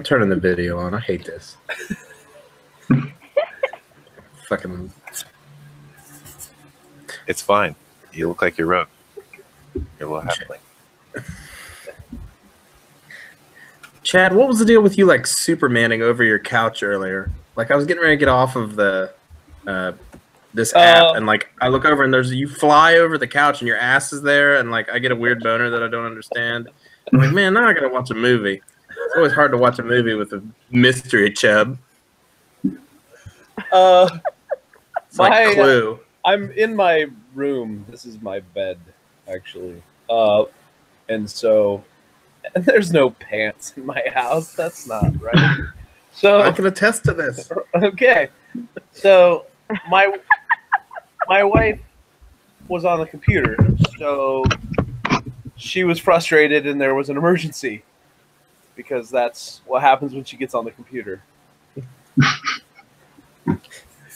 I'm turning the video on. I hate this. Fucking. It's fine. You look like you're rogue. You're a little halfling. Chad, what was the deal with you like Supermaning over your couch earlier? Like I was getting ready to get off of the this app, and like I look over and you fly over the couch and your ass is there, and like I get a weird boner that I don't understand. I'm like, man, now I gotta watch a movie. It's always hard to watch a movie with a mystery chub. It's like Clue. I'm in my room. This is my bed, actually. And so there's no pants in my house. That's not right. So I can attest to this. Okay. So my wife was on the computer, so she was frustrated and there was an emergency because that's what happens when she gets on the computer. As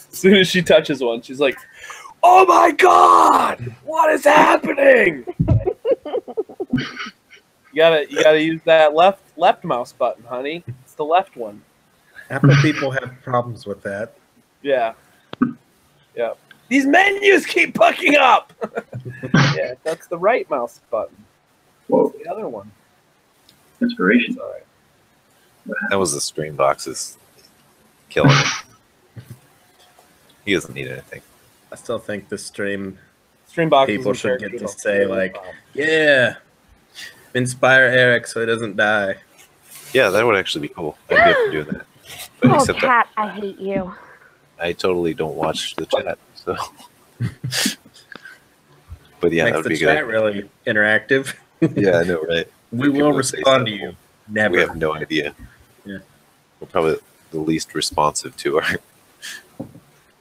soon as she touches one, she's like, "Oh my god, what is happening?" You gotta use that left mouse button, honey. It's the left one. Apple people have problems with that. Yeah. Yeah. These menus keep fucking up. Yeah, that's the right mouse button. Whoa. The other one. Inspiration. Sorry. That was the stream boxes killing him. He doesn't need anything. I still think the stream boxes people should get to say like, yeah, inspire Eric so he doesn't die. Yeah, that would actually be cool. I'd be up for doing that. But Oh, Cat, I hate you. I totally don't watch the chat, so. But yeah, that would be good. Makes the chat really interactive. Yeah, I know, right? We will respond to you. Never. We have no idea. Yeah. We're probably the least responsive to our.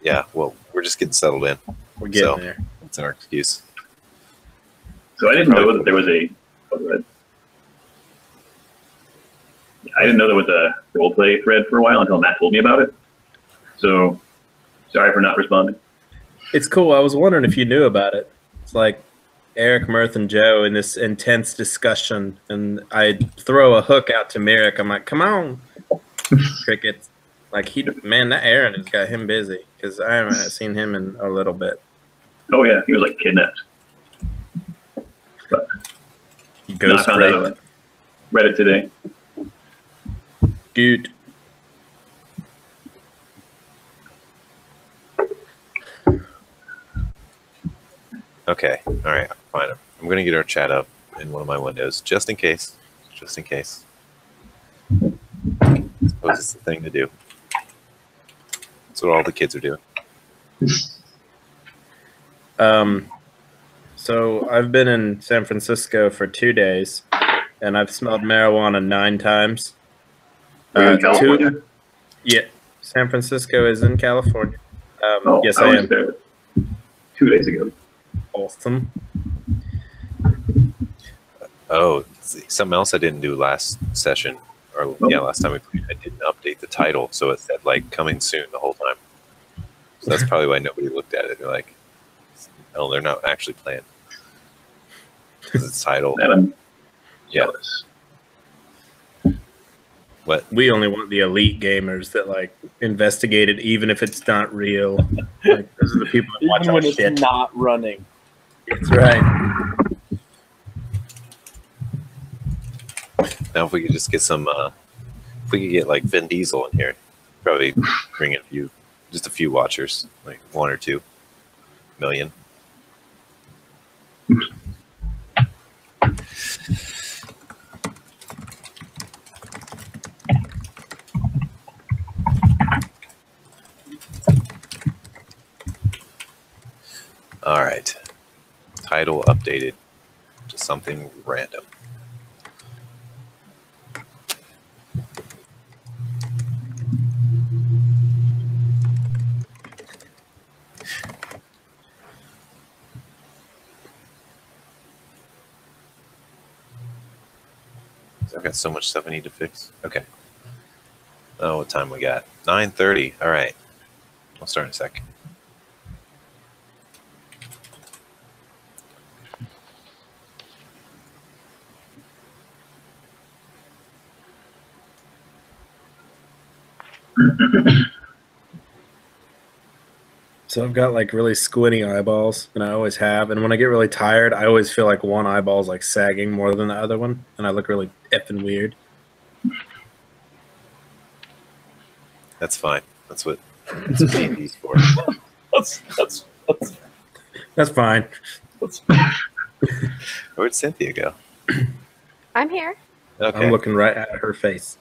Yeah, well, we're just getting settled in. We're getting there. That's our excuse. So I didn't know that there was a. I didn't know there was a roleplay thread for a while until Matt told me about it. So, sorry for not responding. It's cool. I was wondering if you knew about it. It's like Eric, Mirth, and Joe in this intense discussion, and I throw a hook out to Merrick. I'm like, "Come on, crickets!" Like man, that Aaron has got him busy because I haven't seen him in a little bit. Oh yeah, he was like kidnapped. But Ghost found out about it. Read it today. Dude. Okay, all right, fine. I'm going to get our chat up in one of my windows, just in case. Just in case. I suppose it's the thing to do. That's what all the kids are doing. So I've been in San Francisco for 2 days, and I've smelled marijuana 9 times. In California? Yeah, San Francisco is in California. Yes, I I was am. there 2 days ago. Awesome. Oh, something else I didn't do last session, or yeah, last time we played, I didn't update the title, so it said like coming soon the whole time. So that's probably why nobody looked at it. They're like, oh, they're not actually playing. Because it's titled. Yeah. What? We only want the elite gamers that like investigate it, even if it's not real. Like, those are the people that watch Even our when shit. it's not running. That's right. Now, if we could just get some, if we could get like Vin Diesel in here, probably bring in just a few watchers, like 1 or 2 million. All right. Title updated to something random. I've got so much stuff I need to fix. Okay. Oh, what time we got? 9:30. All right. I'll start in a sec. So I've got like really squinty eyeballs, and I always have. And when I get really tired, I always feel like one eyeball's like sagging more than the other one, and I look really effing weird. That's fine. That's what D&D's for. That's fine. Where'd Cynthia go? I'm here. Okay. I'm looking right at her face.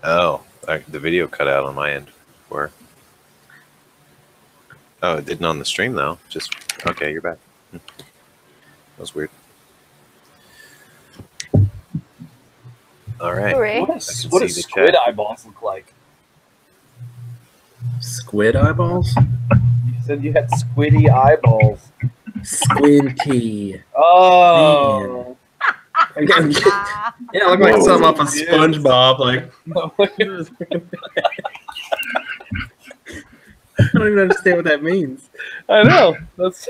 Oh, the video cut out on my end. Where? Oh, it didn't on the stream though. Just okay. You're back. That was weird. All right. Hooray. What see do the squid chat. eyeballs look like? Squid eyeballs? You said you had squiddy eyeballs. Squinty. Oh. Yeah, it looked like something off of SpongeBob. Like, I don't even understand what that means. I know. That's.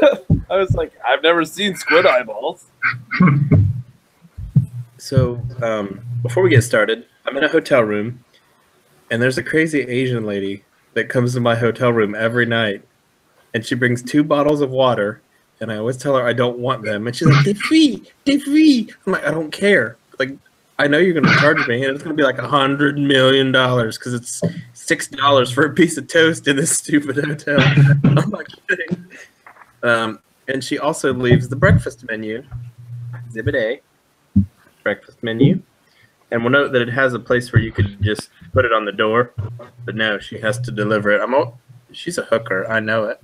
I was like, I've never seen squid eyeballs. So, before we get started, I'm in a hotel room, and there's a crazy Asian lady that comes to my hotel room every night, and she brings 2 bottles of water, and I always tell her I don't want them, and she's like, "They're free, they're free." I'm like, I don't care. Like, I know you're gonna charge me, and it's gonna be like $100 million because it's $6 for a piece of toast in this stupid hotel. I'm not kidding. And she also leaves the breakfast menu, Exhibit A, breakfast menu, and we'll note that it has a place where you could just put it on the door, but no, she has to deliver it. She's a hooker, I know it.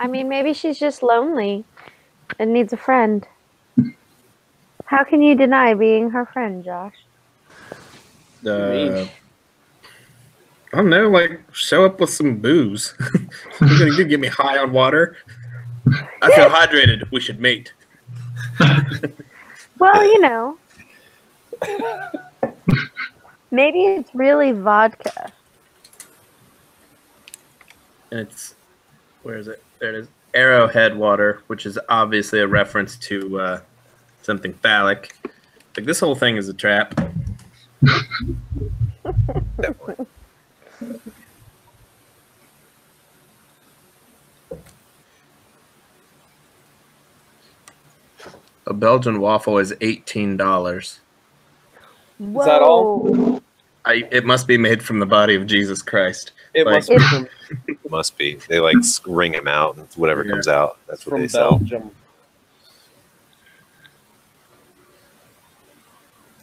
I mean, maybe she's just lonely and needs a friend. How can you deny being her friend, Josh? I don't know, like, show up with some booze. You're gonna get me high on water. I feel hydrated. We should mate. Well, you know. Maybe it's really vodka. And it's, where is it? There it is. Arrowhead water, which is obviously a reference to something phallic. Like, this whole thing is a trap. Definitely. A Belgian waffle is $18. Whoa. Is that all? It must be made from the body of Jesus Christ. It Like, must be from, Must be. They like wring them out, and whatever Yeah. comes out, that's what from they sell. Belgium.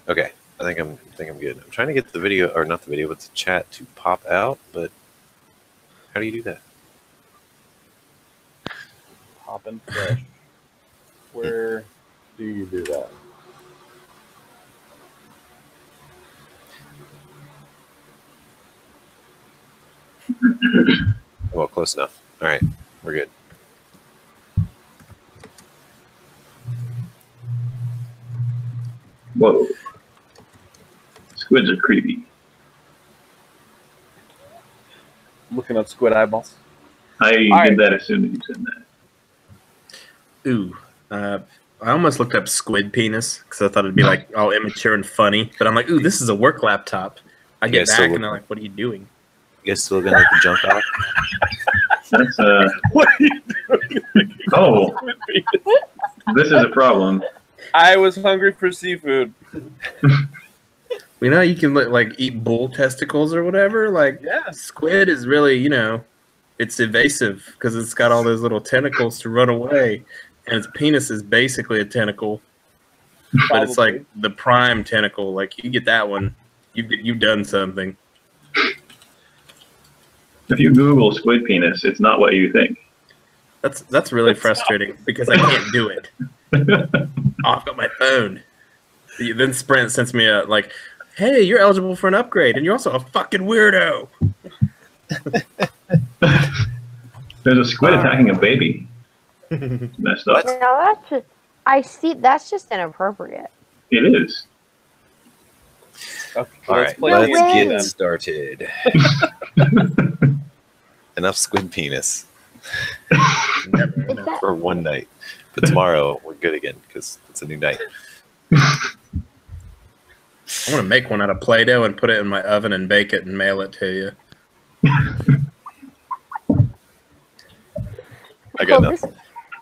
Okay, I think I'm good. I'm trying to get the video, or not the video, but the chat to pop out. But how do you do that? Hop and fresh. Where do you do that? Well, close enough. All right, we're good. Whoa. Squids are creepy. Looking up squid eyeballs. I right. did that as soon as you said that. Ooh. I almost looked up squid penis because I thought it'd be like all immature and funny. But I'm like, ooh, this is a work laptop. I get Yeah, so back we're- and they're like, what are you doing? You guys still gonna let the junk out? That's What are you doing? oh, this is a problem. I was hungry for seafood. You know, you can like eat bull testicles or whatever. Like, Yeah. squid is really, you know, it's evasive because it's got all those little tentacles to run away, and its penis is basically a tentacle, but it's like Probably. the prime tentacle. Like, you get that one, you've done something. If you Google squid penis, it's not what you think. That's really frustrating because I can't do it. Oh, I've got my phone. Then Sprint sends me a like, "Hey, you're eligible for an upgrade, and you're also a fucking weirdo." There's a squid attacking a baby. Messed up. Now that's just, I see. That's just inappropriate. It is. Okay, All let's right, play No the let's way. game get then. started. Enough squid penis Is that, for one night. But tomorrow we're good again because it's a new night. I'm gonna make one out of Play-Doh and put it in my oven and bake it and mail it to you. I got nothing.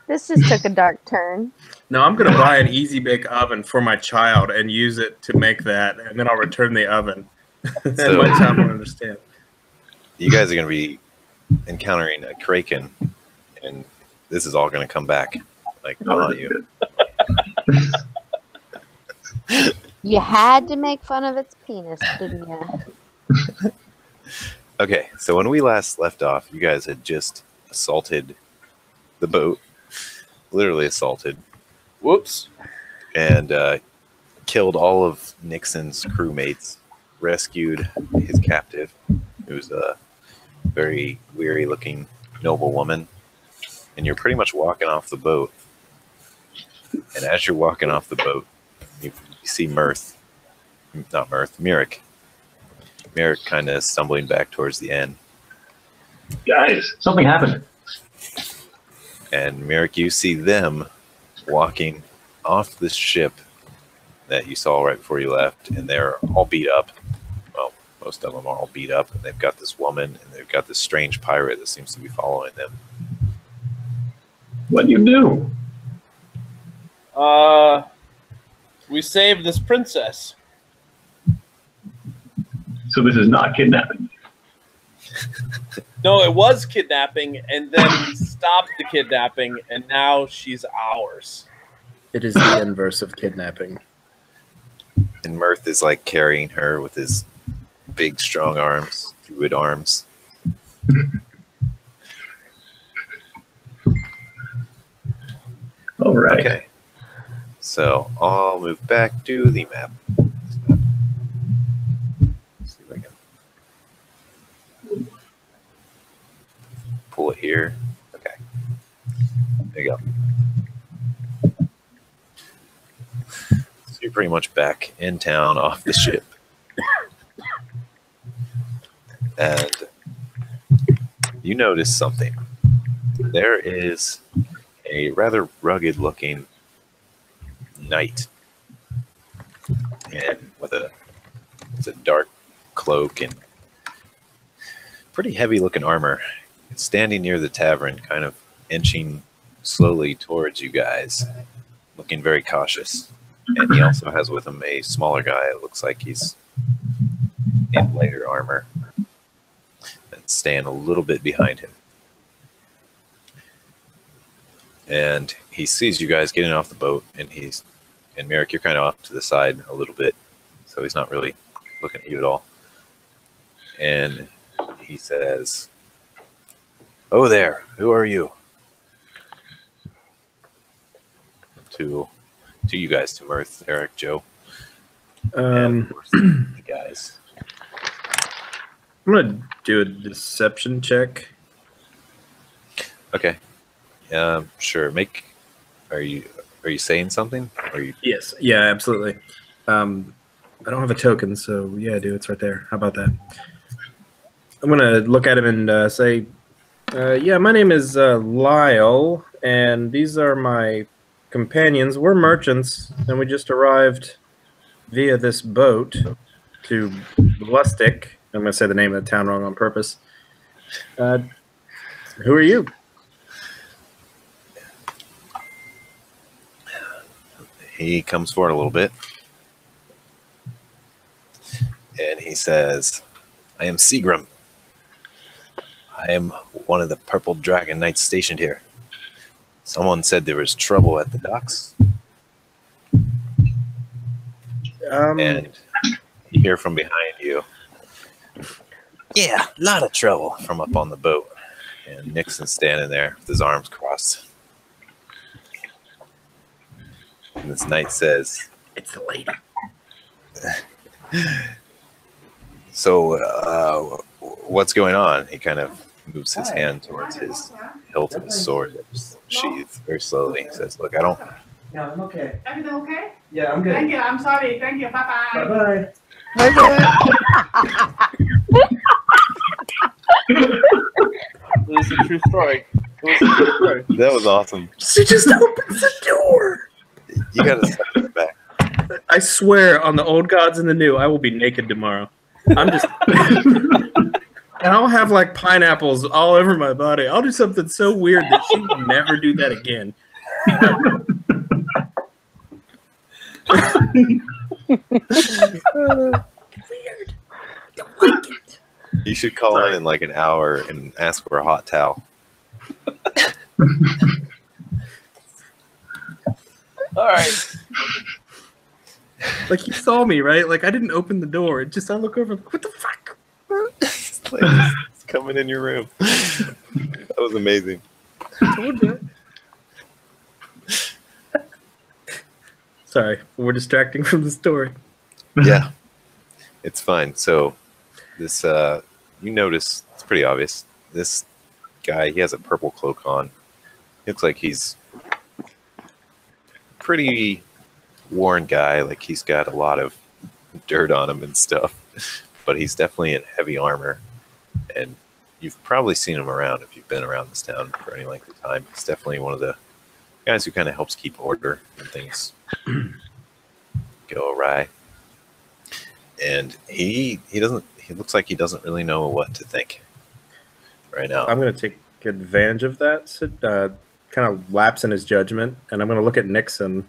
This just took a dark turn. No, I'm gonna buy an Easy Bake oven for my child and use it to make that, and then I'll return the oven. And So- my child won't understand. You guys are going to be encountering a kraken, and this is all going to come back like on you. You had to make fun of its penis, didn't you? Okay, so when we last left off, you guys had just assaulted the boat, literally assaulted, Whoops. and killed all of Nixon's crewmates, rescued his captive, who's a very weary-looking noble woman, and you're pretty much walking off the boat. And as you're walking off the boat, you see Mirth. Not Mirth, Merrick. Merrick kind of stumbling back towards the end. Guys, something happened. And Merrick, you see them walking off the ship that you saw right before you left, and they're all beat up. Well, most of them are all beat up, and they've got this woman, and they've got this strange pirate that seems to be following them. What'd you do? We saved this princess. So this is not kidnapping. No, it was kidnapping, and then we stopped the kidnapping, and now she's ours. It is the inverse of kidnapping. And Mirth is like carrying her with his big, strong arms, druid arms. All right. Okay. So I'll move back to the map. See if I can pull it here. Okay. There you go. So you're pretty much back in town off the ship. And you notice something. There is a rather rugged looking knight, and with a dark cloak and pretty heavy looking armor, standing near the tavern, kind of inching slowly towards you guys, looking very cautious. And he also has with him a smaller guy. It looks like he's in lighter armor and staying a little bit behind him. And he sees you guys getting off the boat, and Merrick, you're kind of off to the side a little bit, so he's not really looking at you at all. And he says, "Oh there, who are you?" To you guys, to Mirth, Eric, Joe, and of course, the guys. I'm gonna do a deception check. Okay. Sure. Are you saying something? Are you? Yes. Yeah, absolutely. I don't have a token, so yeah, dude, it's right there. How about that? I'm gonna look at him and say, yeah, my name is Lyle, and these are my companions. We're merchants, and we just arrived via this boat to Lustig. I'm gonna say the name of the town wrong on purpose. Who are you? He comes forward a little bit, and he says, "I am Seagram. I am one of the Purple Dragon Knights stationed here. Someone said there was trouble at the docks." And you hear from behind you, "Yeah, a lot of trouble," from up on the boat. And Nixon's standing there with his arms crossed. And this knight says, It's the lady. "So, what's going on?" He kind of moves his hand towards his hilt of his sword that's sheathed very slowly. He says, "Look, I don't..." Yeah, I'm okay. Everything okay? Yeah, I'm good. Thank you. I'm sorry. Thank you. Bye-bye. Bye-bye. This is a true story. That was awesome. She just opens the door. You gotta send it back. I swear on the old gods and the new, I will be naked tomorrow. I'm just, and I'll have like pineapples all over my body. I'll do something so weird that she will never do that again. Weird. Don't like it. You should call in like an hour and ask for a hot towel. All right. Like you saw me, right? Like I didn't open the door. It just I look over. Like, what the fuck? It's like, it's coming in your room. That was amazing. I told you. Sorry, we're distracting from the story. Yeah, it's fine. So this, you notice, it's pretty obvious. This guy, he has a purple cloak on. Looks like he's a pretty worn guy. Like he's got a lot of dirt on him and stuff. But he's definitely in heavy armor. And you've probably seen him around if you've been around this town for any length of time. He's definitely one of the guys who kind of helps keep order when things go awry. And he looks like he doesn't really know what to think right now. I'm going to take advantage of that. So, kind of lapse in his judgment, and I'm going to look at Nixon,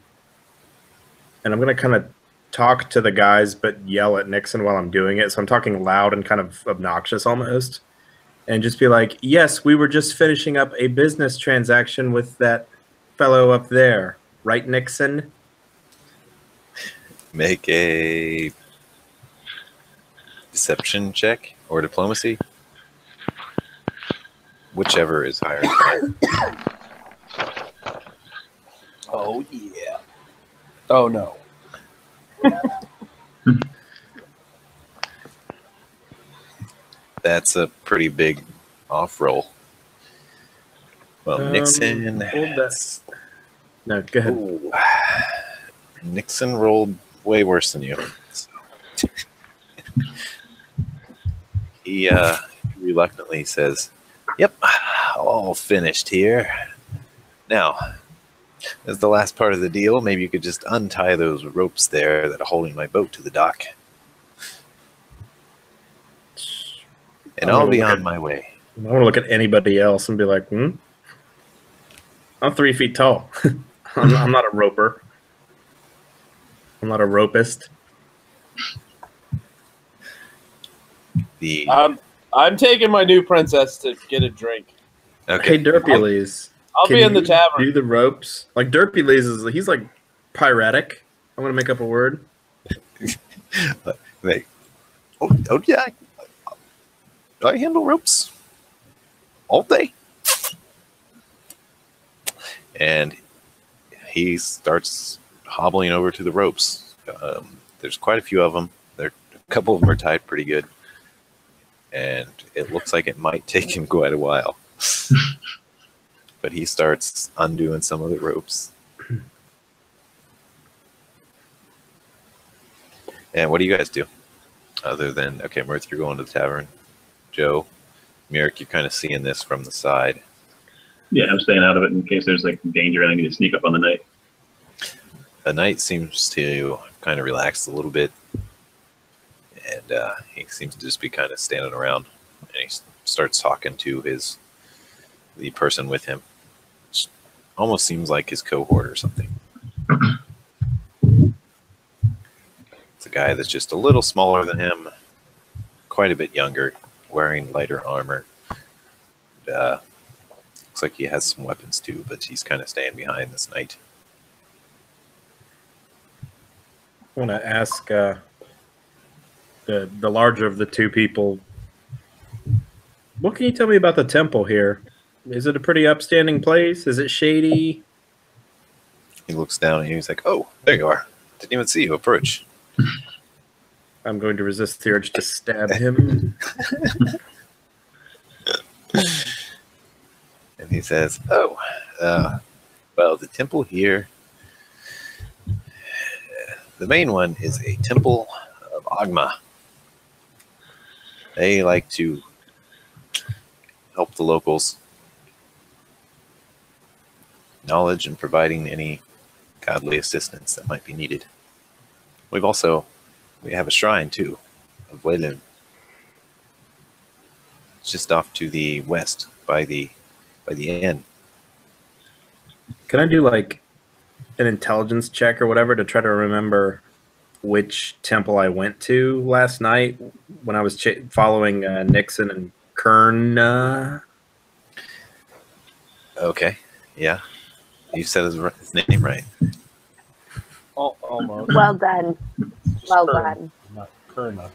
and I'm going to kind of talk to the guys, but yell at Nixon while I'm doing it. So I'm talking loud and kind of obnoxious almost, and just be like, "Yes, we were just finishing up a business transaction with that fellow up there, right, Nixon?" Make a deception check or diplomacy, whichever is higher. Oh yeah. Oh no. That's a pretty big off roll. Well, Nixon. Hold that. No, go ahead. Ooh. Nixon rolled way worse than you. So. He reluctantly says, "Yep, all finished here. Now, as the last part of the deal, maybe you could just untie those ropes there that are holding my boat to the dock. And I'll be on my way." I want to look at anybody else and be like, I'm 3 feet tall. I'm not a roper. I'm not a ropist. I'm taking my new princess to get a drink. Okay. Hey, Derpules. I'll be in the tavern. Do the ropes. Like Derpules he's like piratic. I'm gonna make up a word. Oh yeah. I handle ropes all day. And he starts hobbling over to the ropes. There's quite a few of them. A couple of them are tied pretty good. And it looks like it might take him quite a while. But he starts undoing some of the ropes. And what do you guys do? Other than, okay, Mirth, you're going to the tavern. Joe, Merrick, you're kind of seeing this from the side. Yeah, I'm staying out of it in case there's like danger and I need to sneak up on the knight. The knight seems to kind of relax a little bit. And he seems to just be kind of standing around. And he starts talking to the person with him. Which almost seems like his cohort or something. It's a guy that's just a little smaller than him, quite a bit younger, wearing lighter armor. Looks like he has some weapons too, but he's kind of staying behind this knight. I want to ask the larger of the two people, what can you tell me about the temple here? Is it a pretty upstanding place? Is it shady? He looks down and he's like, "Oh, there you are. Didn't even see you approach." I'm going to resist the urge to stab him. And he says, "Oh, well, the temple here, the main one is a temple of Agma. They like to help the locals. knowledge and providing any godly assistance that might be needed. We have a shrine too of Weilun. It's just off to the west by the inn. Can I do like an intelligence check or whatever to try to remember which temple I went to last night when I was following Nixon and Kern? Okay, yeah, you said his name right. Almost. Well done. Well done. Not Kerna.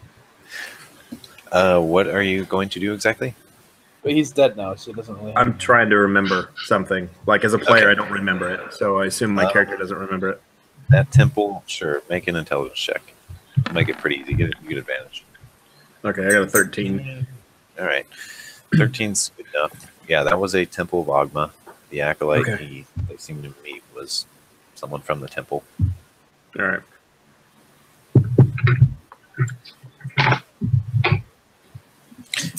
What are you going to do exactly? But he's dead now, so it doesn't really I'm trying to remember something. Like as a player, Okay. I don't remember it, so I assume my character doesn't remember it. That temple, sure. Make an intelligence check. Make it pretty easy. You get advantage. Okay, I got a 13. All right, 13's good enough. Yeah, that was a temple of Agma. The acolyte Okay. they seemed to meet was someone from the temple. All right.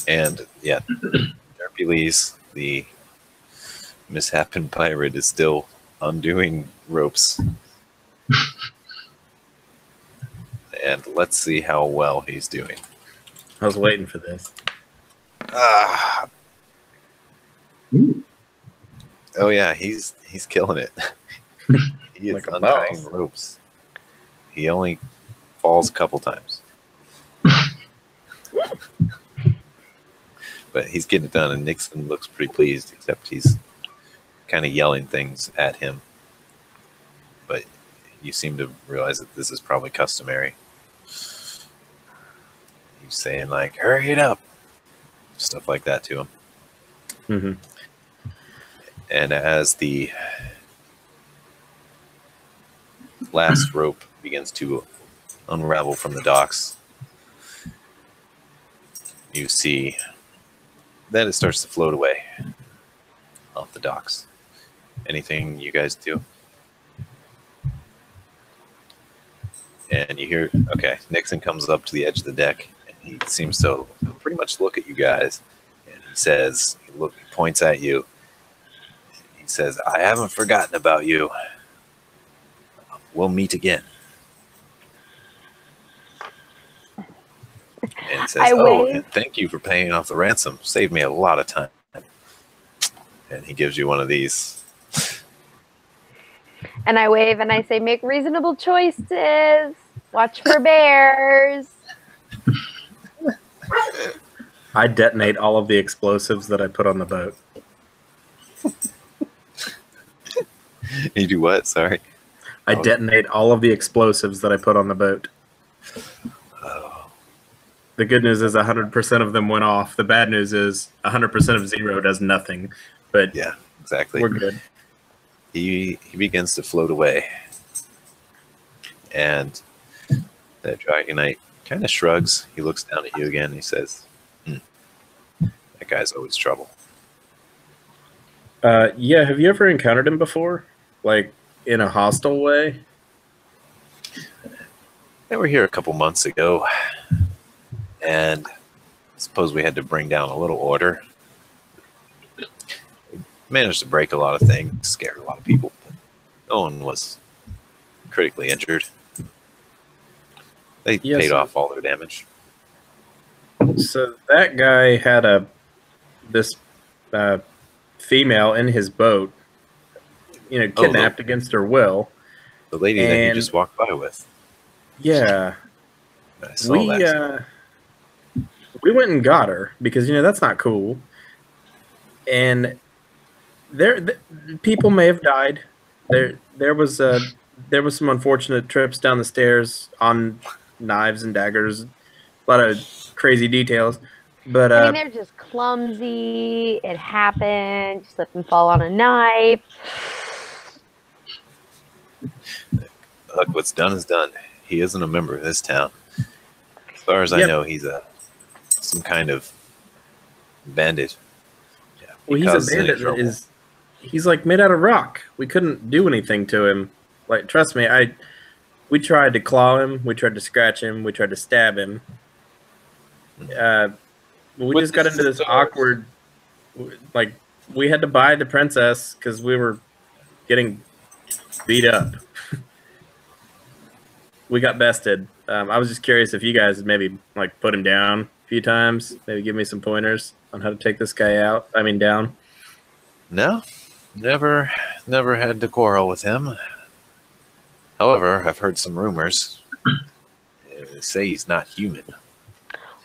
And yeah, Hercules, the misshapen pirate, is still undoing ropes. And let's see how well he's doing. I was waiting for this. Oh yeah, he's killing it. He is Like a untying boss. ropes. He only falls a couple times. But he's getting it done, and Nixon looks pretty pleased, except he's kind of yelling things at him. But you seem to realize that this is probably customary. He's saying, like, hurry it up. Stuff like that to him. Mm-hmm. And as the last rope begins to unravel from the docks, you see that it starts to float away off the docks. Anything you guys do? And you hear, okay, Nixon comes up to the edge of the deck, and he seems to pretty much look at you guys, and he says, he points at you. He says, I haven't forgotten about you. We'll meet again. And says, and thank you for paying off the ransom. Saved me a lot of time. And he gives you one of these. And I wave and I say, make reasonable choices. Watch for bears. I detonate all of the explosives that I put on the boat. You do what? Sorry. I detonate all of the explosives that I put on the boat. The good news is 100% of them went off. The bad news is 100% of zero does nothing. But yeah, exactly. We're good. He begins to float away. And the Dragonite kind of shrugs. He looks down at you again. And he says, that guy's always trouble. Yeah, have you ever encountered him before? Like, in a hostile way? They were here a couple months ago. And I suppose we had to bring down a little order. We managed to break a lot of things, scare a lot of people. But no one was critically injured. They paid off all their damage. So that guy had this female in his boat, kidnapped against her will. The lady that you just walked by with. Yeah. I saw that. We went and got her because that's not cool. And people may have died. There was some unfortunate trips down the stairs on knives and daggers, a lot of crazy details. But I mean, they're just clumsy. It happened. Slip and fall on a knife. Look, what's done is done. He isn't a member of this town. As far as I know, he's some kind of bandit. Yeah, well, he's a bandit. He's like made out of rock. We couldn't do anything to him. Like, trust me, we tried to claw him, we tried to scratch him, we tried to stab him. We just got into this awkward, like, we had to buy the princess because we were getting beat up. We got bested. I was just curious if you guys maybe like put him down a few times. Maybe give me some pointers on how to take this guy out. I mean, down. No, never had to quarrel with him. However, I've heard some rumors. Say he's not human.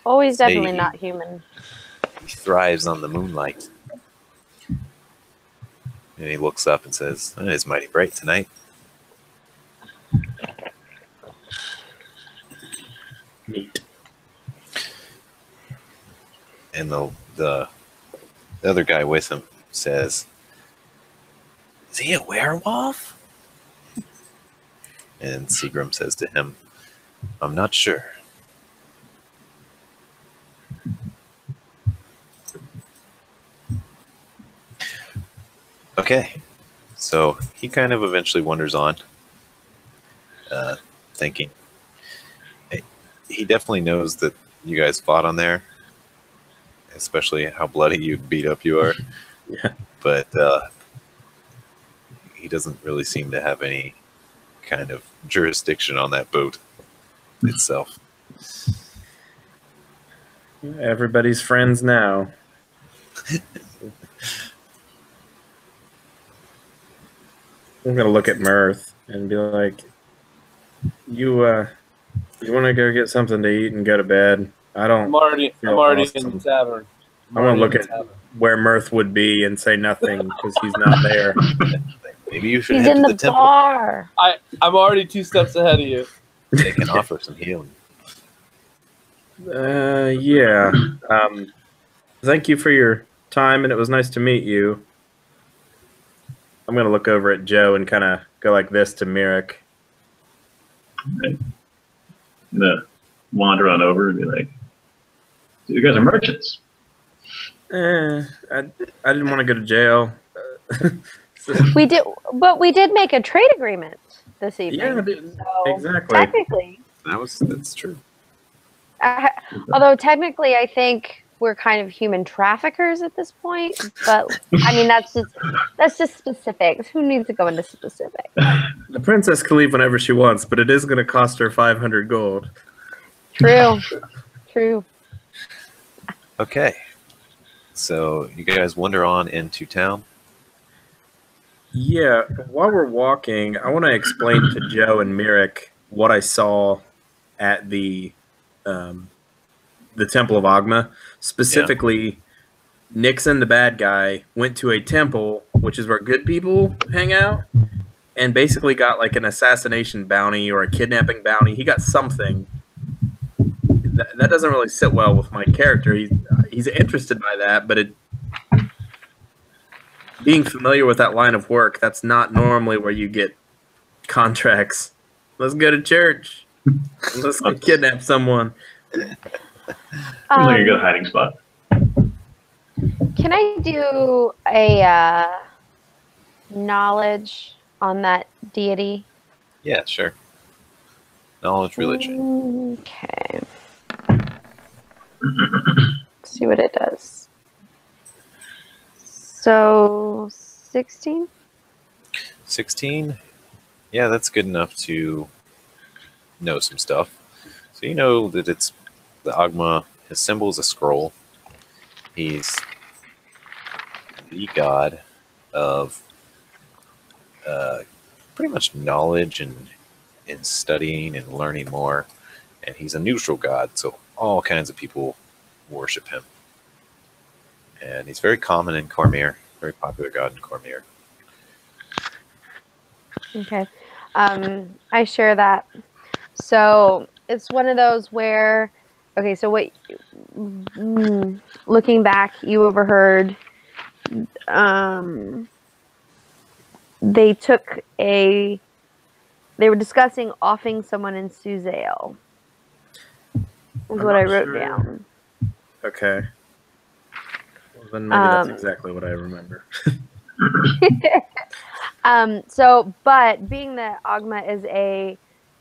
Oh, he's Say definitely not human. He thrives on the moonlight. And he looks up and says, "It's mighty bright tonight." Neat. And the other guy with him says, "Is he a werewolf?" And Seagram says to him, "I'm not sure." Okay, so he kind of eventually wanders on, thinking. He definitely knows that you guys fought on there, especially how bloody you beat up you are. Yeah. But he doesn't really seem to have any kind of jurisdiction on that boat itself. Everybody's friends now. I'm gonna look at Mirth and be like, "You want to go get something to eat and go to bed?" I don't. I'm already awesome. in the tavern. I want to look at where Mirth would be and say nothing because he's not there. Maybe you should He's head in to the the temple. bar. I'm already 2 steps ahead of you. They can offer some healing. Yeah. Thank you for your time, and it was nice to meet you. I'm gonna look over at Joe and kind of go like this to Mirek. Right. I'm gonna wander on over and be like, "You guys are merchants." I didn't want to go to jail. We did make a trade agreement this evening. Yeah, so exactly. Technically, That's true. although technically, I think we're kind of human traffickers at this point. But I mean, that's just specifics. Who needs to go into specifics? The princess can leave whenever she wants, but it is going to cost her 500 gold. True. True. Okay. So you guys wander on into town. Yeah, while we're walking, I want to explain to Joe and Mirek what I saw at the Temple of Agma. Specifically, Nixon, the bad guy, went to a temple, which is where good people hang out, and basically got like an assassination bounty or a kidnapping bounty. He got something. That doesn't really sit well with my character. He's interested by that, but being familiar with that line of work, that's not normally where you get contracts. Let's go to church. Let's go kidnap someone. Seems like a good hiding spot. Can I do a knowledge on that deity? Yeah, sure. Knowledge religion. Okay. See what it does. So 16? 16? Yeah, that's good enough to know some stuff. So you know that it's the Agma, his symbol is a scroll. He's the god of pretty much knowledge and studying and learning more. And he's a neutral god, so all kinds of people worship him. And he's very common in Cormyr, very popular god in Cormyr. Okay. I share that. So it's one of those where, okay, so what, looking back, you overheard, they were discussing offing someone in Suzail. Is what I wrote down. Okay. Well, then maybe that's exactly what I remember. But being that Agma is a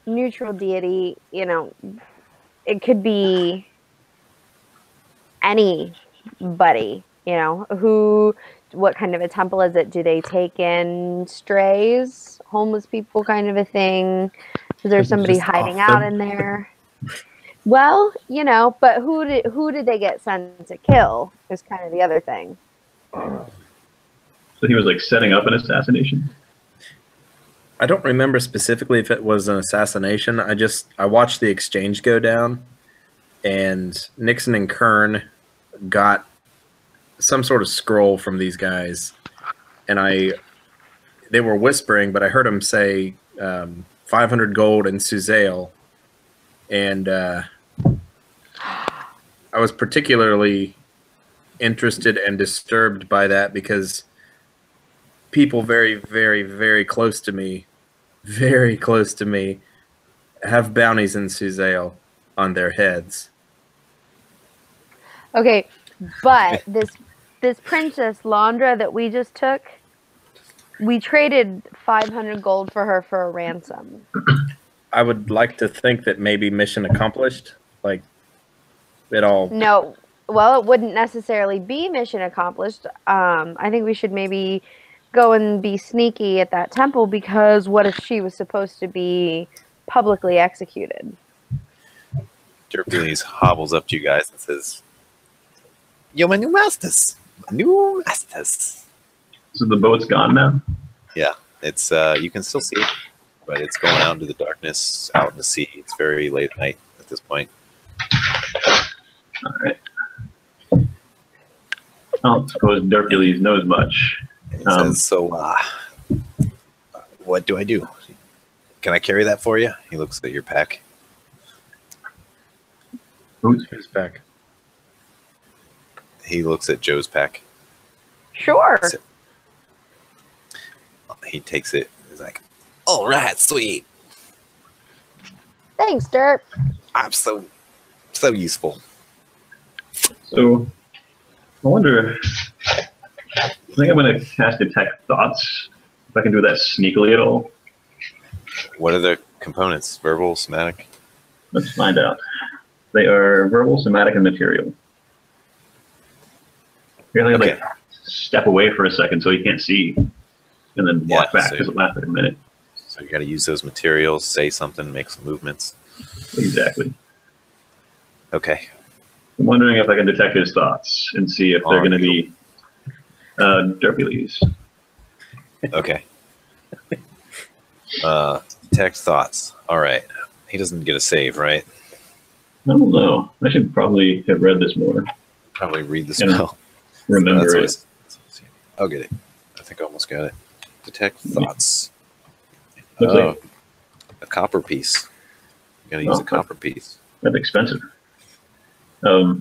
neutral deity, you know, it could be anybody, you know, who what kind of a temple is it? Do they take in strays, homeless people, kind of a thing? Is there somebody Just hiding off out them. in there? Well, but who did they get sent to kill? Is kind of the other thing. So he was like setting up an assassination. I don't remember specifically if it was an assassination. I watched the exchange go down, and Nixon and Kern got some sort of scroll from these guys, and they were whispering, but I heard them say 500 gold and Suzail, and I was particularly interested and disturbed by that because people very, very, very close to me, have bounties in Suzail on their heads. Okay, but this Princess Landra that we just took, we traded 500 gold for her for a ransom. I would like to think that maybe mission accomplished. Like, it all... No, well, it wouldn't necessarily be mission accomplished. I think we should maybe go and be sneaky at that temple, because what if she was supposed to be publicly executed? Hercules hobbles up to you guys and says, "Yo, my new masters. My new masters." So the boat's gone now? Yeah, it's you can still see it, but it's going out into the darkness, out in the sea. It's very late at night at this point. All right. I don't suppose Hercules knows much. He says, "So, what do I do? Can I carry that for you?" He looks at your pack. Who's back? He looks at Joe's pack. Sure. So, he takes it. He's like, "All right, sweet. Thanks, Derp. I'm so useful." So, I wonder. I think I'm going to cast Detect Thoughts. If I can do that sneakily at all. What are the components? Verbal, somatic? Let's find out. They are verbal, somatic, and material. You're going to like step away for a second so you can't see, and then walk back because it lasts like a minute. So you got to use those materials, say something, make some movements. Exactly. Okay. I'm wondering if I can detect his thoughts and see if they're going to be Hercules. Okay. Detect thoughts. All right. He doesn't get a save, right? I don't know. I should probably have read this more. Probably read the spell. Remember it. I'll get it. I think I almost got it. Detect thoughts. Looks like a copper piece. You gotta use a copper piece. that's expensive. Yeah,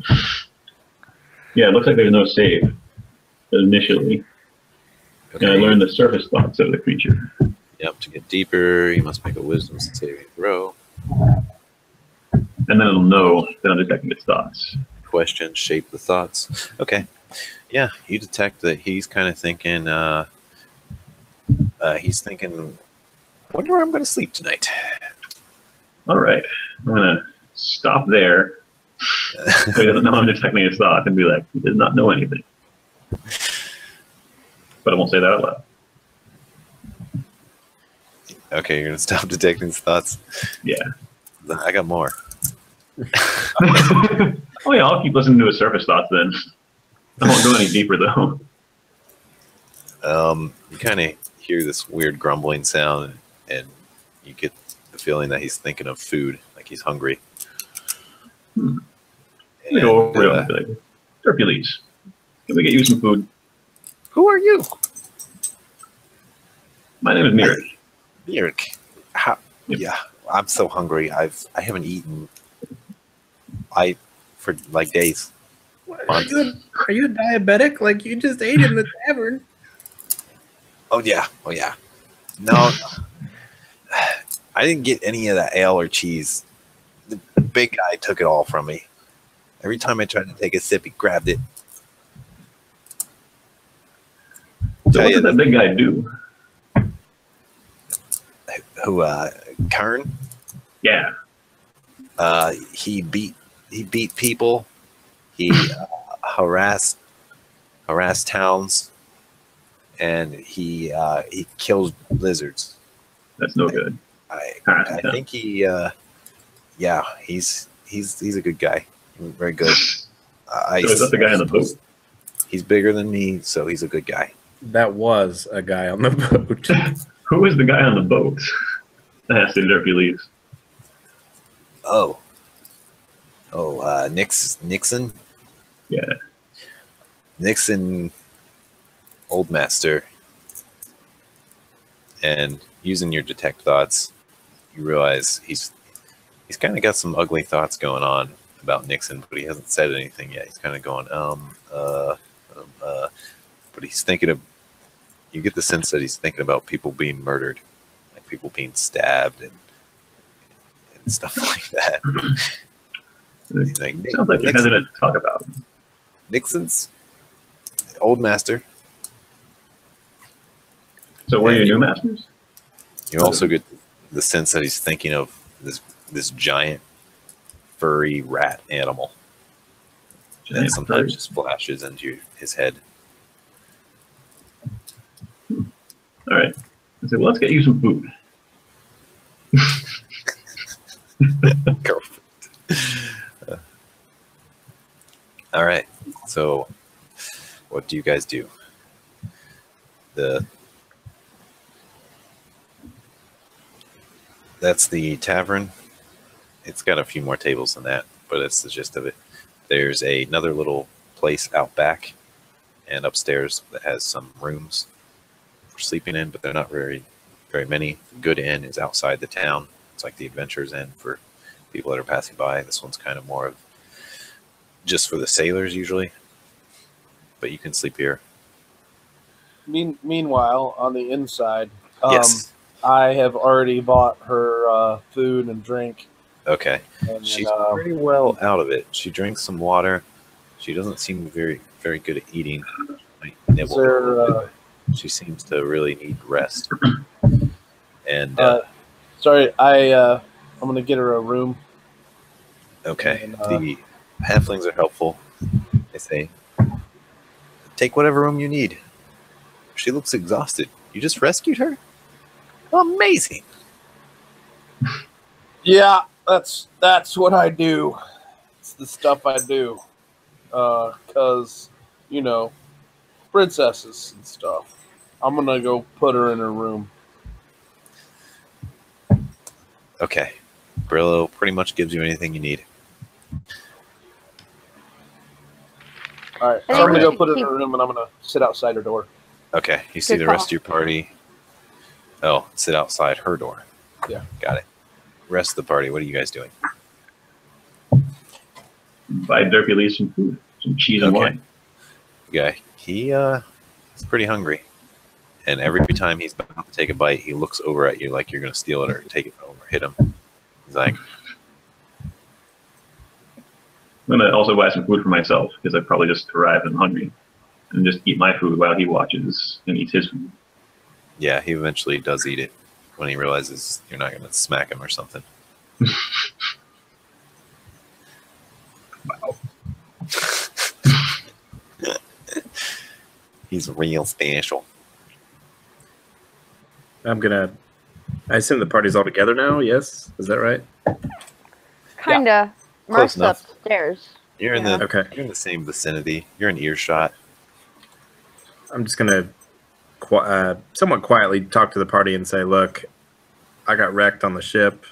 it looks like there's no save initially. Okay. And I learned the surface thoughts of the creature. Yep, to get deeper, you must make a wisdom saving throw. And then it'll know that I'm detecting its thoughts. Question, shape the thoughts. Okay. Yeah, you detect that he's kind of thinking, wonder where I'm going to sleep tonight. All right. I'm going to stop there. So he doesn't know I'm detecting his thoughts and be like, he does not know anything. But I won't say that out loud. Okay, you're going to stop detecting his thoughts? Yeah. I got more. Oh yeah, I'll keep listening to his surface thoughts then. I won't go any deeper though. You kind of hear this weird grumbling sound, and you get the feeling that he's thinking of food, like he's hungry. And go over to him and be like, Hercules, can we get you some food? Who are you? My name is Mirik. Mirik. Yeah, I'm so hungry. I haven't eaten for like days. Are you a diabetic? Like, you just ate in the tavern. Oh yeah. No, I didn't get any of that ale or cheese. The big guy took it all from me. Every time I tried to take a sip, he grabbed it. So what did that big guy do? Who, Kern? Yeah. He beat people. He harassed towns. and he kills lizards. That's no good. I think he he's a good guy. Very good. So is that the guy on the boat? He's bigger than me, so he's a good guy. That was a guy on the boat. Who is the guy on the boat? That has to be Derpy leaves. Nixon. Yeah. Nixon, old master, and using your detect thoughts, you realize he's kind of got some ugly thoughts going on about Nixon, but he hasn't said anything yet. He's kind of going, but he's thinking of. You get the sense that he's thinking about people being murdered, like people being stabbed and stuff like that. He's like, sounds like you're hesitant to talk about him. Nixon's old master. So one of your new masters? You also get the sense that he's thinking of this giant furry rat animal that sometimes just flashes into his head. All right. I said, well, let's get you some food. All right. So, what do you guys do? That's the tavern. It's got a few more tables than that, but it's the gist of it. There's another little place out back and upstairs that has some rooms for sleeping in, but they're not very many. The good inn is outside the town. It's like the Adventurers Inn for people that are passing by. This one's kind of more of just for the sailors usually, but you can sleep here. Meanwhile, on the inside, Yes. I have already bought her food and drink. Okay. And, She's pretty well out of it. She drinks some water. She doesn't seem very good at eating. Might nibble a little bit. She seems to really need rest. And sorry, I'm gonna get her a room. okay, And, the halflings are helpful. They say, "Take whatever room you need." She looks exhausted. You just rescued her? Amazing. Yeah, that's what I do. It's the stuff I do. 'Cause princesses and stuff. I'm gonna go put her in her room. Okay. Brillo pretty much gives you anything you need. All right, so I'm gonna go put her in her room, and I'm gonna sit outside her door. Okay, you see the rest of your party. Oh, sit outside her door. Yeah. Got it. Rest of the party, what are you guys doing? Buy Derpy Lee some food, some cheese and wine. The guy, he's pretty hungry. And every time he's about to take a bite, he looks over at you like you're going to steal it or take it or hit him. He's like, I'm going to also buy some food for myself because I probably just arrived and hungry. And just eat my food while he watches and eats his food. yeah, he eventually does eat it when he realizes you're not going to smack him or something. Wow. He's real special. I assume the party's all together now, yes? Is that right? Kinda. Close Merc's enough. upstairs. You're in Yeah. you're in the same vicinity. You're in earshot. I'm just going to somewhat quietly talk to the party and say, look, I got wrecked on the ship.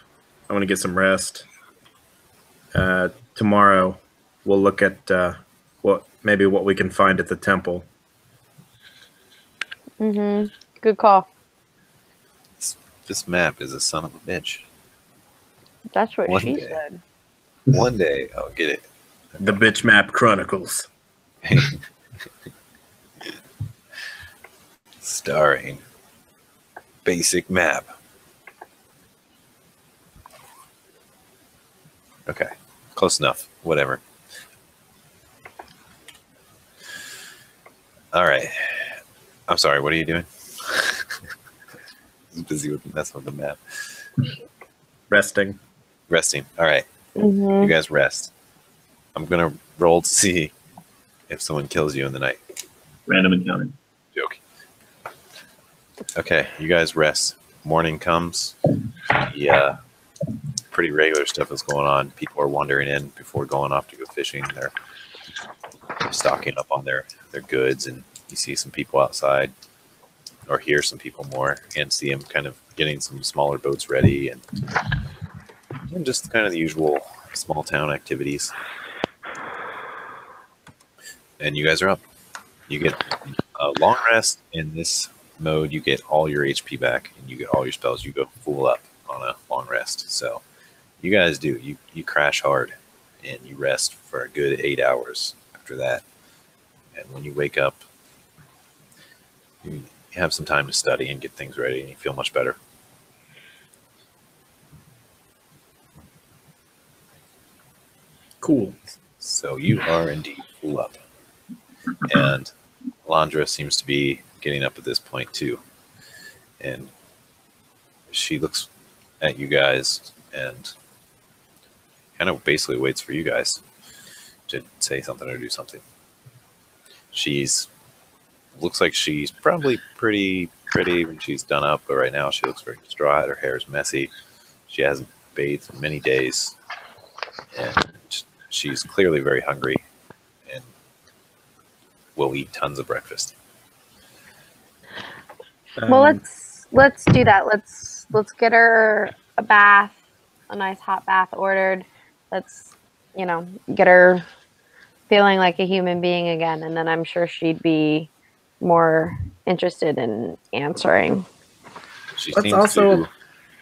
I want to get some rest. Tomorrow, we'll look at what we can find at the temple. Mm-hmm. Good call. This map is a son of a bitch. That's what One she day. said. One day I'll get it. The Bitch Map Chronicles. Starring Basic Map. Okay, close enough. Whatever. All right. I'm sorry. What are you doing? He's busy with messing with the map. Resting. Resting. All right. Mm-hmm. You guys rest. I'm gonna roll to see if someone kills you in the night. Random encounter. Joke. Okay, you guys rest. Morning comes. The pretty regular stuff is going on. People are wandering in before going off to go fishing. They're stocking up on their goods, and you see some people outside, or hear some people more, and see them kind of getting some smaller boats ready, and just kind of the usual small town activities. And you guys are up. You get a long rest in this mode. You get all your HP back, and you get all your spells. You go full up on a long rest. So you guys do. You crash hard, and you rest for a good 8 hours after that. And when you wake up, you have some time to study and get things ready, and you feel much better. Cool. So you are indeed full up. And Landra seems to be getting up at this point too. And she looks at you guys and kind of basically waits for you guys to say something or do something. Looks like she's probably pretty when she's done up, but right now she looks very distraught. Her hair is messy. She hasn't bathed in many days. And she's clearly very hungry and will eat tons of breakfast. Well, let's do that. Let's get her a bath, a nice hot bath ordered. Let's, get her feeling like a human being again, and then I'm sure she'd be more interested in answering. She seems to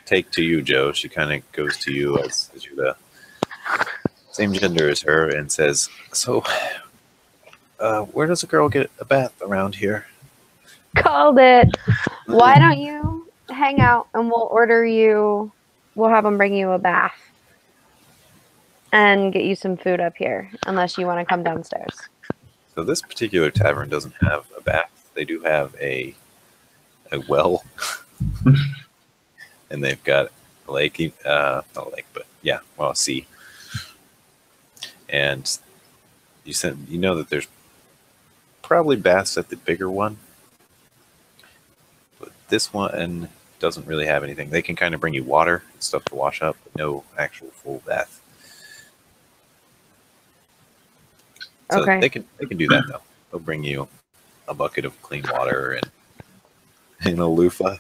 take to you, Joe. She kind of goes to you as you're the same gender as her and says, "So, where does a girl get a bath around here?" Called it. Why don't you hang out and we'll have them bring you a bath and get you some food up here, unless you want to come downstairs. So this particular tavern doesn't have a bath. They do have a well, and they've got a lake, not a lake, but yeah, well, a sea. And you know that there's probably baths at the bigger one, but this one doesn't really have anything. They can kind of bring you water and stuff to wash up, but no actual full bath. So Okay. they can do that though. They'll bring you a bucket of clean water and a loofah.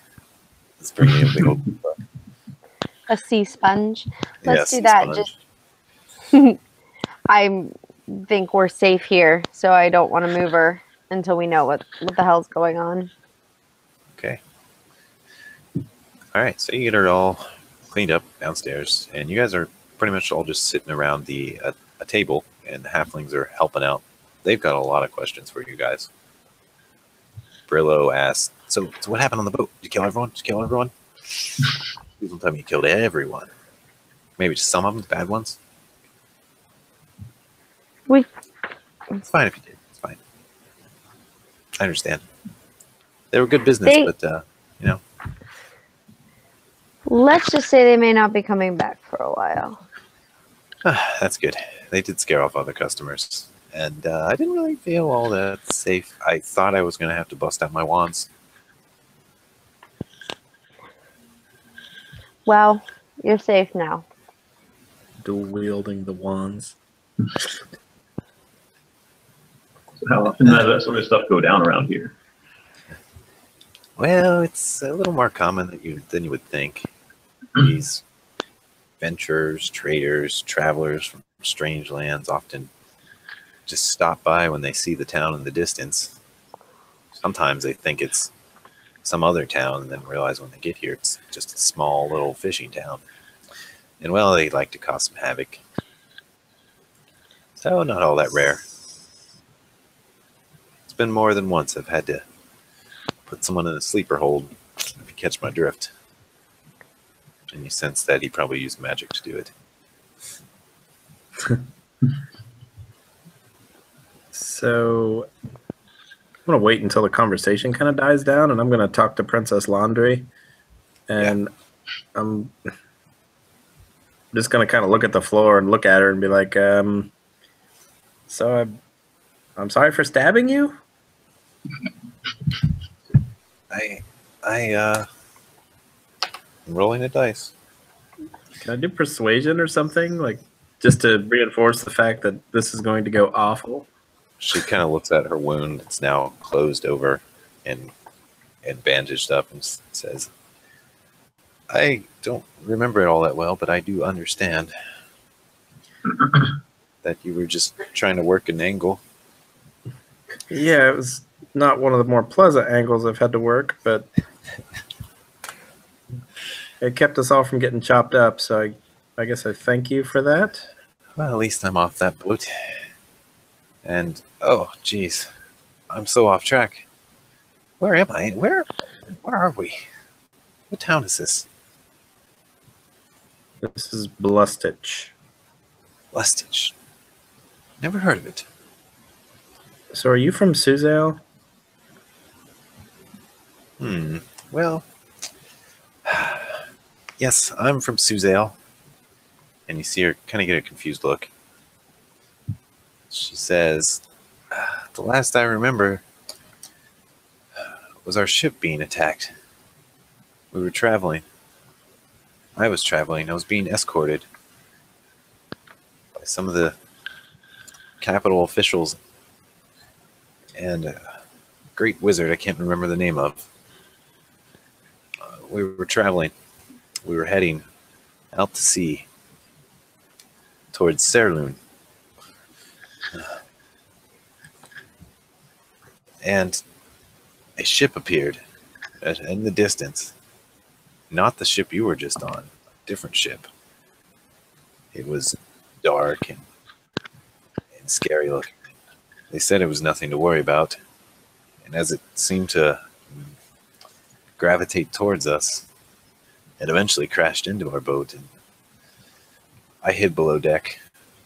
Let's bring you a big old loofah. A sea sponge. Let's do sea that. sponge. Just I think we're safe here, so I don't want to move her until we know what the hell's going on. Okay. All right, so you get her all cleaned up downstairs, and you guys are pretty much all just sitting around a table, and the halflings are helping out. They've got a lot of questions for you guys. Brillo asks, so what happened on the boat? Did you kill everyone? Did you kill everyone? Please don't tell me you killed everyone. Maybe just some of them, the bad ones? It's fine if you did. It's fine. I understand. They were good business, but, Let's just say they may not be coming back for a while. That's good. They did scare off other customers. And I didn't really feel all that safe. I thought I was going to have to bust out my wands. Well, you're safe now. Dual wielding the wands. How often does that sort of stuff go down around here? Well, it's a little more common than you would think. These adventurers, traders, travelers from strange lands often just stop by when they see the town in the distance. Sometimes they think it's some other town and then realize when they get here it's just a small little fishing town. And well, they like to cause some havoc. So not all that rare. It's been more than once I've had to put someone in a sleeper hold, if you catch my drift. And you sense that he probably used magic to do it. So I'm going to wait until the conversation kind of dies down, and I'm going to talk to Princess Landra. And I'm just going to kind of look at the floor and look at her and be like, so I'm sorry for stabbing you? I'm rolling a dice. Can I do persuasion or something? Like, just to reinforce the fact that this is going to go awful? She kind of looks at her wound. It's now closed over and bandaged up and says, I don't remember it all that well, but I do understand that you were just trying to work an angle. Yeah, it was not one of the more pleasant angles I've had to work, but it kept us all from getting chopped up, so I guess I thank you for that. Well, at least I'm off that boat. And, oh, geez, I'm so off track. Where am I? Where are we? What town is this? This is Blustich. Lustage. Never heard of it. So are you from Suzail? Well, yes, I'm from Suzail. And you see her kind of get a confused look. She says, the last I remember was our ship being attacked. We were traveling. I was traveling. I was being escorted by some of the capital officials and a great wizard I can't remember the name of. We were traveling. We were heading out to sea towards Serloon. And a ship appeared in the distance. Not the ship you were just on, a different ship. It was dark and scary looking. They said it was nothing to worry about. And as it seemed to gravitate towards us, it eventually crashed into our boat. And I hid below deck.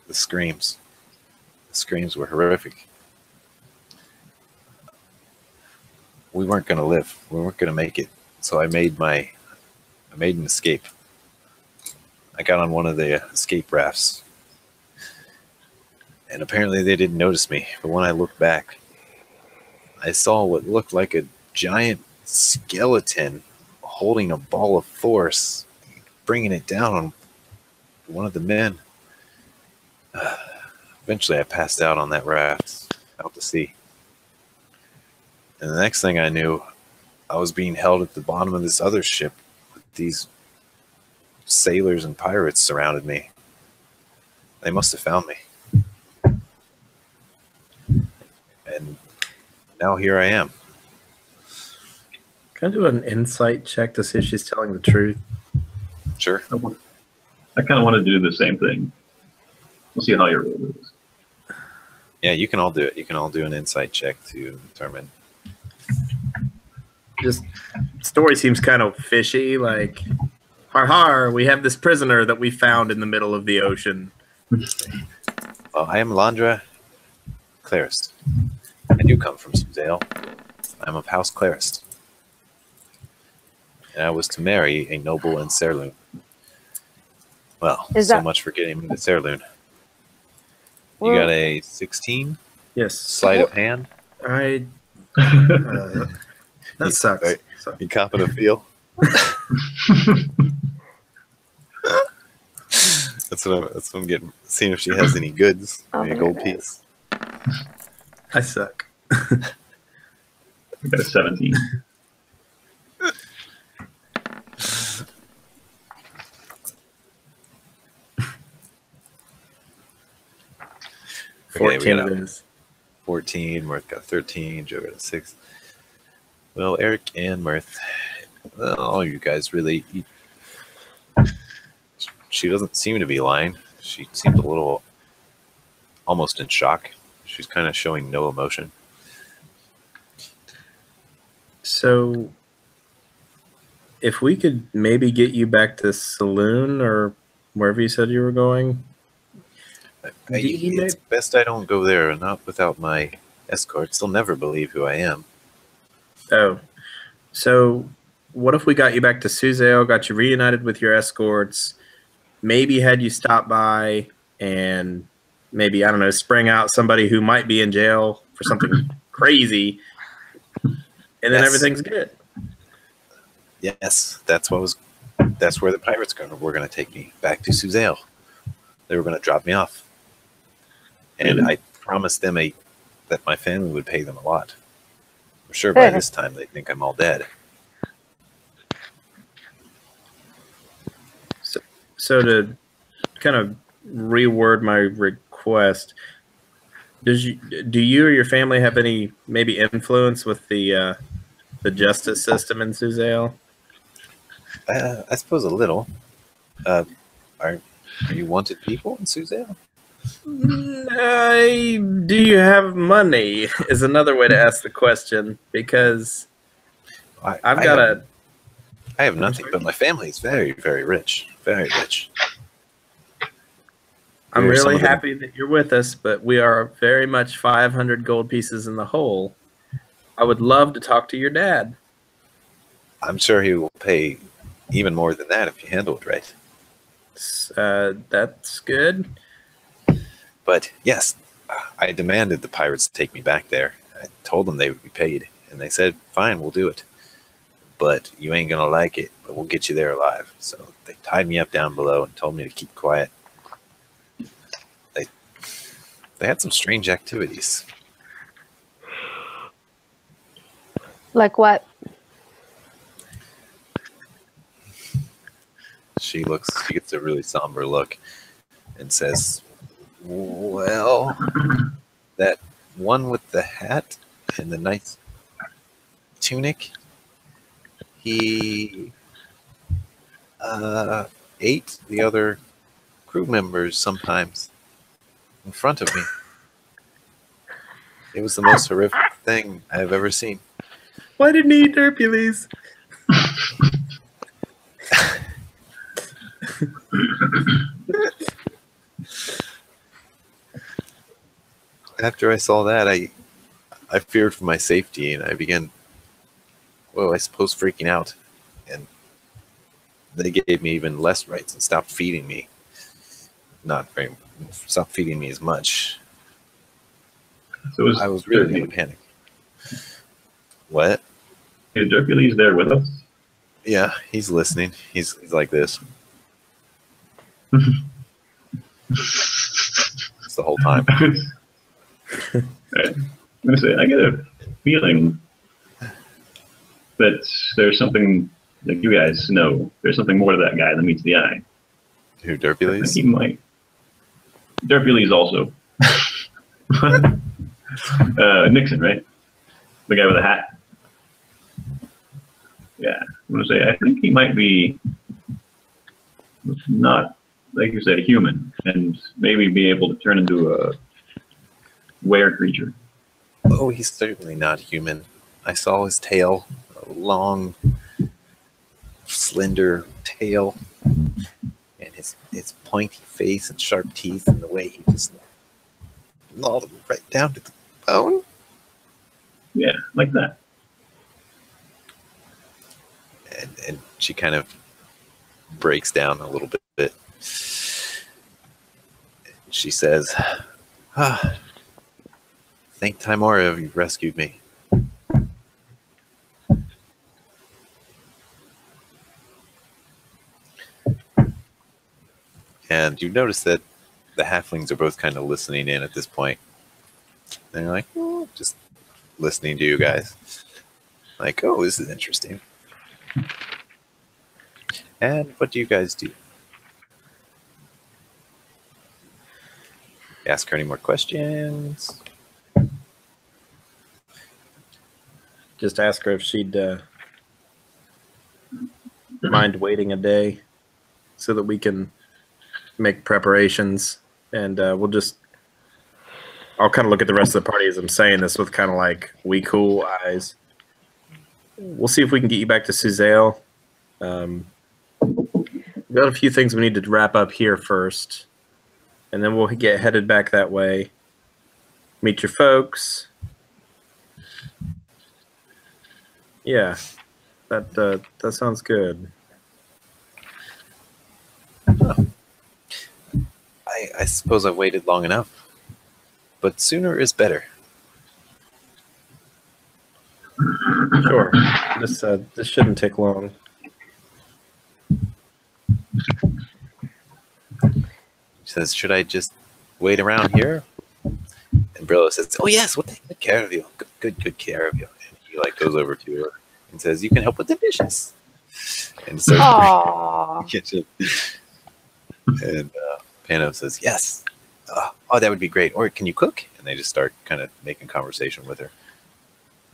The screams were horrific. We weren't going to live. We weren't going to make it. So I made an escape. I got on one of the escape rafts. And apparently they didn't notice me. But when I looked back, I saw what looked like a giant skeleton holding a ball of force, bringing it down on one of the men. Eventually I passed out on that raft out to sea. And the next thing I knew, I was being held at the bottom of this other ship with these sailors and pirates surrounded me. They must have found me. And now here I am. Can I do an insight check to see if she's telling the truth? Sure. I kind of want to do the same thing. We'll see how your roll is. Yeah, you can all do it. You can all do an insight check to determine. Just story seems kind of fishy, like, har har, we have this prisoner that we found in the middle of the ocean. Well, I am Landra Clairist. I do come from Suzail. I'm of House Clairist. And I was to marry a noble in Serloon. Well, so much for getting me to Serloon. You got a 16? Yes. Sleight of hand? That sucks. Right. You cop it a feel? That's what I'm getting. Seeing if she has any goods. Any gold piece. I suck. I got a 17. Okay, 14 it is. 14, Mirth got 13, Joe got a 6. Well, Eric and Mirth, well, all you guys really, she doesn't seem to be lying. She seems a little, almost in shock. She's kind of showing no emotion. So, if we could maybe get you back to Saloon or wherever you said you were going. It's best I don't go there, not without my escorts. They'll never believe who I am. Oh, so what if we got you back to Suzail, got you reunited with your escorts, maybe had you stop by and maybe, I don't know, spring out somebody who might be in jail for something crazy, and then everything's good. Yes, that's where the pirates were going to take me back to Suzail. They were going to drop me off, and I promised them that my family would pay them a lot. I'm sure by this time they think I'm all dead. So to kind of reword my request, do you or your family have any maybe influence with the justice system in Suzail? I suppose a little. Are you wanted people in Suzail? Do you have money? Is another way to ask the question, because I have nothing, but my family is very, very rich. Very rich. I'm really happy that you're with us, but we are very much 500 gold pieces in the hole. I would love to talk to your dad. I'm sure he will pay even more than that if you handle it right. That's good. But yes, I demanded the pirates take me back there. I told them they would be paid, and they said, fine, we'll do it. But you ain't gonna like it, but we'll get you there alive. So they tied me up down below and told me to keep quiet. They had some strange activities. Like what? She gets a really somber look and says, well, that one with the hat and the nice tunic, he ate the other crew members sometimes in front of me. It was the most horrific thing I've ever seen. Why didn't he eat Hercules? After I saw that, I feared for my safety, and I began, I suppose, freaking out. And they gave me even less rights and stopped feeding me. Stopped feeding me as much. So I was really in a panic. What? Is Hercules there with us? Yeah, he's listening. He's like this. It's the whole time. I'm gonna say I get a feeling that there's something, like you guys know, there's something more to that guy than meets the eye. Who, Derpules? He might. Derpules also. Nixon, right? The guy with the hat. Yeah, I'm gonna say I think he might be not, like you said, human, and maybe be able to turn into a were creature. Oh, he's certainly not human. I saw his tail, a long, slender tail, and his pointy face and sharp teeth, and the way he just gnawed him right down to the bone. Yeah, like that. And she kind of breaks down a little bit. She says, thank Timora, you rescued me. And you notice that the halflings are both kind of listening in at this point. They're like, just listening to you guys. Like, oh, this is interesting. And what do you guys do? Ask her any more questions. Just ask her if she'd mind waiting a day so that we can make preparations, and I'll kind of look at the rest of the party as I'm saying this with kind of like we cool eyes. We'll see if we can get you back to Suzail. We've got a few things we need to wrap up here first, and then we'll get headed back that way. Meet your folks. Yeah, that sounds good. I suppose I've waited long enough, but sooner is better. Sure. This shouldn't take long. says, should I just wait around here? And Brillo says, oh yes, we'll take good care of you. Good care of you. And he like goes over to her and says, you can help with the dishes. And so Aww. kitchen. And Pano says, yes. Oh, that would be great. Or can you cook? And they just start kind of making conversation with her.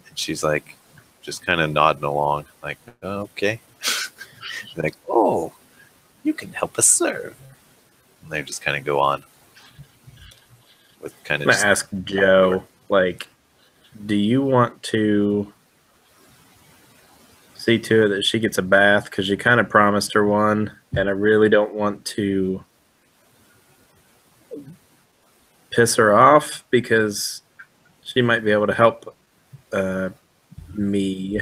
And she's like, just kind of nodding along, like, oh, okay. Like, oh, you can help us serve. And they just kind of go on. With kind of. I'm gonna ask Joe, like, do you want to see to it that she gets a bath? Because you kind of promised her one, and I really don't want to piss her off because she might be able to help me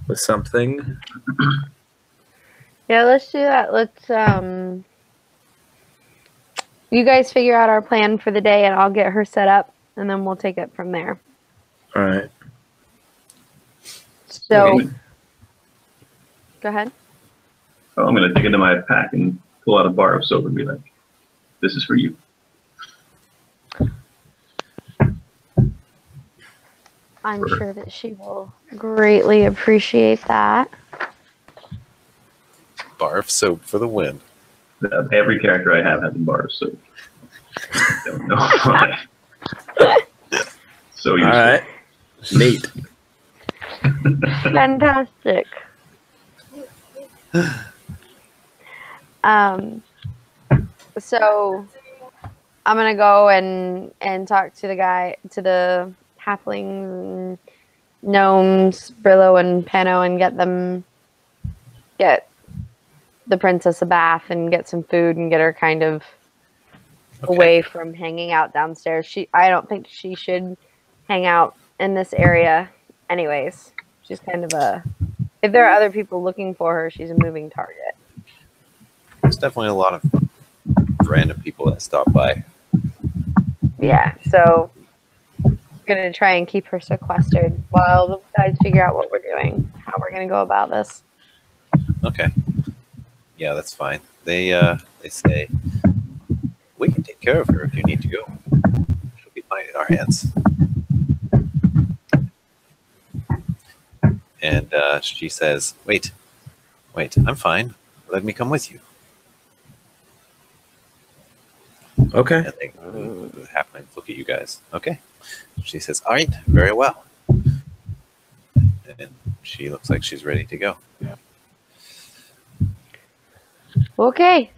with something. Yeah, let's do that. Let's you guys figure out our plan for the day and I'll get her set up and then we'll take it from there. All right. So Okay. Go ahead. Oh, I'm gonna dig into my pack and pull out a bar of soap and be like, "This is for you." I'm sure that she will greatly appreciate that. Bar of soap for the win. Every character I have has a bar of soap. I don't know why. So All useful. right. Neat. Fantastic. So I'm gonna go and talk to the halflings, gnomes, Brillo and Pano, and get the princess a bath and get some food and get her kind of away from hanging out downstairs. I don't think she should hang out in this area anyways. She's kind of if there are other people looking for her, she's a moving target. There's definitely a lot of random people that stop by. Yeah, so I'm gonna try and keep her sequestered while the guys figure out what we're doing, how we're gonna go about this. Okay. Yeah, that's fine. They say, we can take care of her if you need to go. She'll be fine in our hands. And she says, wait, I'm fine. Let me come with you. Okay. And they halflings look at you guys. Okay. She says, all right, very well. And she looks like she's ready to go. Okay.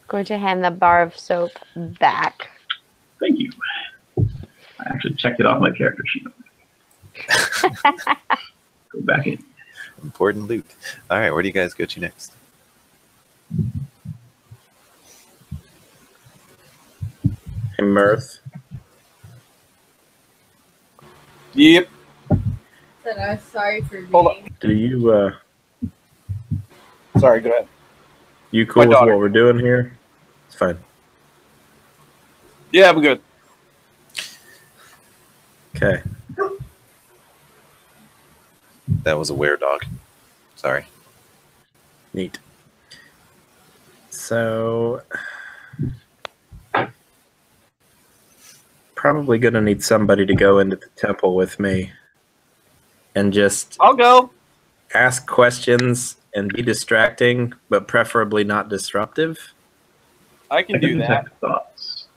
Going to hand the bar of soap back. Thank you. I actually checked it off my character sheet. Go back in. Important loot. All right, where do you guys go to next? Hey, Mirth. Yep. Said I'm sorry for being. Hold on. Do you Sorry, go ahead. you cool My with daughter. what we're doing here? It's fine. Yeah, I'm good. Okay. That was a were-dog. Sorry. Neat. So, probably going to need somebody to go into the temple with me and just I'll go. ask questions and be distracting, but preferably not disruptive. I can I do can that. detect thoughts.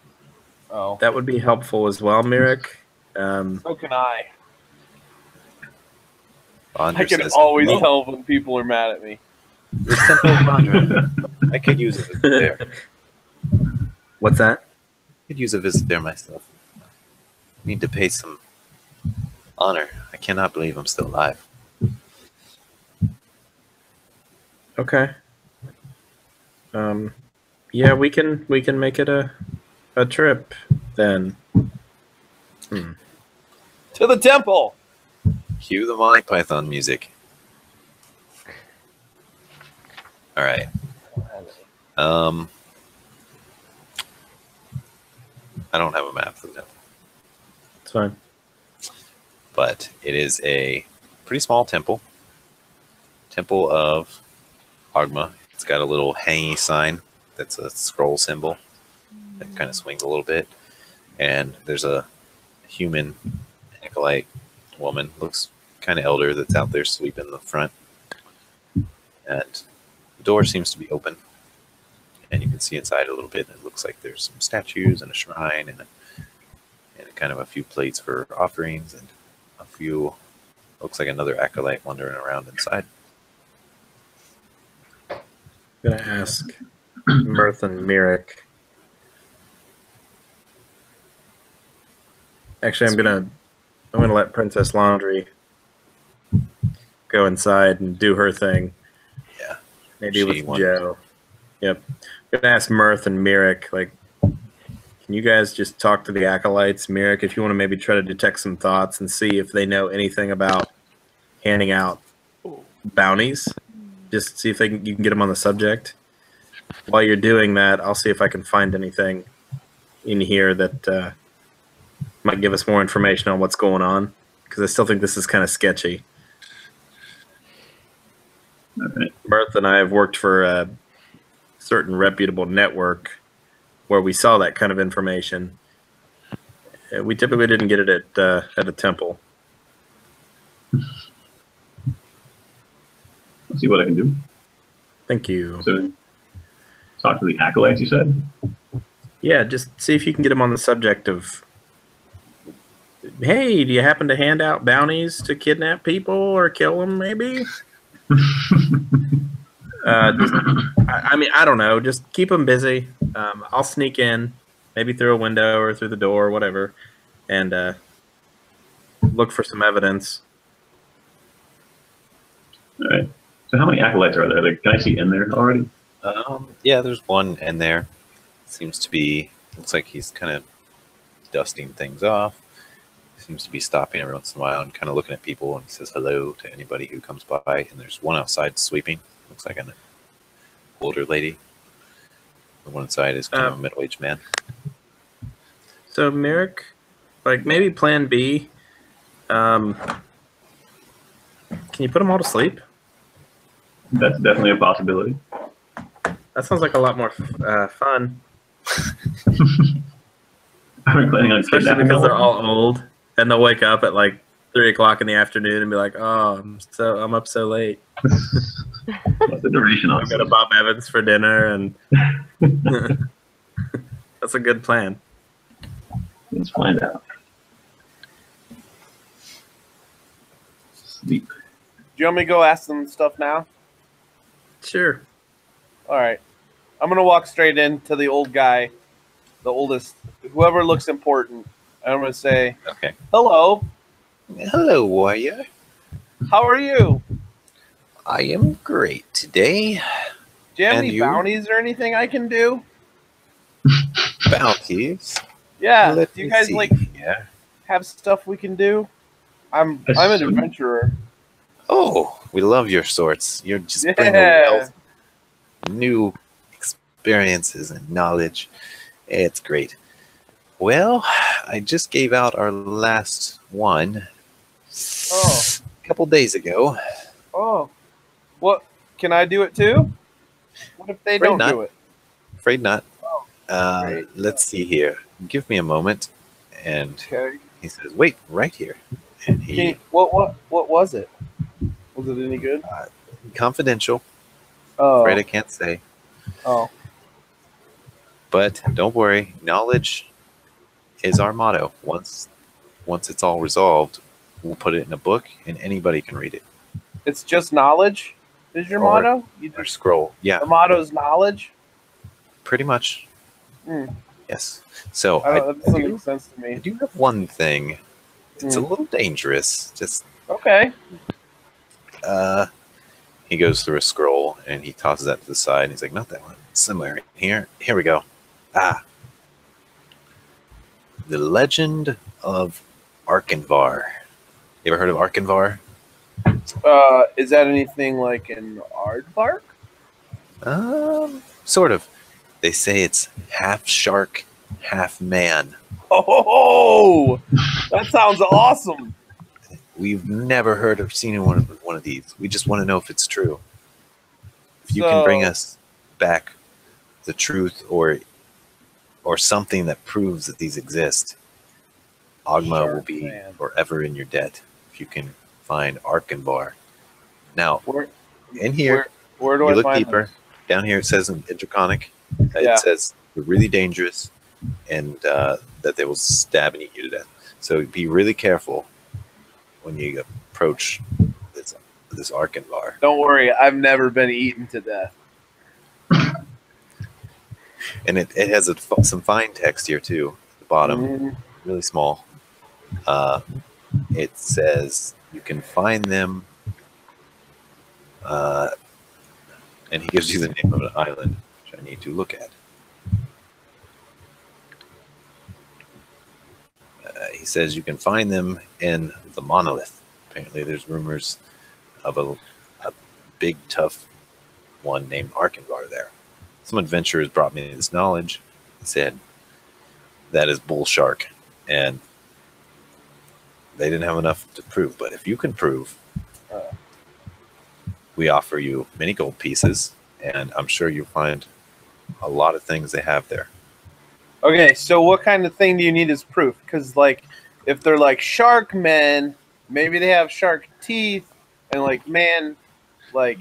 Oh, That would be helpful as well, Mirik. so can I. Bonder I can says, always "Oh, tell when people are mad at me. the Temple of Bonder. I could use a visit there. What's that? Could use a visit there myself. Need to pay some honor. I cannot believe I'm still alive. Okay. Yeah, we can make it a trip then. To the temple. Cue the Monty Python music. All right. I don't have a map for the temple, It's fine. but it is a pretty small temple. Temple of Agma It's got a little hangy sign that's a scroll symbol that kind of swings a little bit. And there's a human acolyte woman, looks kind of elder, that's out there sweeping the front. And the door seems to be open. And you can see inside a little bit. It looks like there's some statues and a shrine and kind of a few plates for offerings and a few, looks like another acolyte wandering around inside. I'm going to ask Mirth and Myrick. Actually, I'm gonna let Princess Landra go inside and do her thing. Yeah. Maybe with Joe. Yep. I'm gonna ask Mirth and Myrick, like, can you guys just talk to the acolytes? Myrick, if you want to maybe try to detect some thoughts and see if they know anything about handing out bounties. Just see if you can get them on the subject. While you're doing that, I'll see if I can find anything in here that might give us more information on what's going on, because I still think this is kind of sketchy. Okay. Mirth and I have worked for a certain reputable network where we saw that kind of information. We typically didn't get it at a temple. Let's see what I can do. Thank you. So, talk to the acolytes, you said? Yeah, just see if you can get them on the subject of, hey, do you happen to hand out bounties to kidnap people or kill them, maybe? I mean, I don't know. Just keep them busy. I'll sneak in, maybe through a window or through the door or whatever, and look for some evidence. All right. So how many acolytes are there? Like, can I see in there already? Yeah, there's one in there. Seems to be, looks like he's kind of dusting things off. Seems to be stopping every once in a while and kind of looking at people, and he says hello to anybody who comes by. And there's one outside sweeping. Looks like an older lady. The one inside is kind of a middle-aged man. So, Myrick, like maybe plan B. Can you put them all to sleep? That's definitely a possibility. That sounds like a lot more fun. Are we planning on Especially kidnapping because them? they're all old and they'll wake up at like 3 o'clock in the afternoon and be like, "Oh, I'm up so late. What's the duration on I got a Bob Evans for dinner," and that's a good plan. Let's find out. Sleep. Do you want me to go ask them stuff now? Sure. All right. I'm going to walk straight into the old guy, the oldest, whoever looks important. I'm going to say, Okay. hello, Hello, warrior. how are you? I am great today. Do you have And any you? bounties or anything I can do? Bounties. Yeah. Let Do you me guys, see like, here. have stuff we can do? I'm an adventurer. Oh, we love your sorts. You're just bringing Yeah. wealth, new experiences and knowledge. It's great. Well, I just gave out our last one Oh. a couple days ago. Oh. What? Can I do it too? What if they Afraid don't not. do it? Afraid not. Great. Let's see here. Give me a moment. And Okay. he says, "Wait, right here." And he What was it? Was it any good? confidential. Oh. Afraid I can't say. Oh. But don't worry, knowledge is our motto. Once it's all resolved, we'll put it in a book and anybody can read it. It's just knowledge is your Or- motto? You Or just, scroll. Yeah, the motto is knowledge? pretty much. Hmm. Yes. So I don't, that doesn't do, make sense to I me. do have one thing. It's a Hmm. little dangerous. Just Okay. he goes through a scroll and he tosses that to the side and he's like, not that one. Somewhere here. Here we go. The Legend of Arkenvar. You ever heard of Arkenvar? Is that anything like an aardvark? Sort of. They say it's half shark, half man. Oh, that sounds awesome. We've never heard or seen one of these. We just want to know if it's true. If you can bring us back the truth or something that proves that these exist, Ogma will be forever in your debt. If you can find Arkenbar. Now, in here, where do you I look find deeper. them? Down here it says in Draconic, Yeah. it says they're really dangerous and that they will stab and eat you to death. So be really careful when you approach this Arkenbar. Don't worry, I've never been eaten to death. And it has some fine text here too. At the bottom, really small. It says you can find them, and he gives you the name of an island, which I need to look at. He says you can find them in the Monolith. Apparently, there's rumors of a big, tough one named Arkenvar there. Some adventurers brought me this knowledge and said that is bull shark, and they didn't have enough to prove. But if you can prove, we offer you many gold pieces, and I'm sure you'll find a lot of things they have there. Okay, so what kind of thing do you need as proof? Because, like, if they're like shark men, maybe they have shark teeth and like man, like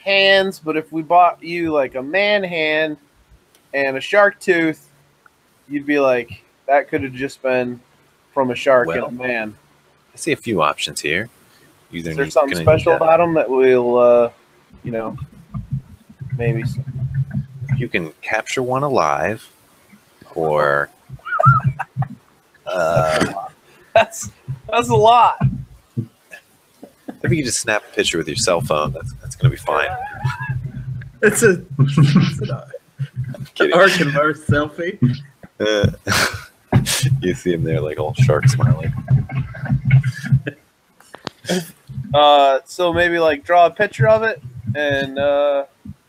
hands. But if we bought you like a man hand and a shark tooth, you'd be like, that could have just been from a shark and a man. I see a few options here. Is there something special about them that will, you know, maybe you can capture one alive, or that's a lot. If you just snap a picture with your cell phone, that's going to be fine. It's an Arkenvar selfie. You see him there, like all shark smiling. So maybe like draw a picture of it and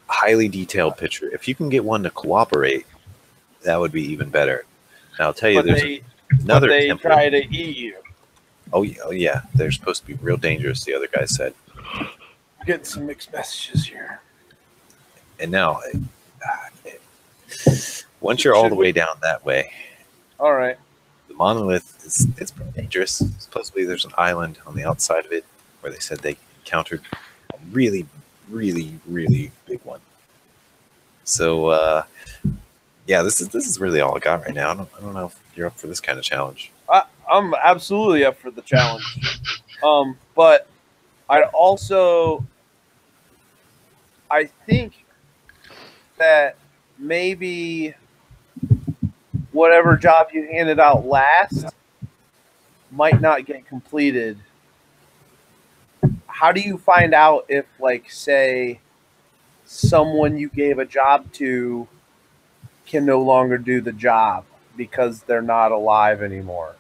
highly detailed picture. If you can get one to cooperate, that would be even better. Now I'll tell you, there's another temple. Try to eat you. Oh yeah, they're supposed to be real dangerous. The other guy said. Getting some mixed messages here. And now, once you're all the way down that way, all right, the monolith it's pretty dangerous. Supposedly, there's an island on the outside of it where they said they encountered a really, really, really big one. So, yeah, this is really all I got right now. I don't know if you're up for this kind of challenge. I'm absolutely up for the challenge. But I think that maybe whatever job you handed out last might not get completed. How do you find out if, like, say, someone you gave a job to can no longer do the job because they're not alive anymore?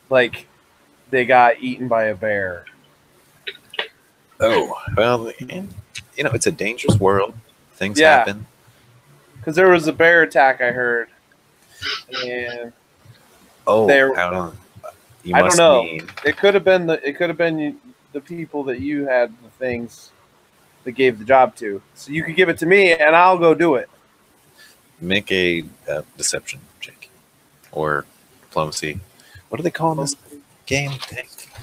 Like they got eaten by a bear. Oh, well, you know, it's a dangerous world. Things happen. Because there was a bear attack, I heard. And I don't know. It could have been the people that you had the things that gave the job to. So you could give it to me, and I'll go do it. Make a deception check or diplomacy. What do they call this game?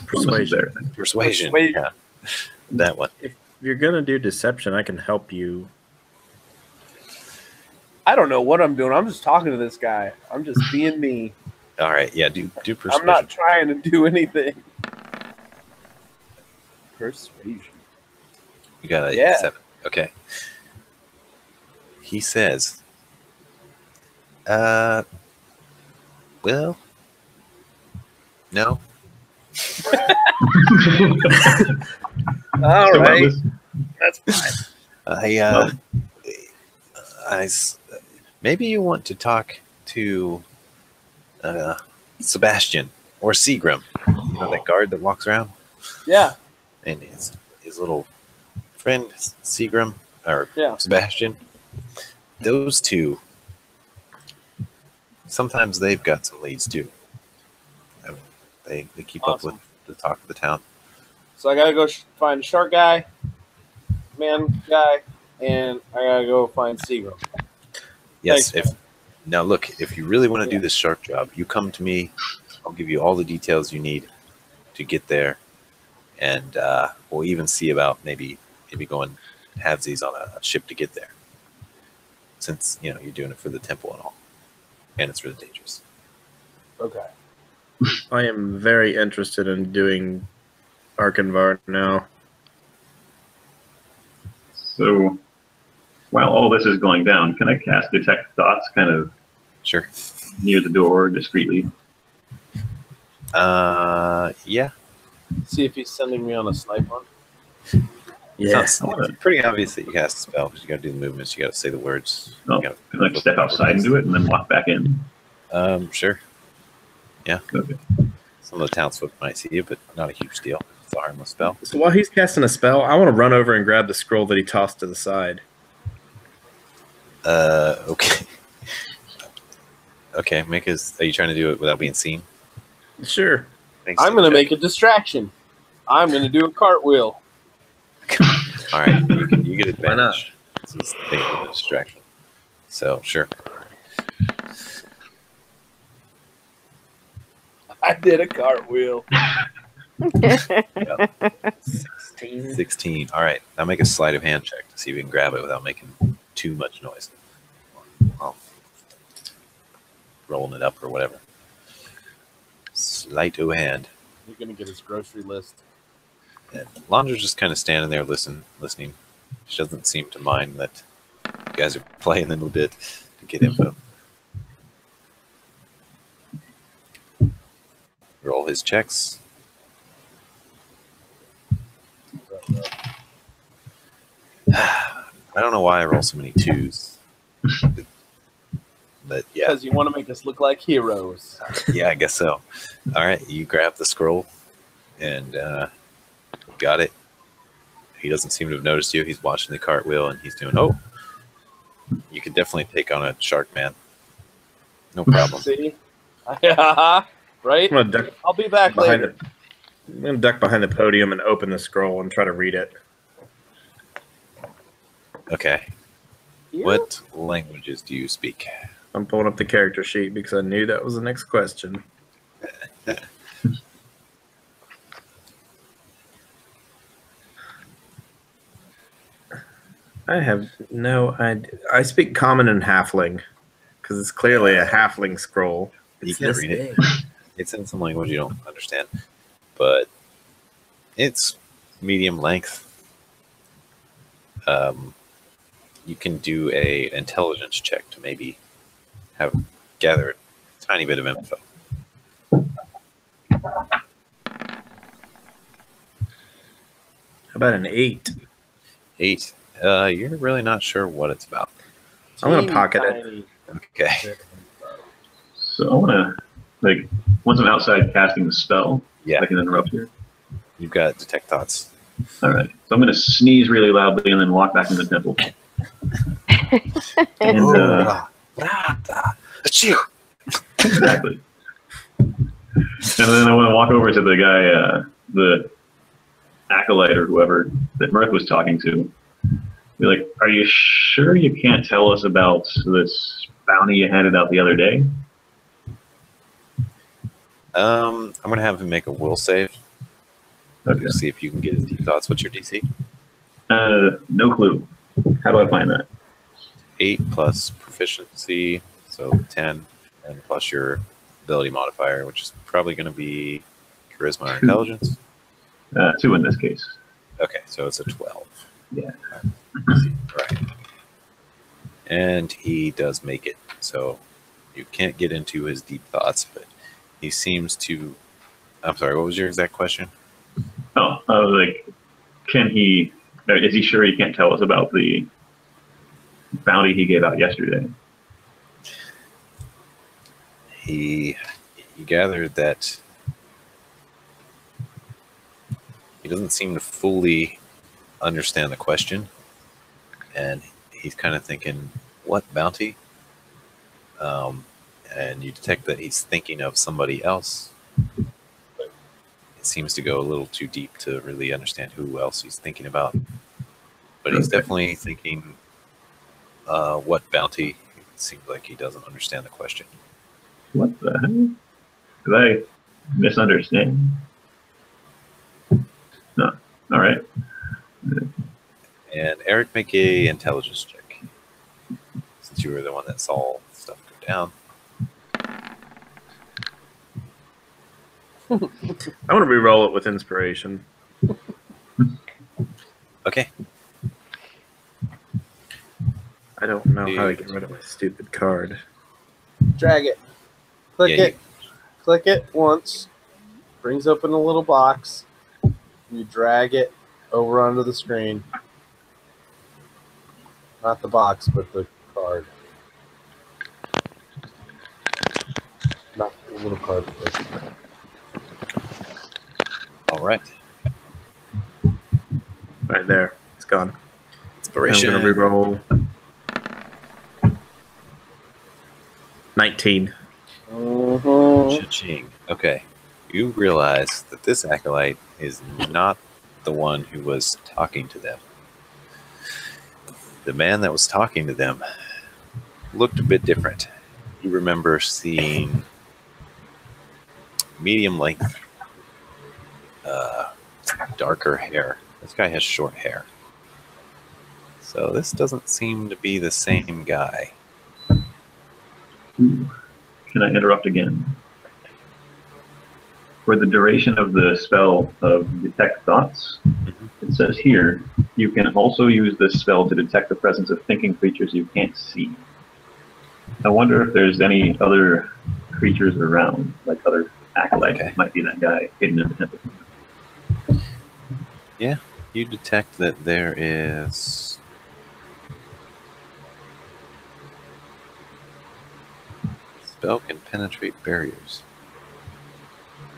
Persuasion. Yeah. That one. If you're gonna do deception, I can help you. I don't know what I'm doing. I'm just talking to this guy. I'm just being me. All right. Yeah. Do persuasion. I'm not trying to do anything. Persuasion. You got a 7. Okay. He says, well, no. All right. That's fine. Maybe you want to talk to Sebastian or Seagram. You know, that guard that walks around? Yeah. And his little friend, Seagram, or Sebastian. Those two, sometimes they've got some leads too. I mean, they keep up with the talk of the town. So I gotta go find a shark guy, man guy, and I gotta go find Seagull. Yes. Thanks, Now look, if you really want to do this shark job, you come to me. I'll give you all the details you need to get there, and we'll even see about maybe going halvesies on a ship to get there. Since you're doing it for the temple and all, and it's really dangerous. Okay. I am very interested in doing Arkanvar now. So, while all this is going down, can I cast Detect Thoughts kind of Sure. near the door discreetly? Yeah. See if he's sending me on a snipe hunt. Yeah. It's pretty obvious that you cast a spell because you got to do the movements. You got to say the words. Oh, You gotta can I like step outside and do it and then walk back in? Sure. Yeah. Okay. Some of the townsfolk might see you, but not a huge deal. It's a harmless spell. So while he's casting a spell, I want to run over and grab the scroll that he tossed to the side. Okay. Okay, are you trying to do it without being seen? Sure. Thanks, I'm gonna Jack. make a distraction. I'm gonna do a cartwheel. All right, you get advantage. Why not? This is the thing with the distraction. So, sure. I did a cartwheel. 16. All right, now make a sleight of hand check to see if you can grab it without making too much noise. Well, rolling it up or whatever. Sleight of hand. You're gonna get his grocery list. And Landra's just kind of standing there listening. She doesn't seem to mind that you guys are playing a little bit to get info. Roll his checks. I don't know why I roll so many 2s. But yeah. Because you want to make us look like heroes. Yeah, I guess so. All right, you grab the scroll and got it. He doesn't seem to have noticed you. He's watching the cartwheel and he's doing, oh, you could definitely take on a shark, man. No problem. See? Right? I'm gonna duck I'll be back behind later. I'm gonna duck behind the podium and open the scroll and try to read it. Okay. Yeah. What languages do you speak? I'm pulling up the character sheet because I knew that was the next question. I have no idea. I speak Common and Halfling because it's clearly a Halfling scroll. You It's can this read it. big. It's in some language you don't understand, but it's medium length. You can do a intelligence check to maybe gather a tiny bit of info. How about an 8? 8. You're really not sure what it's about. I'm gonna pocket it. Teeny Okay. So I want to, like, once I'm outside casting the spell, Yeah. I can interrupt here. You've got detect thoughts. All right. So I'm going to sneeze really loudly and then walk back in the temple. And exactly. And then I want to walk over to the guy, the acolyte or whoever that Mirth was talking to. Be like, are you sure you can't tell us about this bounty you handed out the other day? I'm going to have him make a will save. Okay. See if you can get his deep thoughts. What's your DC? No clue. How do I find that? 8 plus proficiency, so 10, and plus your ability modifier, which is probably going to be charisma or intelligence. 2 in this case. Okay, so it's a 12. Yeah. Right. And he does make it. So you can't get into his deep thoughts, but he seems to. I'm sorry, what was your exact question? Oh, I was like, is he sure he can't tell us about the bounty he gave out yesterday? He gathered that he doesn't seem to fully understand the question, and he's kind of thinking, what bounty? And you detect that he's thinking of somebody else. seems to go a little too deep to really understand who else he's thinking about. But he's definitely thinking, what bounty? It seems like he doesn't understand the question. What the hell? Did I misunderstand? No. All right. And Eric, make a intelligence check. Since you were the one that saw stuff go down. I want to re-roll it with inspiration. Okay. I don't know how to get rid of my stupid card. Drag it. Click Yeah, it. Click it once. Brings open a little box. You drag it over onto the screen. Not the box, but the card. Not the little card. All right. Right there. It's gone. Inspiration. I'm going to re-roll. 19. Cha-ching. Okay. You realize that this acolyte is not the one who was talking to them. The man that was talking to them looked a bit different. You remember seeing medium length, darker hair. This guy has short hair. So this doesn't seem to be the same guy. Ooh. Can I interrupt again? For the duration of the spell of Detect Thoughts, it says here, you can also use this spell to detect the presence of thinking creatures you can't see. I wonder if there's any other creatures around, like other acolytes. Okay. Might be that guy hidden in the temple. Yeah, you detect that there is... Spell can penetrate barriers.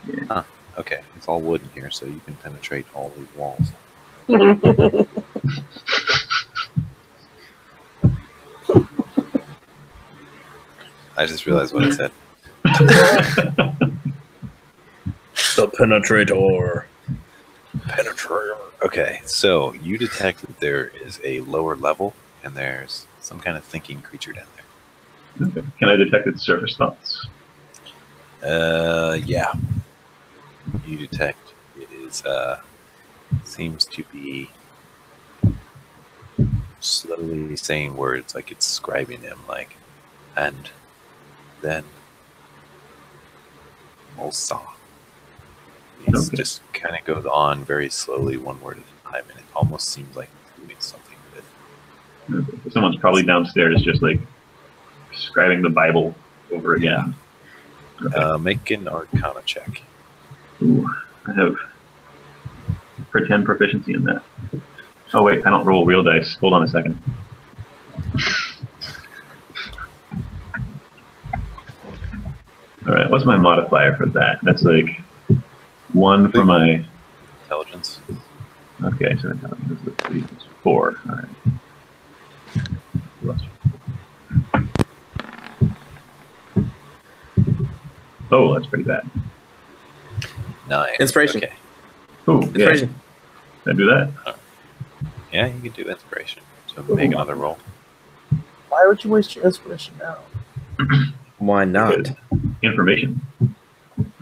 Yeah. Huh. Okay, it's all wood in here, so you can penetrate all these walls. I just realized what I said. The penetrator. Penetrator. Okay, so you detect that there is a lower level, and there's some kind of thinking creature down there. Okay. Can I detect its surface thoughts? Yeah. You detect it is, seems to be slowly saying words, like it's scribing them, like, and then also. It Okay. just kind of goes on very slowly, one word at a time, and it almost seems like it's doing something with it. Okay. Someone's probably downstairs just like scribing the Bible over again. Okay. Make an Arcana check. Ooh, I have pretend proficiency in that. Oh wait, I don't roll real dice. Hold on a second. Alright, what's my modifier for that? That's like 1 for my... Intelligence. Okay, so intelligence is 3, it's 4. Alright. Oh, that's pretty bad. 9. Inspiration. Okay. Oh, yeah. Inspiration. Can I do that? Yeah, you can do inspiration. So make another roll. Why would you waste your inspiration now? Why not? Good. Information.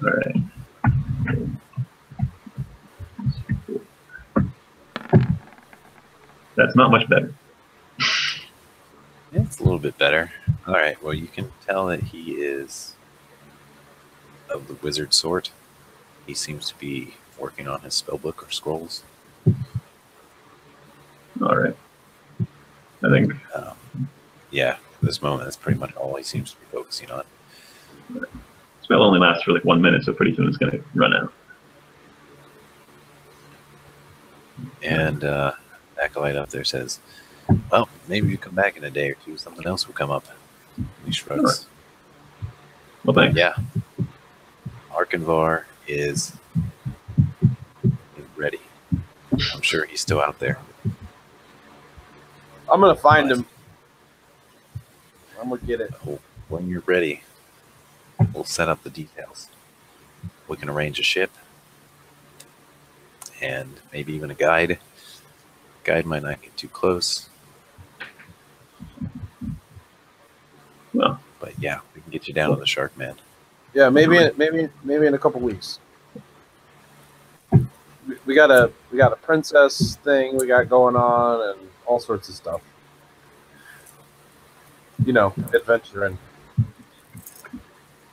Alright. That's not much better. Yeah, it's a little bit better. All right. Well, you can tell that he is of the wizard sort. He seems to be working on his spellbook or scrolls. Alright. I think Yeah, at this moment, that's pretty much all he seems to be focusing on. spell only lasts for like 1 minute, so pretty soon it's going to run out. And Acolyte up there says, well, maybe you come back in a day or two. Something else will come up. He shrugs. Well, thanks. Yeah. Arkanvar is ready. I'm sure he's still out there. I'm gonna find him. I'm gonna get it. When you're ready, we'll set up the details. We can arrange a ship. and maybe even a guide. Guide might not get too close. Well, but yeah, we can get you down to the Shark Man. Yeah, maybe in a couple weeks. We got a princess thing we got going on and all sorts of stuff. You know, adventuring.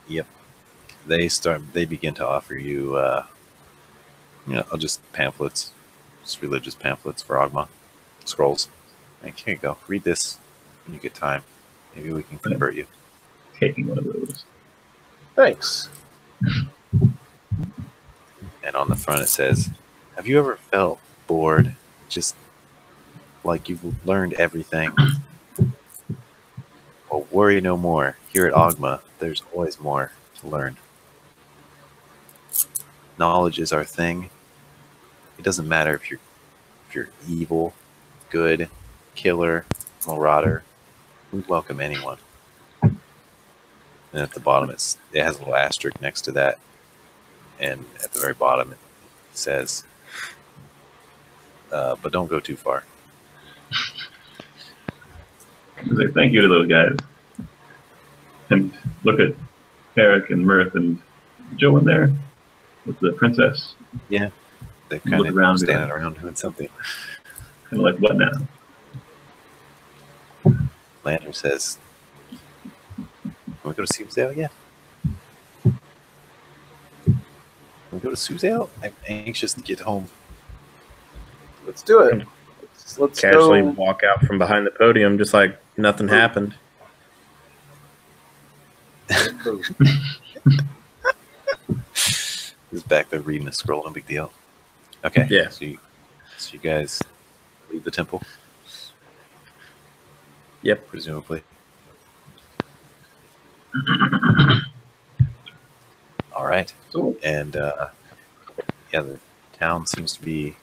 Yep. They begin to offer you just pamphlets, just religious pamphlets for Ogma. Scrolls. Like, here you go. Read this when you get time. Maybe we can convert you. Taking one of those. Thanks. And on the front it says, have you ever felt bored? Just like you've learned everything? Well, worry no more. Here at Ogma, there's always more to learn. Knowledge is our thing. It doesn't matter if you're evil, good, killer, marauder. We welcome anyone. And at the bottom, it has a little asterisk next to that. And at the very bottom, it says, but don't go too far. Say thank you to those guys. And look at Eric and Mirth and Joe in there with the princess. Yeah. They're kind of standing around doing something. Kind of like, what now? Landra says, "Can we go to Suzail yet? Can we go to Suzail? I'm anxious to get home." Let's do it. Let's casually go. walk out from behind the podium just like nothing happened. He's back there reading a scroll, no big deal. Okay. Yeah. So you guys leave the temple? Yep. Presumably. All right. Cool. And yeah, the town seems to be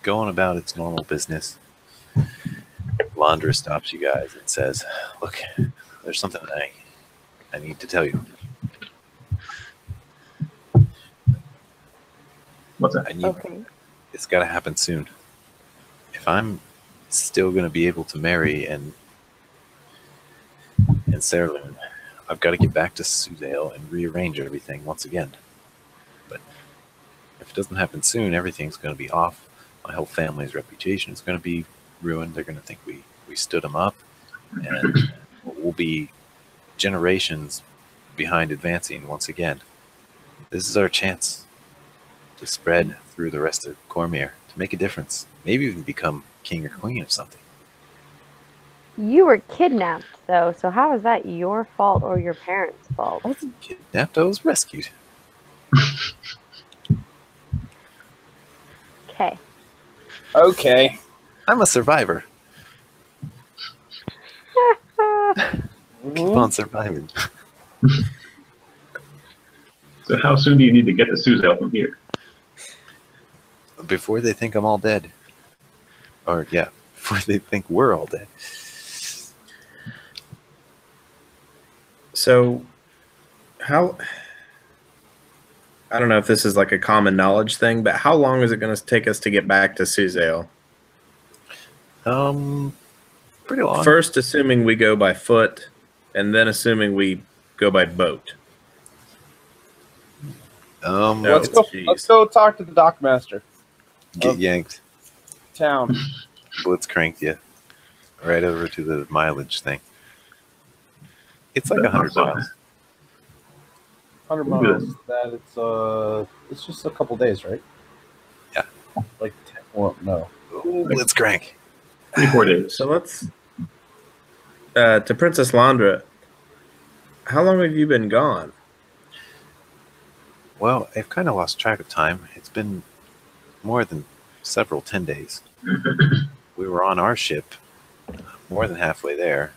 going about its normal business. Landra stops you guys and says, "Look, there's something I need to tell you. What's that? Okay. It's got to happen soon. If I'm still going to be able to marry and Sarah, I've got to get back to Suzail and rearrange everything once again. But if it doesn't happen soon, everything's going to be off. My whole family's reputation is going to be ruined. They're going to think we stood them up, and we'll be generations behind advancing once again. This is our chance to spread through the rest of Cormier, to make a difference. Maybe even become king or queen of something." You were kidnapped, though, so how is that your fault or your parents' fault? I wasn't kidnapped, I was rescued. Okay. Okay. I'm a survivor. Keep on surviving. So how soon do you need to get to Suzail from here? Before they think I'm all dead. Or, yeah, before they think we're all dead. So, I don't know if this is like a common knowledge thing, but how long is it going to take us to get back to Suzail? Pretty long. First, assuming we go by foot, and then assuming we go by boat. Let's go talk to the dockmaster. Get yanked. Town. Blitz cranked you right over to the mileage thing. It's like 100 miles. 100 miles. It's just a couple days, right? Yeah. Like 10, well, no. Ooh, Blitz crank. 3-4 days. So let's to Princess Landra. How long have you been gone? Well, I've kind of lost track of time. It's been more than 10 days. We were on our ship, more than halfway there,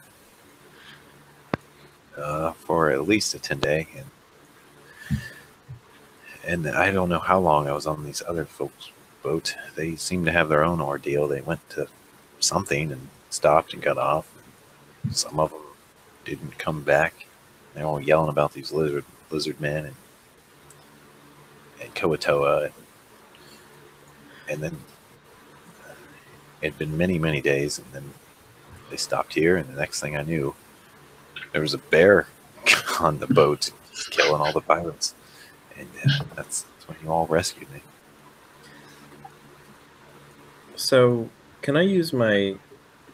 for at least a 10-day. And I don't know how long I was on these other folks' boat. They seemed to have their own ordeal. They went to something and stopped and got off. Some of them didn't come back. They're all yelling about these lizard men and Koatoa. And then it had been many, many days, and then they stopped here, and the next thing I knew, there was a bear on the boat killing all the pirates. And that's when you all rescued me. So, can I use my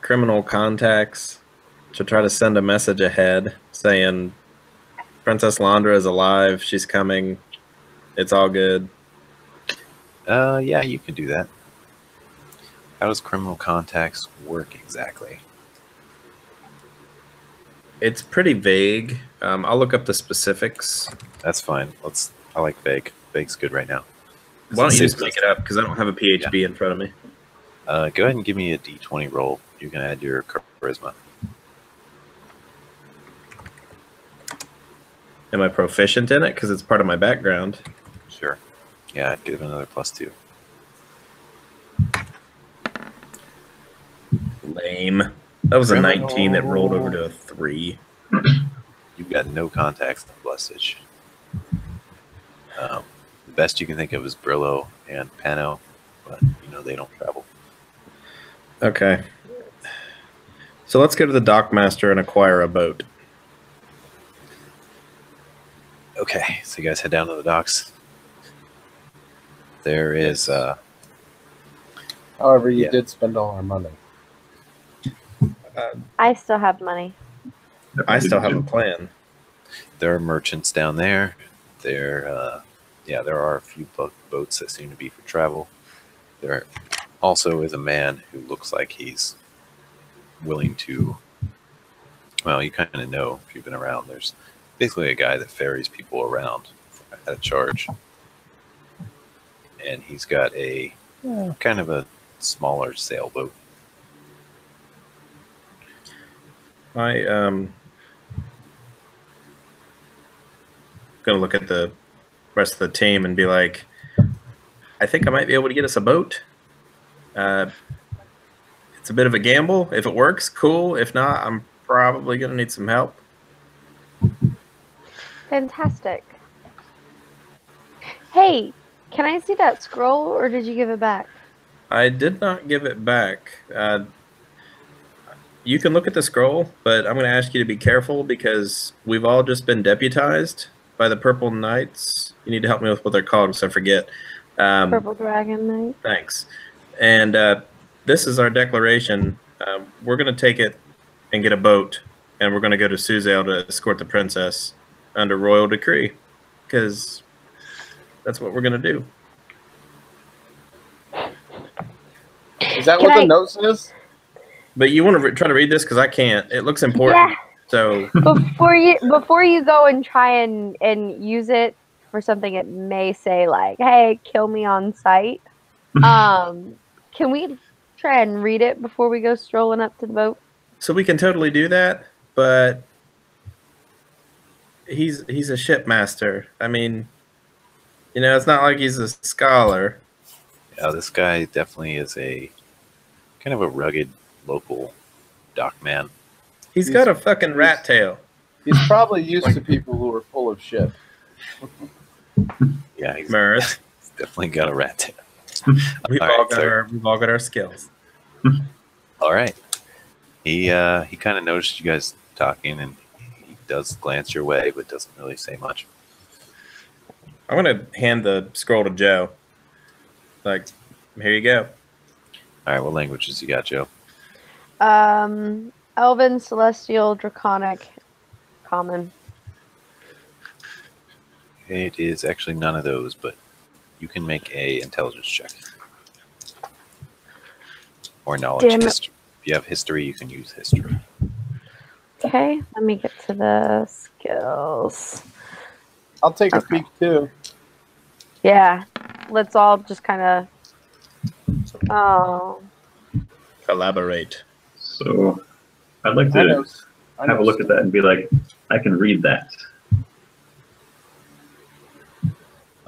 criminal contacts to try to send a message ahead saying Princess Landra is alive, she's coming, it's all good? Yeah, you can do that. How does criminal contacts work exactly? It's pretty vague. I'll look up the specifics. That's fine. I like vague. Vague's good right now. Why don't you just make it up, because I don't have a PHB in front of me. Go ahead and give me a D20 roll. You can add your charisma. Am I proficient in it? Because it's part of my background. Sure. Yeah, I'd give it another +2. Lame. That was a 19 that rolled over to a 3. You've got no contacts in Blessage. The best you can think of is Brillo and Pano, but you know they don't travel. Okay. So let's go to the dockmaster and acquire a boat. Okay, so you guys head down to the docks. There is... However, you did spend all our money. I still have money. I still have a plan. There are merchants down there. There are a few boats that seem to be for travel. There also is a man who looks like he's willing to... Well, you kind of know if you've been around. There's basically a guy that ferries people around at a charge. And he's got a kind of a smaller sailboat. Gonna look at the rest of the team and be like, I think I might be able to get us a boat. It's a bit of a gamble. If it works, cool. If not, I'm probably gonna need some help. Fantastic. Hey, can I see that scroll, or did you give it back? I did not give it back. You can look at the scroll, but I'm going to ask you to be careful because we've all just been deputized by the Purple Knights. You need to help me with what they're called because I forget. Purple Dragon Knight. Thanks. And this is our declaration. We're going to take it and get a boat, and we're going to go to Suzail to escort the princess under royal decree because that's what we're going to do. Is that what the note says? But you want to try to read this because I can't. It looks important. Yeah. So before you go and try and use it for something, it may say like, "Hey, kill me on sight." Can we try and read it before we go strolling up to the boat? So we can totally do that, but he's a shipmaster. I mean, you know, it's not like he's a scholar. Yeah, this guy definitely is a kind of a rugged local dock man. He's got a fucking rat tail. He's probably used to people who are full of shit. Yeah, he's definitely got a rat tail. We've all got our skills. All right. He kind of noticed you guys talking, and he does glance your way, but doesn't really say much. I'm gonna hand the scroll to Joe. Like, here you go. All right, what languages you got, Joe? Elven, Celestial, Draconic, Common. It is actually none of those, but you can make a intelligence check. Or knowledge. History. If you have history, you can use history. Okay, let me get to the skills. I'll take a peek too. Yeah, let's all just kind of collaborate. So I'd like to have a look at that and be like, I can read that.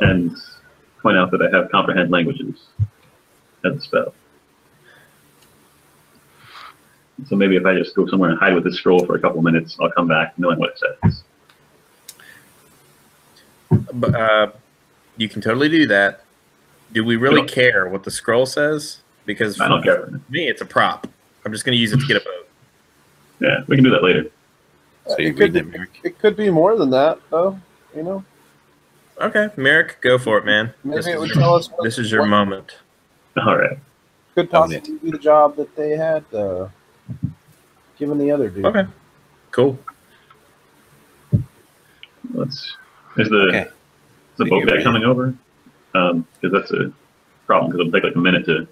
And point out that I have comprehend languages as a spell. So maybe if I just go somewhere and hide with this scroll for a couple minutes, I'll come back knowing what it says. But you can totally do that. Do we really care what the scroll says? Because I don't care. for me, it's a prop. I'm just going to use it to get a vote. Yeah, we can do that later. So you It could, read be, them, it could be more than that, though. You know, Okay, Merrick, go for it, man. maybe it would tell us. This is your what moment. All right. could possibly be the job that they had given the other dude. Okay, cool. Is the boat guy coming over? Because that's a problem. Because it'll take like a minute to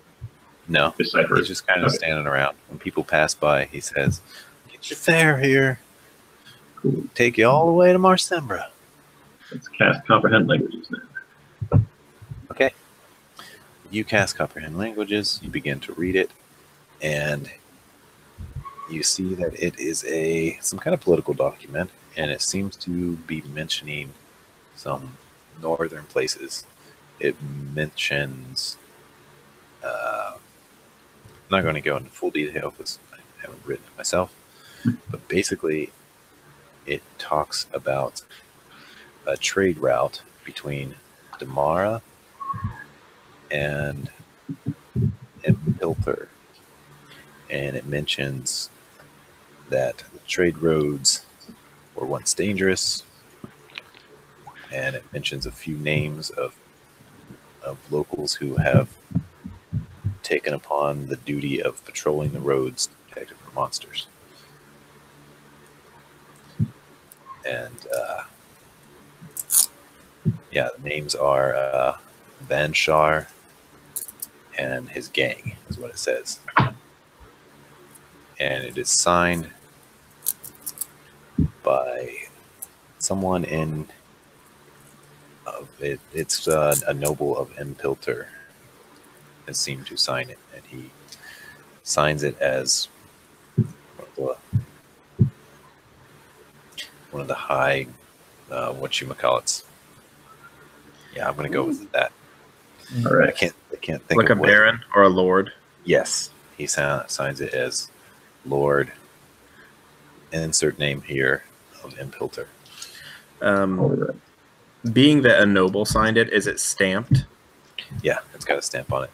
No, decipher. he's just kind of standing around. When people pass by, he says, "Get your fare here. Cool. Take you all the way to Marsembra." Let's cast comprehend languages then. Okay. You cast comprehend languages. You begin to read it, and you see that it is some kind of political document, and it seems to be mentioning some northern places. It mentions. I'm not going to go into full detail because I haven't written it myself, but basically, it talks about a trade route between Damara and Impilter, and it mentions that the trade roads were once dangerous, and it mentions a few names of locals who have taken upon the duty of patrolling the roads to protect it from monsters. And yeah, the names are Vanshar and his gang, is what it says. And it is signed by someone in it's a noble of Impilter has seemed to sign it, and he signs it as one of the high whatchamacallits. Yeah, I'm gonna go with that. All right. I can't think Like of a baron or a lord. Yes, he signs it as Lord. Insert name here of Impilter. All right. Being that a noble signed it, is it stamped? Yeah, it's got a stamp on it.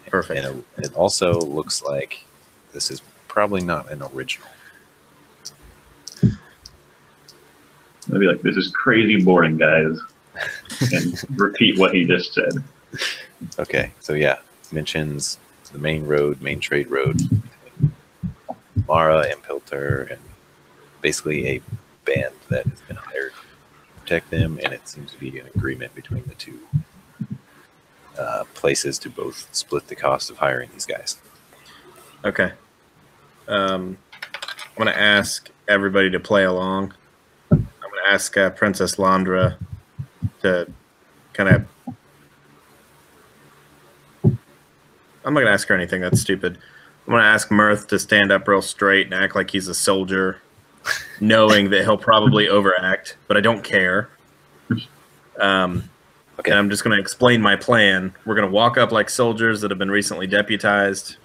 Perfect. And it also looks like this is probably not an original. Maybe like, this is crazy boring, guys. And repeat what he just said. Okay, so yeah, mentions the main trade road between Mara and Pilter, and basically a band that has been hired to protect them, and it seems to be an agreement between the two places to both split the cost of hiring these guys. Okay. I'm going to ask everybody to play along. I'm going to ask Princess Landra to kind of... I'm not going to ask her anything that's stupid. I'm going to ask Mirth to stand up real straight and act like he's a soldier, knowing that he'll probably overact, but I don't care. Okay. And I'm just going to explain my plan. We're going to walk up like soldiers that have been recently deputized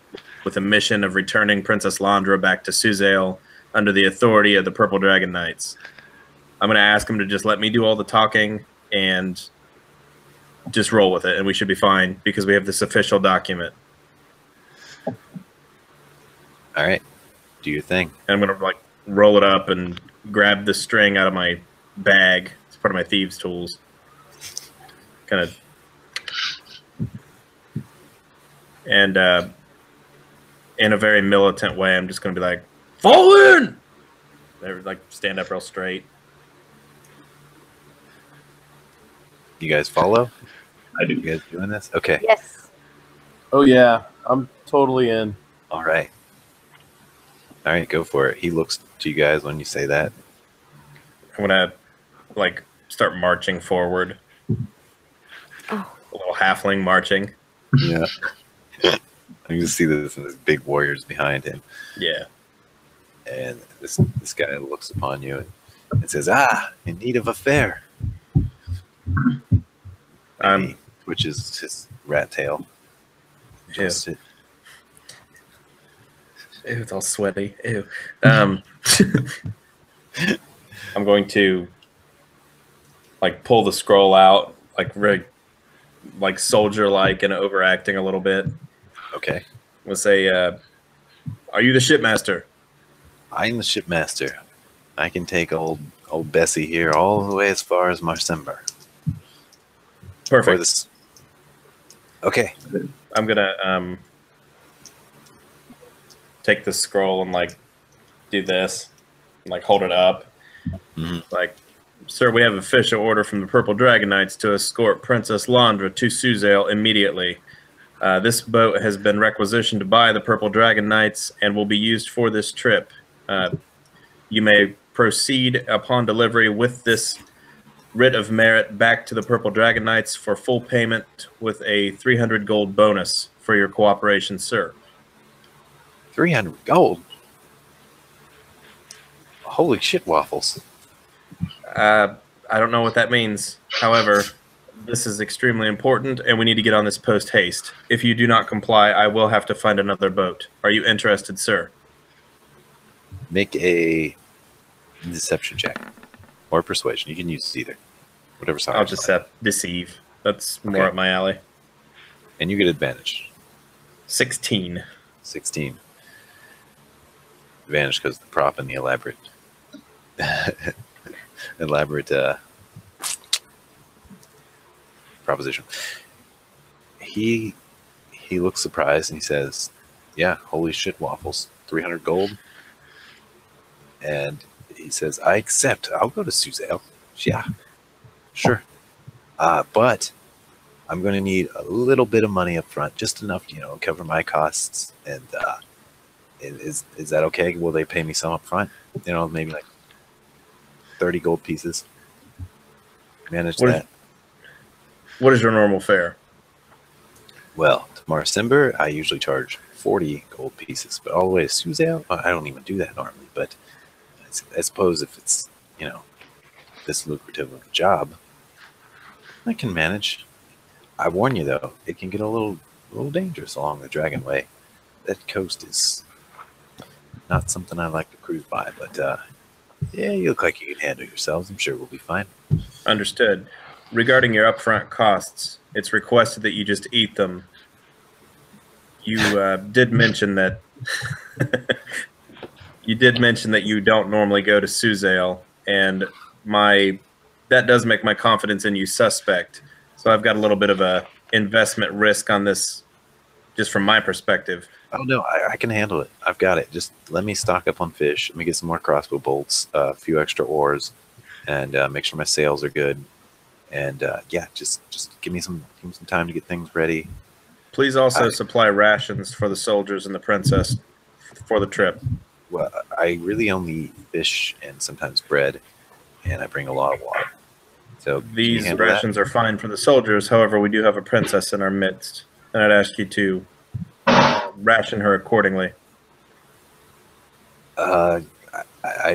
with a mission of returning Princess Landra back to Suzail under the authority of the Purple Dragon Knights. I'm going to ask him to just let me do all the talking and just roll with it, and we should be fine because we have this official document. All right, do your thing. And I'm going to like roll it up and grab the string out of my bag. It's part of my thieves' tools. Kind of, and in a very militant way, I'm just going to be like, "Fall in!" They like stand up real straight. You guys follow? I do. You guys doing this? Okay. Yes. Oh yeah, I'm totally in. All right. All right, go for it. He looks to you guys when you say that. I'm going to like start marching forward. Oh. A little halfling marching. Yeah. You can see this and there's big warriors behind him. Yeah. And this guy looks upon you and says, in need of a fare. Which is his rat tail. Ew. Ew, it's all sweaty. Ew. I'm going to like pull the scroll out, like really like soldier-like and overacting a little bit. Okay. We'll say, "Are you the shipmaster?" I'm the shipmaster. I can take old Bessie here all the way as far as Marsember. Perfect. Okay. I'm gonna take the scroll and like do this, and, like hold it up, like, "Sir, we have official order from the Purple Dragon Knights to escort Princess Landra to Suzail immediately. This boat has been requisitioned by the Purple Dragon Knights and will be used for this trip. You may proceed upon delivery with this writ of merit back to the Purple Dragon Knights for full payment with a 300 gold bonus for your cooperation, sir." 300 gold? Holy shit waffles. I don't know what that means. However, this is extremely important, and we need to get on this post haste. If you do not comply, I will have to find another boat. Are you interested, sir? Make a deception check. Or persuasion. You can use either. Whatever side. I'll just deceive. That's more up my alley. And you get advantage. 16. 16. Advantage because the prop and the elaborate proposition. He looks surprised and he says, "Yeah, holy shit waffles. 300 gold." And he says, "I accept. I'll go to Suzail." "Yeah, sure. But I'm going to need a little bit of money up front, just enough, cover my costs. And is that okay? Will they pay me some up front? Maybe like 30 gold pieces. Manage that." What is your normal fare? Well, to Marsember, I usually charge 40 gold pieces, but all the way to Suzail, I don't even do that normally. But I suppose if it's, this lucrative of a job, I can manage. I warn you, though, it can get a little dangerous along the Dragon Way. That coast is not something I like to cruise by, but yeah, you look like you can handle yourselves. I'm sure we'll be fine. Understood. Regarding your upfront costs, it's requested that you just eat them. You did mention that you don't normally go to Suzail, and that does make my confidence in you suspect. So I've got a little bit of a investment risk on this, just from my perspective. Oh no, I can handle it. I've got it. Just let me stock up on fish. Let me get some more crossbow bolts, a few extra oars, and make sure my sails are good. And yeah, just give me some time to get things ready. Please also supply rations for the soldiers and the princess for the trip. Well, I really only eat fish and sometimes bread, and I bring a lot of water. So these rations are fine for the soldiers. However, we do have a princess in our midst, and I'd ask you to ration her accordingly. I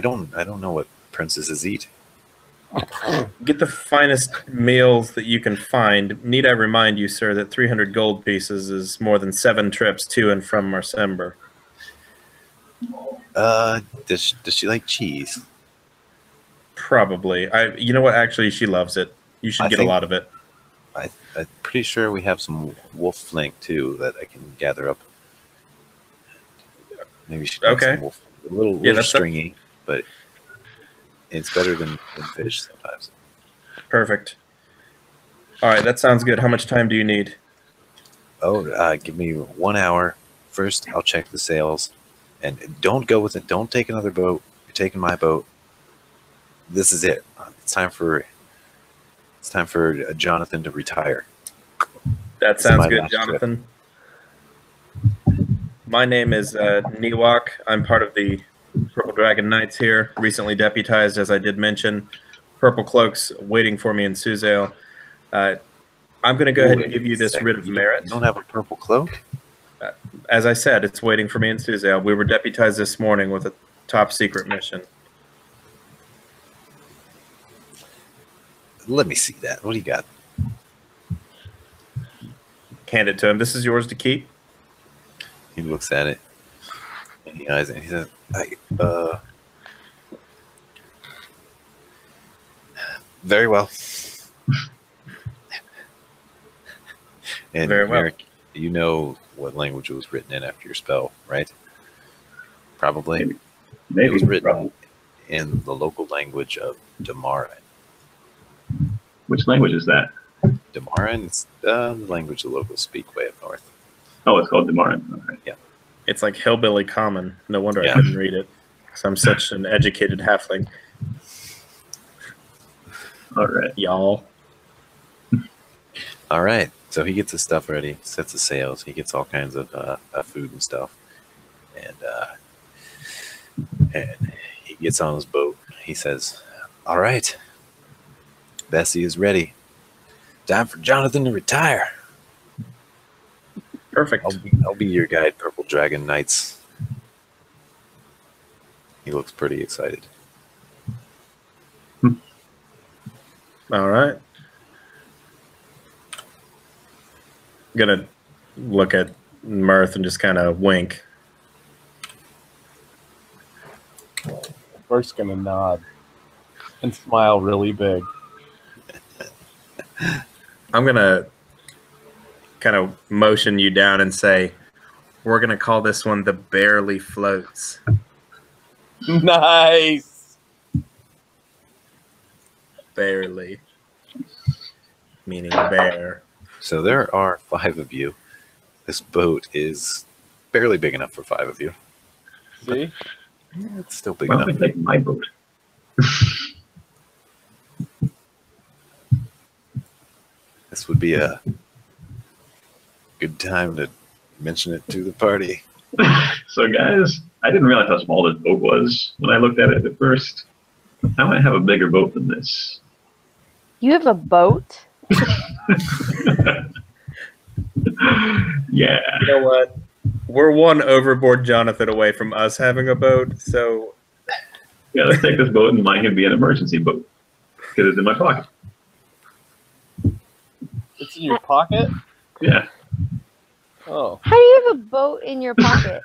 don't know what princesses eat. Get the finest meals that you can find. Need I remind you, sir, that 300 gold pieces is more than 7 trips to and from Marsember. Does she like cheese? Probably. You know what? Actually, she loves it. You should get a lot of it. I'm pretty sure we have some wolf flank too that I can gather up. Maybe she likes some wolf. A little stringy, but it's better than fish sometimes. Perfect. All right, that sounds good. How much time do you need? Oh, give me 1 hour. First, I'll check the sails. And don't go with it. Don't take another boat. You're taking my boat. This is it. It's time for Jonathan to retire. That sounds good, Jonathan. My name is Niwak. I'm part of the Purple Dragon Knights here, recently deputized, as I did mention. Purple Cloaks waiting for me in Suzail. I'm going to go ahead and give you this writ of merit. You don't have a purple cloak? As I said, it's waiting for me in Suzail. We were deputized this morning with a top secret mission. Let me see that. What do you got? Hand it to him. This is yours to keep. He looks at it and he eyes it and he says, very well. And Very well. Merrick, you know what language it was written in after your spell, right? Probably. Maybe. It was written Probably. in the local language of Damaran. Which language is that? Damaran is the language the locals speak way up north. Oh, it's called Demarin. Okay. It's like hillbilly common. No wonder Yeah. I couldn't read it. Because I'm such an educated halfling. All right. Y'all. All right. So he gets his stuff ready, sets the sails. He gets all kinds of food and stuff. And he gets on his boat. He says, all right, Bessie is ready. Time for Jonathan to retire. Perfect. I'll be your guide, Purple Dragon Knights. He looks pretty excited. All right. I'm gonna look at Mirth and just kind of wink. First gonna nod and smile really big. I'm gonna kind of motion you down and say, we're gonna call this one the Barely Floats. Nice. Barely. Meaning bear. So there are 5 of you. This boat is barely big enough for 5 of you. See? It's still big Why don't we enough. take my boat? This would be a good time to mention it to the party. So, guys, I didn't realize how small this boat was when I looked at it at first. I might have a bigger boat than this. You have a boat? Yeah. You know what? We're one overboard Jonathan away from us having a boat, so Yeah, let's take this boat and mine can be an emergency boat. Because it's in my pocket. It's in your pocket? Yeah. Oh. How do you have a boat in your pocket?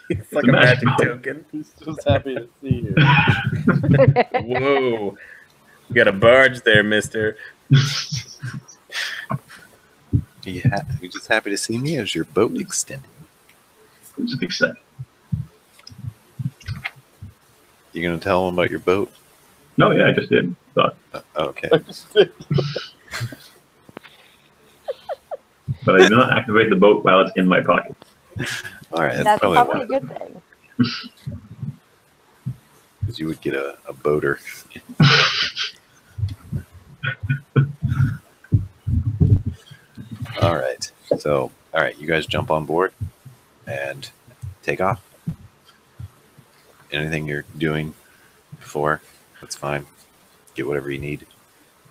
it's like a a magic magic boat. token. He's just happy to see you. Whoa. You got a barge there, mister. You're just happy to see me as your boat extended. I'm just excited. You gonna tell them about your boat? No, yeah, I just did. Thought. Okay. But I do not activate the boat while it's in my pocket. All right. That's probably probably why, a good thing. 'cause you would get a boater. All right. So, all right, you guys jump on board and take off. Anything you're doing before, that's fine. Get whatever you need.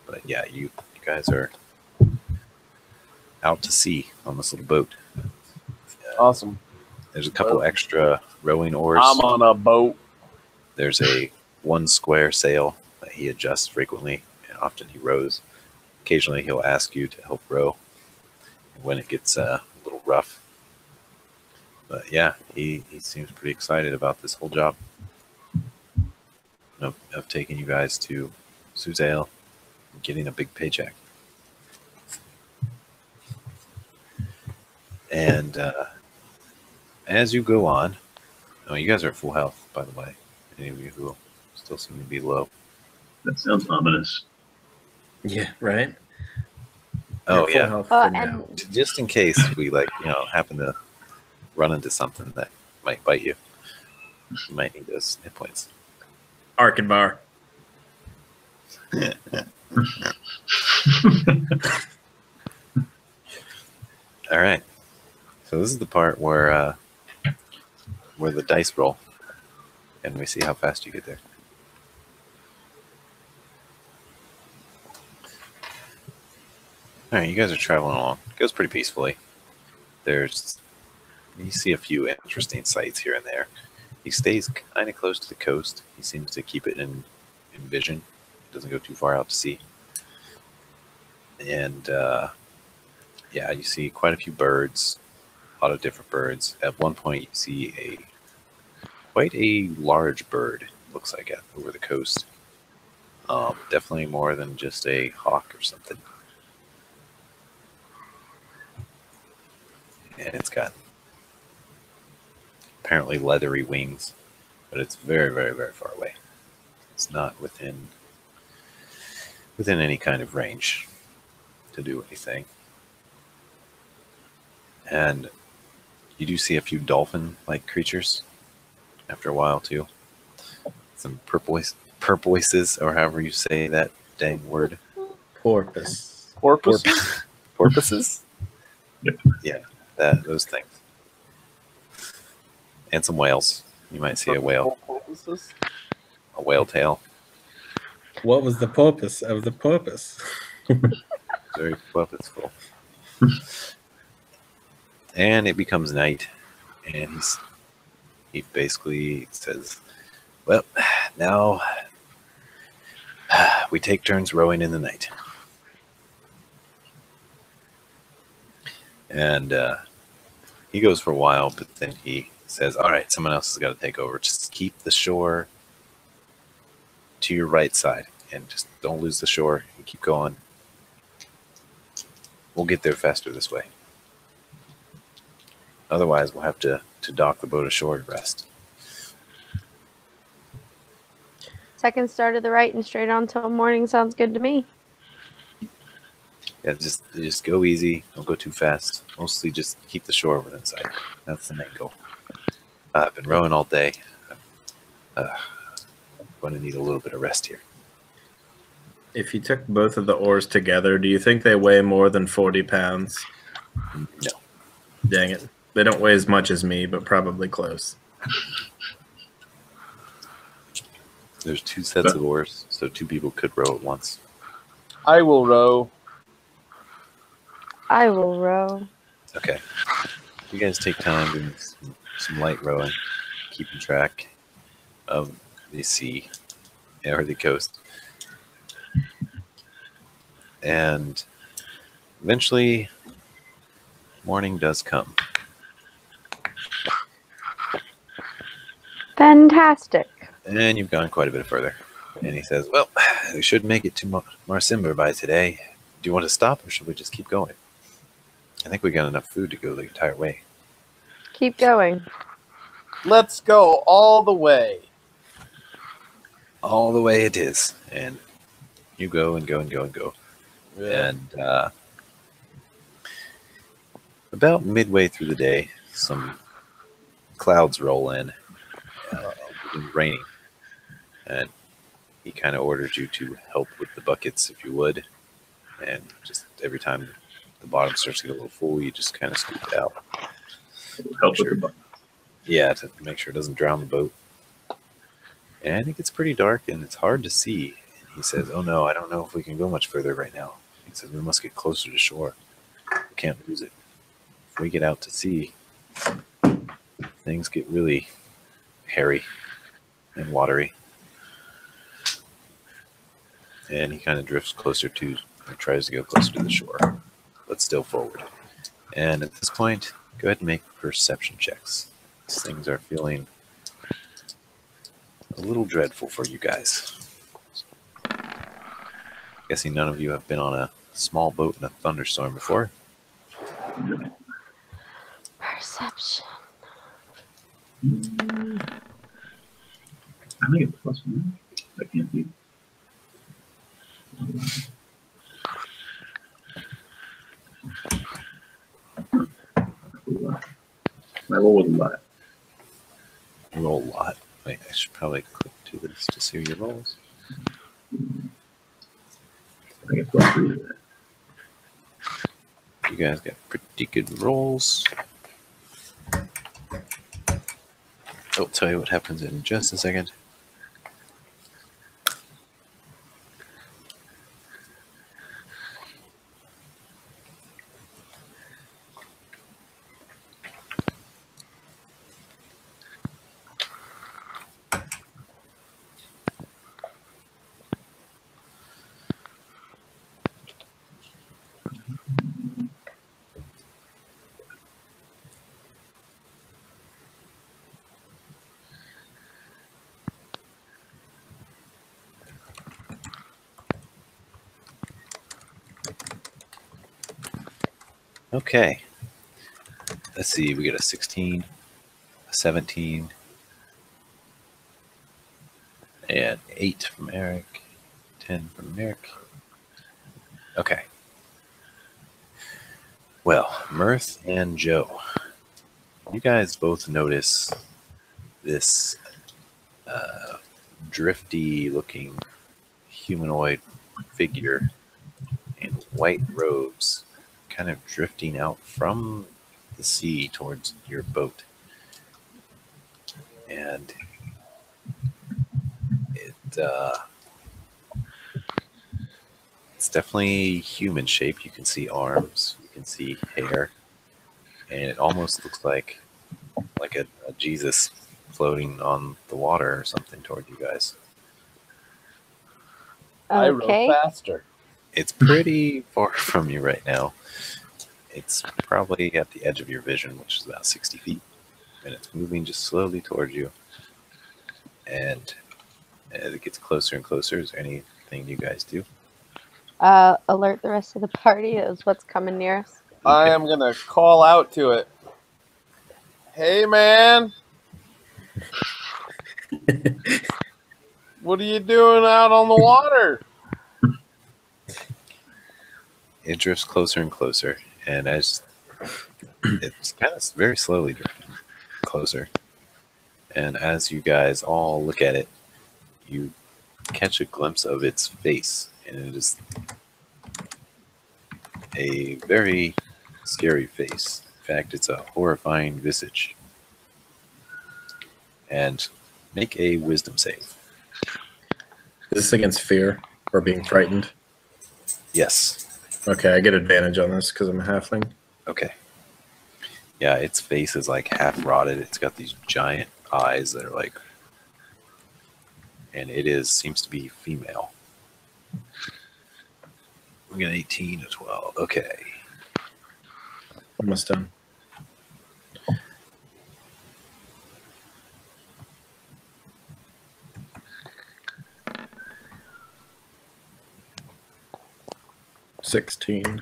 But yeah, you guys are out to sea on this little boat. Awesome. There's a couple extra rowing oars. I'm on a boat. There's a 1 square sail that he adjusts frequently, and often he rows. Occasionally, he'll ask you to help row when it gets a little rough. But yeah, he seems pretty excited about this whole job of taking you guys to Suzail and getting a big paycheck. And as you go on, oh, you guys are at full health, by the way. Any of you who still seem to be low. That sounds ominous. Yeah, right? Oh, Full yeah. health for now. And Just in case we happen to run into something that might bite you, you might need those hit points. Arkenbar. All right. So this is the part where the dice roll, and we see how fast you get there. All right, you guys are traveling along. It goes pretty peacefully. You see a few interesting sights here and there. He stays kind of close to the coast. He seems to keep it in vision. He doesn't go too far out to sea. And yeah, you see quite a few birds, a lot of different birds. At one point, you see quite a large bird, looks like, over the coast. Definitely more than just a hawk or something. and it's got apparently leathery wings, but it's very, very, very far away. It's not within any kind of range to do anything. And you do see a few dolphin-like creatures after a while too. Some porpoises, or however you say that dang word. Porpoise. Porpoise? Porpoises? Yep. Yeah, those things. And some whales. You might see a whale. Porpoises? A whale tail. What was the purpose of the porpoise? Very purposeful. And it becomes night, and he basically says, well, now we take turns rowing in the night. And he goes for a while, but then he says, all right, someone else has got to take over. Just keep the shore to your right side, and just don't lose the shore. You keep going. We'll get there faster this way. Otherwise, we'll have to dock the boat ashore to rest. Second star to the right and straight on till morning sounds good to me. Yeah, just go easy. Don't go too fast. Mostly just keep the shore within sight. That's the main goal. I've been rowing all day. I'm going to need a little bit of rest here. If you took both of the oars together, do you think they weigh more than 40 pounds? No. Dang it. They don't weigh as much as me, but probably close. There's 2 sets of oars, so 2 people could row at once. I will row. I will row. Okay. You guys take time doing some light rowing, keeping track of the sea or the coast. And eventually, morning does come. Fantastic. And you've gone quite a bit further. And he says, well, we should make it to Marsimber by today. Do you want to stop, or should we just keep going? I think we got enough food to go the entire way. Keep going. Let's go all the way. All the way it is. And you go and go and go and go. Yeah. And about midway through the day, some clouds roll in. It's raining. And he kind of ordered you to help with the buckets if you would. And just every time the bottom starts to get a little full, you just kind of scoop it out. Help with the bucket. Yeah, to make sure it doesn't drown the boat. And it gets pretty dark and it's hard to see. And he says, oh no, I don't know if we can go much further right now. He says, we must get closer to shore. We can't lose it. If we get out to sea, things get really hairy and watery. And he kind of drifts closer to, or tries to go closer to the shore, but still forward. And at this point, go ahead and make perception checks. These things are feeling a little dreadful for you guys. Guessing none of you have been on a small boat in a thunderstorm before. Perception. I think it's +1. That can't be. My roll was a lot. Roll a lot. Wait, I should probably click to this to see your rolls. I think it's +3 to that. You guys got pretty good rolls. I'll tell you what happens in just a second. Okay. Let's see, we get a 16, a 17, and 8 from Eric, 10 from Eric. Okay. Well, Mirth and Joe, you guys both notice this drifty-looking humanoid figure in white robes kind of drifting out from the sea towards your boat. And it's definitely human shape. You can see arms, you can see hair, and it almost looks like a Jesus floating on the water or something toward you guys. I rode faster. It's pretty far from you right now. It's probably at the edge of your vision, which is about 60 feet. And it's moving just slowly towards you. And as it gets closer and closer, is there anything you guys do? Alert the rest of the party is what's coming near us. I am going to call out to it. Hey, man. What are you doing out on the water? It drifts closer and closer. And as it's kind of very slowly drifting closer. And as you guys all look at it, you catch a glimpse of its face. And it is a very scary face. In fact, it's a horrifying visage. And make a wisdom save. Is this against fear or being frightened? Yes. Okay, I get advantage on this because I'm a halfling. Okay. Yeah, its face is like half rotted. It's got these giant eyes that are like, and it seems to be female. We got 18 to 12. Okay. Almost done. $16.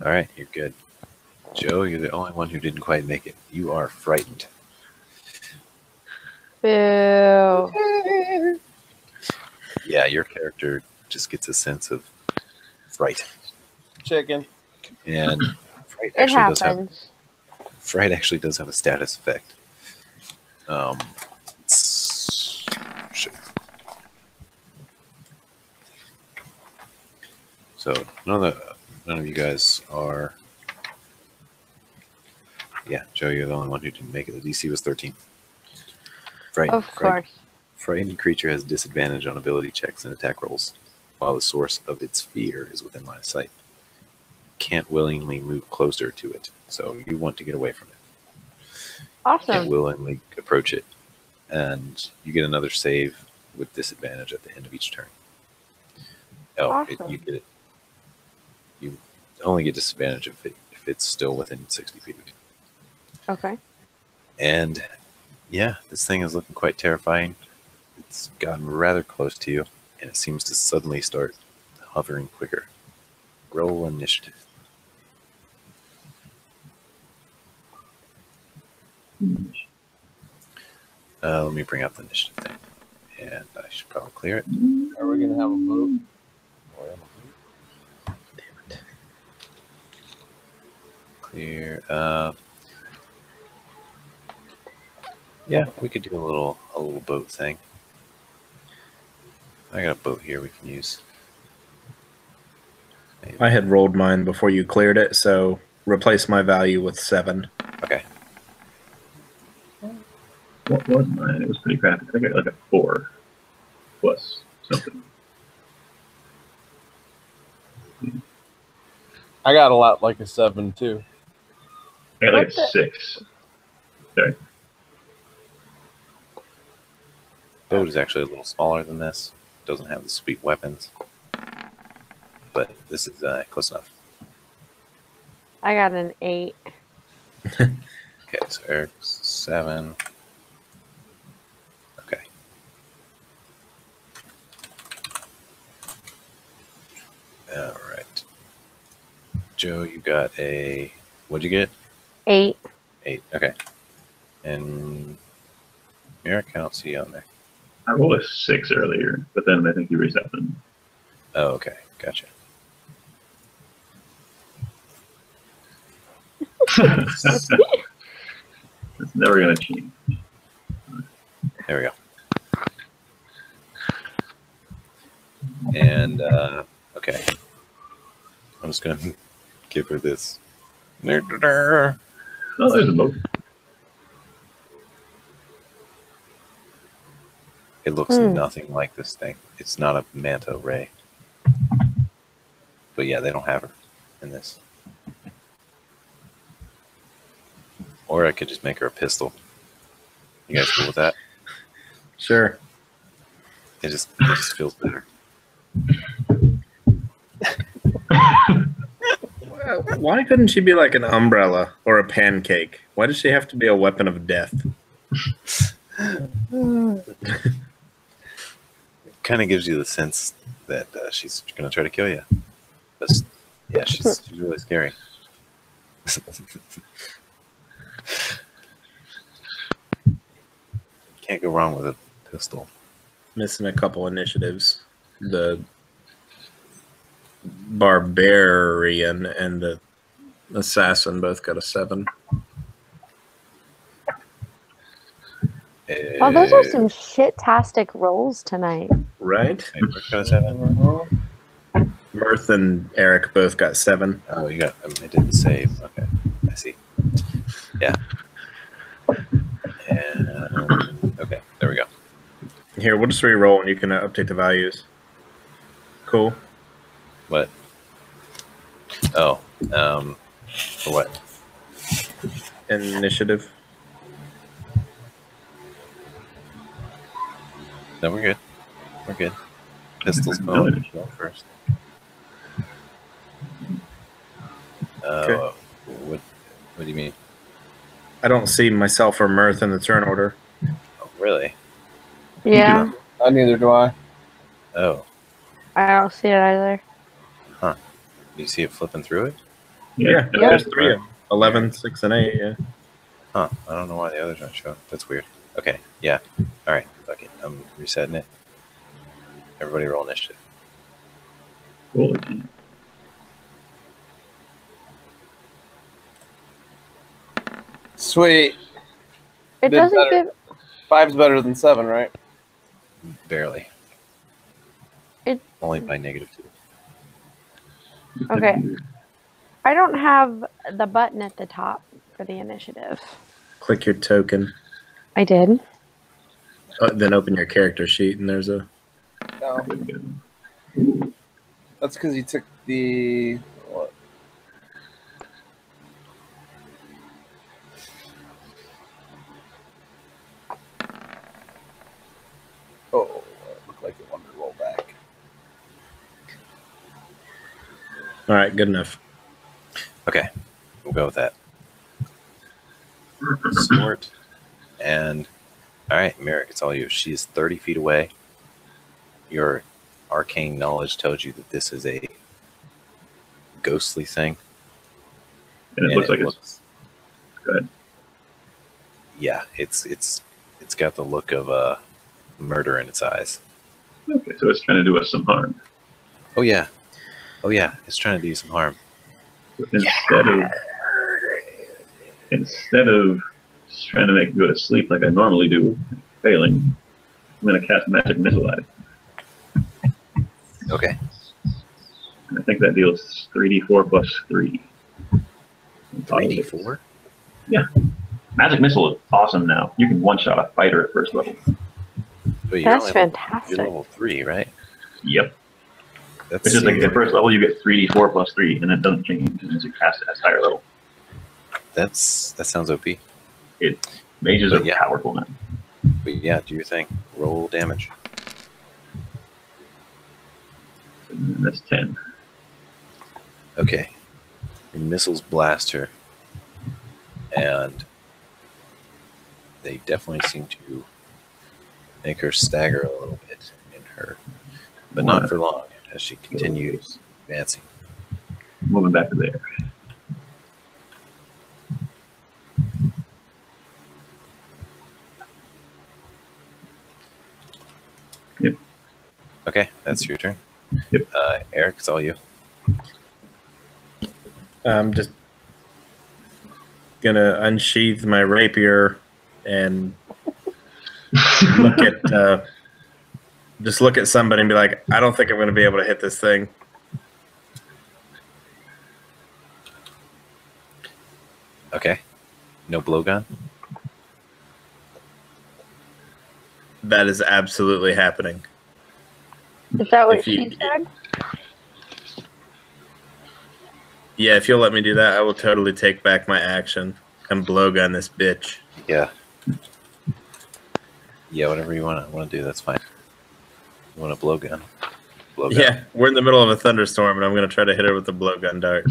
All right, you're good. Joe, you're the only one who didn't quite make it. You are frightened. Boo. Yeah, your character just gets a sense of fright. Chicken. And fright It actually happens. fright actually does have a status effect. Sure. So none of you guys are. Yeah, Joe, you're the only one who didn't make it. The DC was 13. Of course. Frightened creature has disadvantage on ability checks and attack rolls, while the source of its fear is within line of sight. Can't willingly move closer to it, so you want to get away from it. Awesome. Can't willingly approach it, and you get another save with disadvantage at the end of each turn. Oh, Awesome. you get it. You only get disadvantage if it's still within 60 feet of you. Okay. And yeah, this thing is looking quite terrifying. It's gotten rather close to you, and it seems to suddenly start hovering quicker. Roll initiative. Let me bring up the initiative thing, and I should probably clear it. Are we going to have a vote? Damn it. Clear. Yeah, we could do a little boat thing. I got a boat here we can use. Maybe. I had rolled mine before you cleared it, so replace my value with 7. Okay. What was mine? It was pretty crappy. I think I got like a 4 plus something. I got a lot like a 7 too. I got like What's a it? 6. Sorry. Boat is actually a little smaller than this. Doesn't have the sweet weapons, but this is close enough. I got an 8. Okay, so Eric's 7. Okay. All right. Joe, you got a. What'd you get? 8. 8. Okay. And Eric, I don't see you on there. I rolled a 6 earlier, but then I think you reset them. Oh, okay. Gotcha. It's never going to change. There we go. And, okay. I'm just going to give her this. Oh, there's a boat. It looks nothing like this thing. It's not a manta ray. But yeah, they don't have her in this. Or I could just make her a pistol. You guys cool with that? Sure. It just feels better. Why couldn't she be like an umbrella or a pancake? Why does she have to be a weapon of death? Kind of gives you the sense that she's going to try to kill you. But yeah, she's really scary. Can't go wrong with a pistol. Missing a couple initiatives. The barbarian and the assassin both got a 7. Oh, those are some shit-tastic rolls tonight. Right? Got a 7. Mirth and Eric both got 7. Oh, you got. I didn't save. Okay, I see. Yeah. And okay, there we go. Here, we'll just re-roll and you can update the values. Cool. What? Oh, for what? Initiative. No, we're good. We're good. Pistols No. go first. Okay. What do you mean? I don't see myself or Mirth in the turn order. Oh, really? Yeah, Neither do I. Oh, I don't see it either. do you see it flipping through it? Yeah, Yeah. there's 3 of them. 11, 6, and 8, yeah. Huh. I don't know why the others aren't showing. That's weird. Okay, yeah. All right, fuck it. I'm resetting it. Everybody roll initiative. Cool. Sweet. It Did doesn't better. give... 5's better than 7, right? Barely. It- Only by -2. Okay. I don't have the button at the top for the initiative. Click your token. I did. Then open your character sheet, and there's a... No. That's because you took the... What? Oh, it looked like it wanted to roll back. All right, good enough. Okay, we'll go with that. Snort. And, all right, Merrick, it's all you. She is 30 feet away. Your arcane knowledge tells you that this is a ghostly thing. And it looks like it's good. Yeah, it's got the look of murder in its eyes. Okay, so it's trying to do us some harm. Oh yeah, it's trying to do you some harm. Instead of just trying to make you go to sleep like I normally do, failing, I'm going to cast magic missile at it. Okay. And I think that deals 3d4 plus 3. 3d4? Yeah. Magic missile is awesome now. You can one-shot a fighter at first level. But you're That's only fantastic. You're level 3, right? Yep. That's It's just like at first level you get 3d4 plus 3, and it doesn't change as you cast it at higher level. that sounds OP. Mages are Yeah. powerful now. But yeah, do your thing. Roll damage. And that's 10. Okay. Your missiles blast her. And they definitely seem to make her stagger a little bit in her. But not for long, as she continues advancing. Moving back to there. Yep. Okay, that's your turn. Yep. Eric, it's all you. I'm just gonna unsheath my rapier and look at just look at somebody and be like, I don't think I'm gonna be able to hit this thing. Okay. No blowgun? That is absolutely happening. Is that what If you- she said? Yeah, if you'll let me do that, I will totally take back my action and blowgun this bitch. Yeah. Yeah, whatever you want to do, that's fine. You want a blowgun? Blowgun. Yeah, we're in the middle of a thunderstorm, and I'm going to try to hit her with a blowgun dart.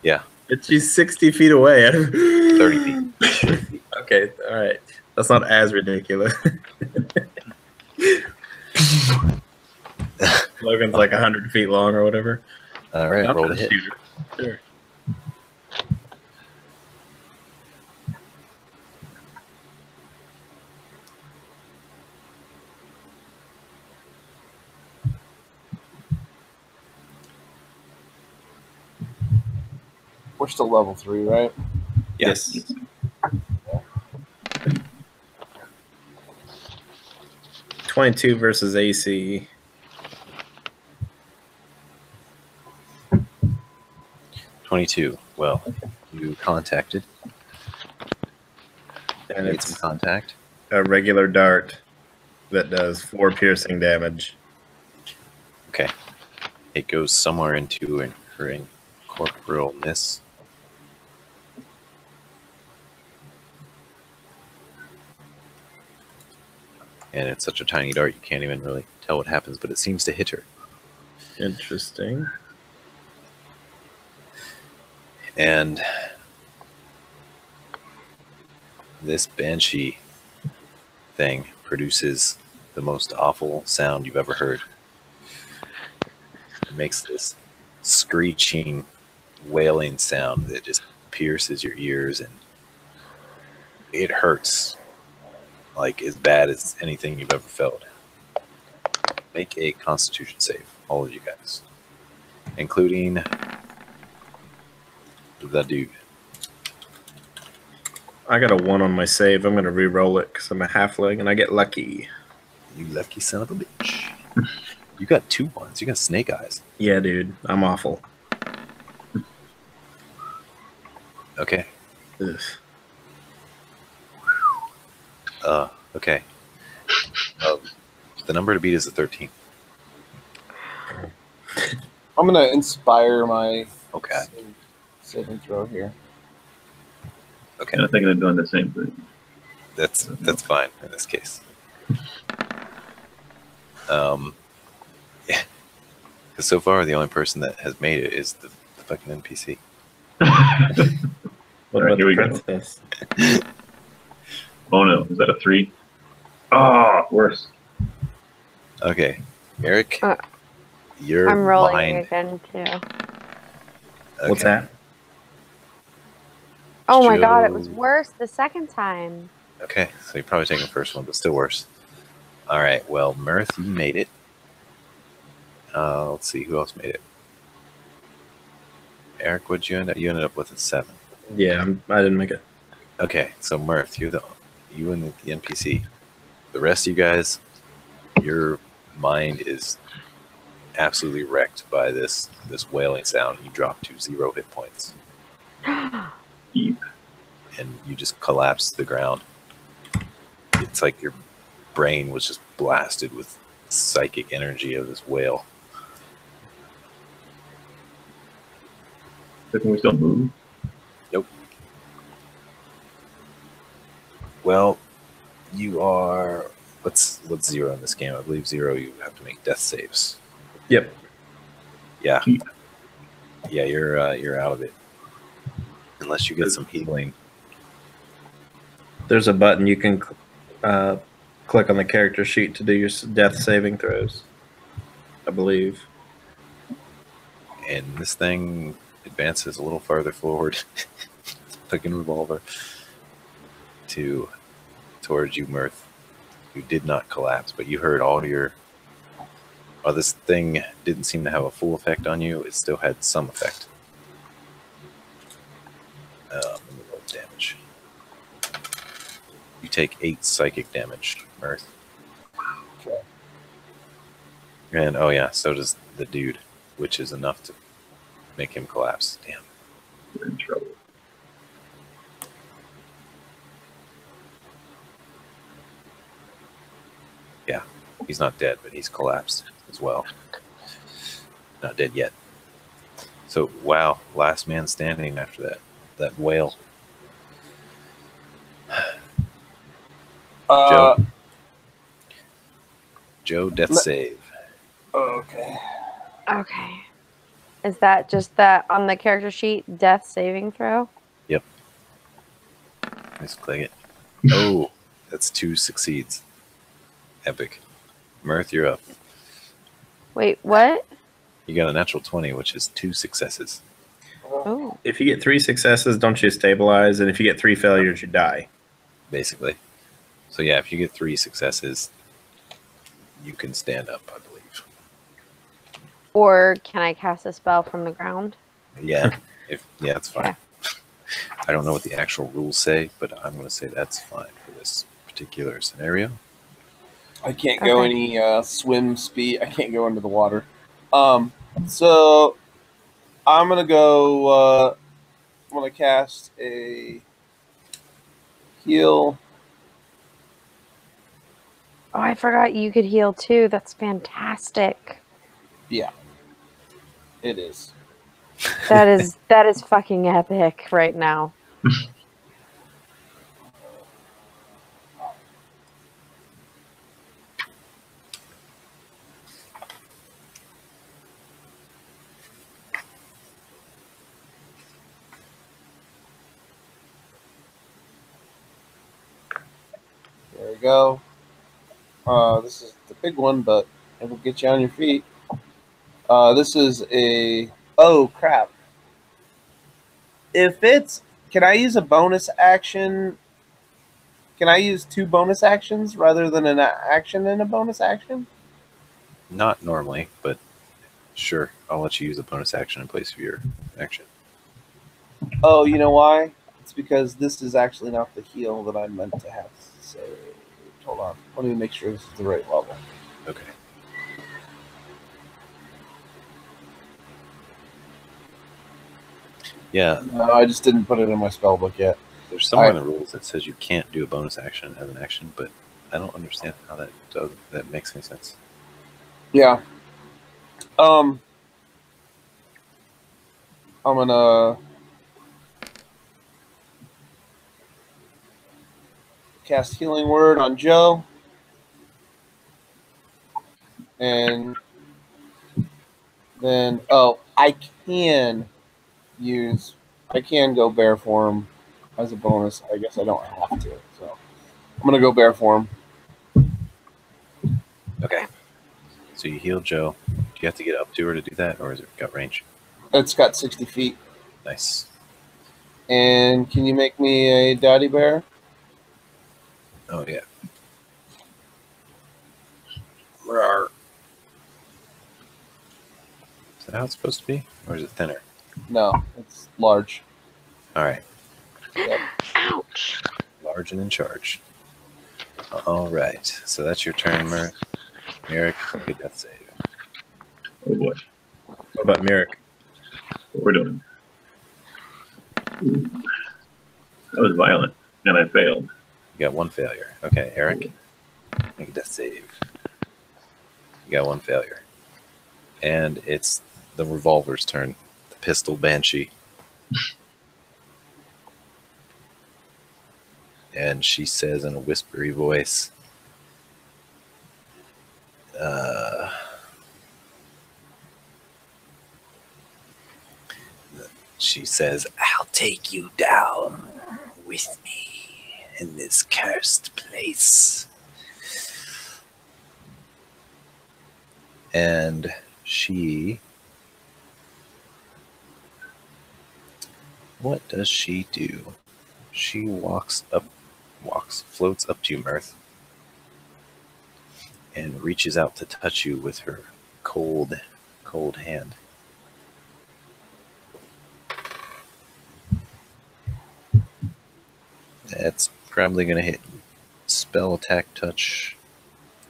Yeah. But she's 60 feet away. 30 feet. Okay, all right. That's not as ridiculous. Logan's like 100 feet long or whatever. All right, I'm roll gonna to hit. shoot her. Sure. We're still level 3, right? Yes. 22 versus AC. $22. Well, you contacted. And Made it's some contact. a regular dart that does 4 piercing damage. Okay. It goes somewhere into her incorporalness. And it's such a tiny dart, you can't even really tell what happens, but it seems to hit her. Interesting. And this banshee thing produces the most awful sound you've ever heard. It makes this screeching, wailing sound that just pierces your ears, and it hurts like as bad as anything you've ever felt. Make a Constitution save, all of you guys, including the dude. I got a 1 on my save. I'm going to re-roll it because I'm a halfling and I get lucky. You lucky son of a bitch. You got 2 ones. You got snake eyes. Yeah, dude. I'm awful. Okay. Ugh. Okay. The number to beat is a 13. I'm gonna inspire my Okay. saving throw here. Okay. And I think they're doing the same thing. That's fine in this case. Yeah. Because so far the only person that has made it is the fucking NPC. What All right, about here we the go. princess? Oh no, is that a 3? Oh, worse. Okay. Eric, Uh, your I'm rolling mind. again too. What's Okay. that? Oh my god, it was Joe. worse the second time. Okay, so you're probably taking the first one, but still worse. All right, well, Mirth, you made it. Let's see, who else made it? Eric, what'd you end up? You ended up with a 7. Yeah, I didn't make it. Okay, so Mirth, you and the NPC. The rest of you guys, your mind is absolutely wrecked by this wailing sound. You drop to 0 hit points, Eep. and you just collapse to the ground. It's like your brain was just blasted with psychic energy of this wail. So can we still move? Nope. Well, you are. What's 0 in this game? I believe 0. You have to make death saves. Yep. Yeah. Yeah, you're out of it. Unless you get some healing. There's a button you can click on the character sheet to do your death saving throws, I believe. And this thing advances a little farther forward. Fucking revolver. Towards you, Mirth. You did not collapse, but you heard all your... While this thing didn't seem to have a full effect on you, it still had some effect. Let me roll damage. You take 8 psychic damage, Mirth. Okay. And, oh yeah, so does the dude, which is enough to make him collapse. Damn. We're in trouble. Yeah, he's not dead, but he's collapsed as well. Not dead yet. So, wow, last man standing after that whale. Joe, death save. Okay. Okay. Is that just that on the character sheet, death saving throw? Yep. Let's click it. Oh, that's 2 succeeds. Epic. Mirth, you're up. Wait, what? You got a natural 20, which is 2 successes. Oh. If you get 3 successes, don't you stabilize? And if you get 3 failures, you die. Basically. So yeah, if you get 3 successes, you can stand up, I believe. Or can I cast a spell from the ground? Yeah, yeah, it's fine. Yeah. I don't know what the actual rules say, but I'm going to say that's fine for this particular scenario. I can't go any swim speed. I can't go into the water. So I'm gonna go. I'm gonna cast a heal. Oh, I forgot you could heal too. That's fantastic. Yeah, it is. That is fucking epic right now. There we go. This is the big one, but it will get you on your feet. This is a... Oh, crap. If it's... Can I use a bonus action? Can I use 2 bonus actions rather than an action and a bonus action? Not normally, but sure. I'll let you use a bonus action in place of your action. Oh, you know why? It's because this is actually not the heal that I meant to have saved. Hold on. Let me make sure this is the right level. Okay. Yeah, No, I just didn't put it in my spell book yet. there's somewhere in the rules that says you can't do a bonus action as an action, but I don't understand how that makes any sense. Yeah. I'm gonna cast Healing Word on Joe. And then, I can go bear form as a bonus. I guess I don't have to. So I'm going to go bear form. Okay. So you heal Joe. Do you have to get up to her to do that, or is it got range? It's got 60 feet. Nice. And can you make me a daddy bear? Oh, yeah. Rawr. Is that how it's supposed to be? Or is it thinner? No, it's large. All right. Yep. Ouch. Large and in charge. All right. So that's your turn, Merrick. Good death save. Oh boy. What about Merrick? What we're doing. Ooh. That was violent, and I failed. You got 1 failure. Okay, Eric. Make a death save. You got 1 failure. And it's the revolver's turn. The pistol banshee. And she says in a whispery voice, she says, "I'll take you down with me in this cursed place." And she... What does she do? She floats up to you, Mirth, and reaches out to touch you with her cold, cold hand. That's probably going to hit. Spell attack touch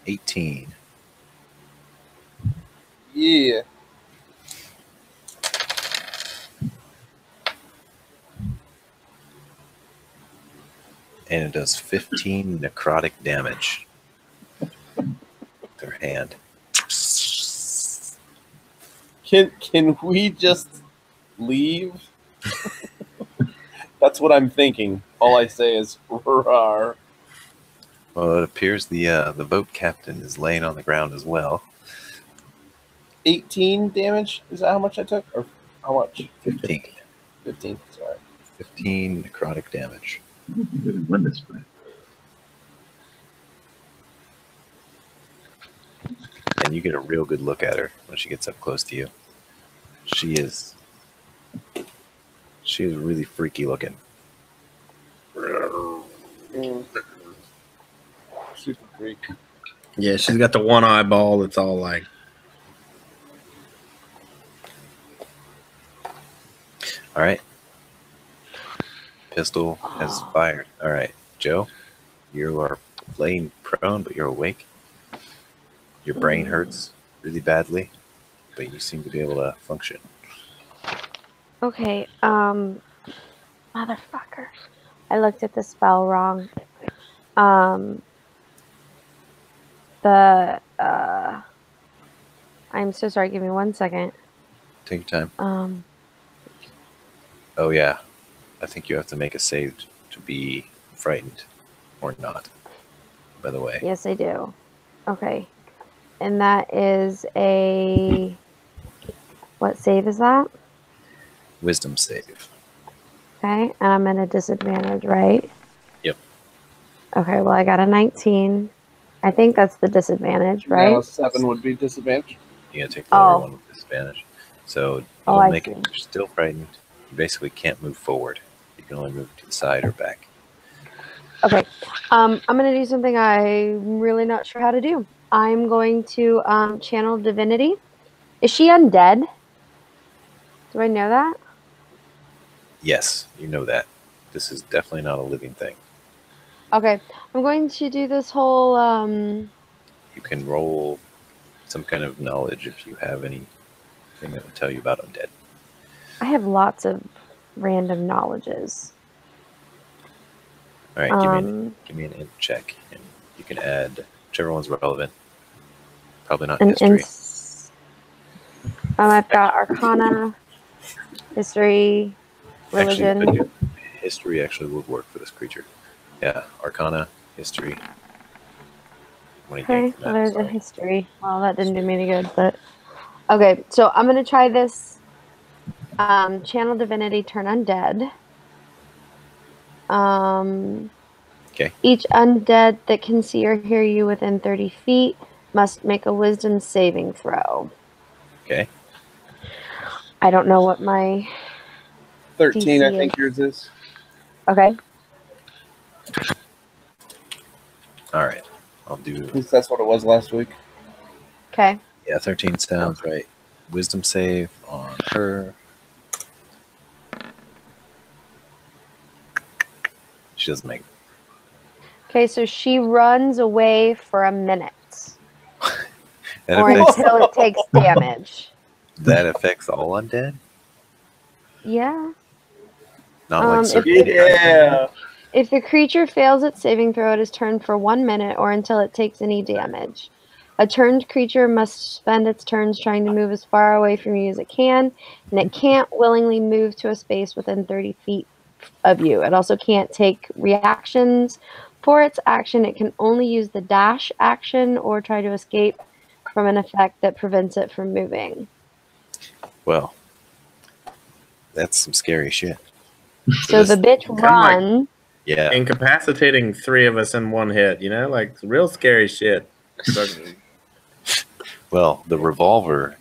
18. Yeah. And it does 15 necrotic damage. Their hand. Can we just leave? That's what I'm thinking. All I say is "rawr." Well, it appears the boat captain is laying on the ground as well. 18 damage? Is that how much I took? Or how much? 15. 15. Sorry. 15 necrotic damage. We didn't win this fight. And you get a real good look at her when she gets up close to you. She is really freaky looking. Super freak. Yeah, she's got the one eyeball that's all like. All right. Pistol has fired. All right, Joe, you are laying prone, but you're awake. Your brain hurts really badly, but you seem to be able to function. Okay, motherfucker. I looked at the spell wrong. I'm so sorry, give me 1 second. Take your time. Oh yeah, I think you have to make a save to be frightened or not, by the way. Yes, I do. Okay. And that is a... What save is that? Wisdom save. Okay, and I'm at a disadvantage, right? Yep. Okay, well, I got a 19. I think that's the disadvantage, right? No, 7 would be disadvantage. You gotta take the lower one with disadvantage. So I make see. it. You're still frightened. You basically can't move forward. You can only move to the side or back. Okay, I'm going to do something I'm really not sure how to do. I'm going to channel divinity. Is she undead? Do I know that? Yes, you know that. This is definitely not a living thing. Okay, I'm going to do this whole... You can roll some kind of knowledge if you have anything that would tell you about undead. I have lots of random knowledges. All right, give me an int check, and you can add whichever one's relevant. Probably not history. I've got Arcana, History, Religion. Actually, history actually would work for this creature. Yeah, Arcana, History. Okay, well, there's a History. Well, that didn't do me any good, but... Okay, so I'm going to try this Channel Divinity, Turn Undead. Okay. Each undead that can see or hear you within 30 feet must make a wisdom saving throw. Okay. I don't know what my 13, DC I think yours is. Okay. All right. I'll do... At least that's what it was last week. Okay. Yeah, 13 sounds right. Wisdom save on her. She doesn't make it. Okay, so she runs away for a minute. That or affects, until it takes damage. that affects all undead? Yeah. Not like if certain Yeah. If the creature fails its saving throw, it is turned for 1 minute or until it takes any damage. A turned creature must spend its turns trying to move as far away from you as it can, and it can't willingly move to a space within 30 feet of you. It also can't take reactions. For its action, it can only use the dash action or try to escape from an effect that prevents it from moving. Well, that's some scary shit. So the bitch runs. Yeah. Incapacitating 3 of us in one hit, you know? Like, real scary shit. Well, the revolver,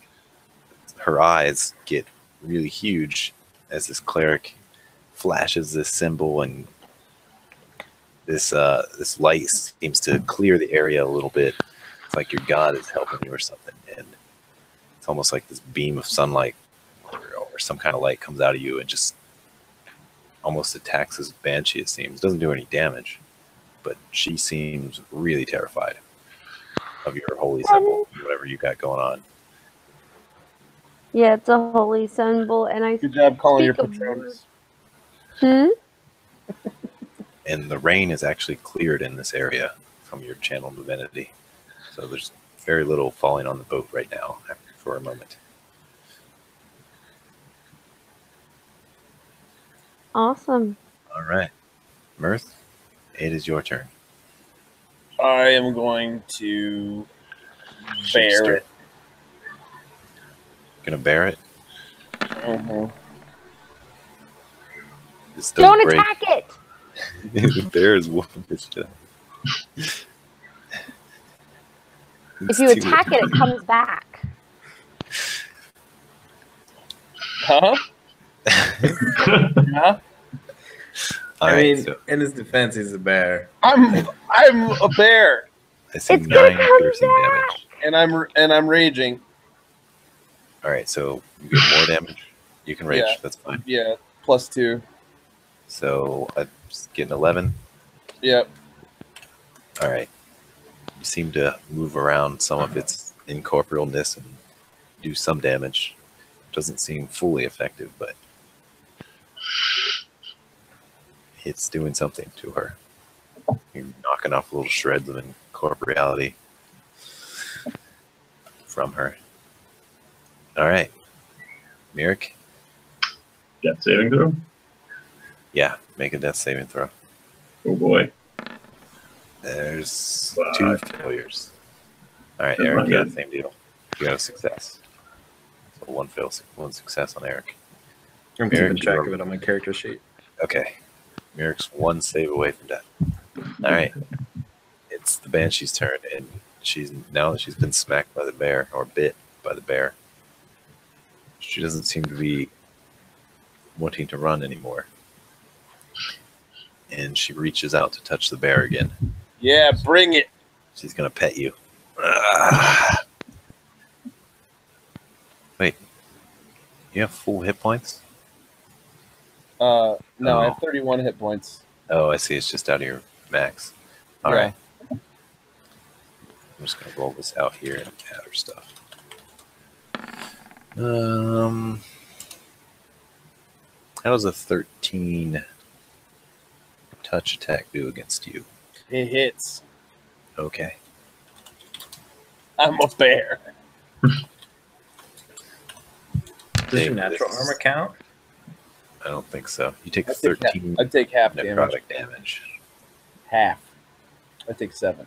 her eyes get really huge as this cleric flashes this symbol, and this light seems to clear the area a little bit. It's like your god is helping you or something, and it's almost like this beam of sunlight or some kind of light comes out of you and just almost attacks this banshee. It seems doesn't do any damage, but she seems really terrified of your holy symbol, whatever you got going on. Yeah, it's a holy symbol, and I. Good job calling your speak a Patronus. word. And the rain is actually cleared in this area from your channeled divinity, so there's very little falling on the boat right now for a moment. Awesome. All right, Mirth, it is your turn. I am going to bear it. Gonna bear it. Mm-hmm. Don't attack it! The bear is whooping this shit. If you attack it, it comes back. Huh? Huh? I mean, in his defense, he's a bear. I'm a bear, I see It's gonna 9 come piercing back. damage. and I'm raging. All right, so you get more damage. You can rage. Yeah. That's fine. Yeah, +2. So I'm getting 11. Yep. All right. You seem to move around some of its incorporealness and do some damage. Doesn't seem fully effective, but it's doing something to her. You're knocking off little shreds of incorporeality from her. All right. Mirek? Death saving throw? Yeah, make a death saving throw. Oh boy. There's 2 failures. All right, Eric, you got the same deal. You got a success. So 1 success on Eric. I'm Mirek, keeping track of it on my character sheet. Okay. Mirek's 1 save away from death. All right. It's the Banshee's turn, and now that she's been smacked by the bear, or bit by the bear, she doesn't seem to be wanting to run anymore. And she reaches out to touch the bear again. Yeah, bring it. She's going to pet you. Wait. You have full hit points? No, Oh. I have 31 hit points. Oh, I see. It's just out of your max. All right. I'm just going to roll this out here and add her stuff. How does a 13 touch attack do against you? It hits. Okay. I'm a bear. Does your natural armor count? I don't think so. You take I take 13 I take half damage. necrotic damage. Half. I take 7.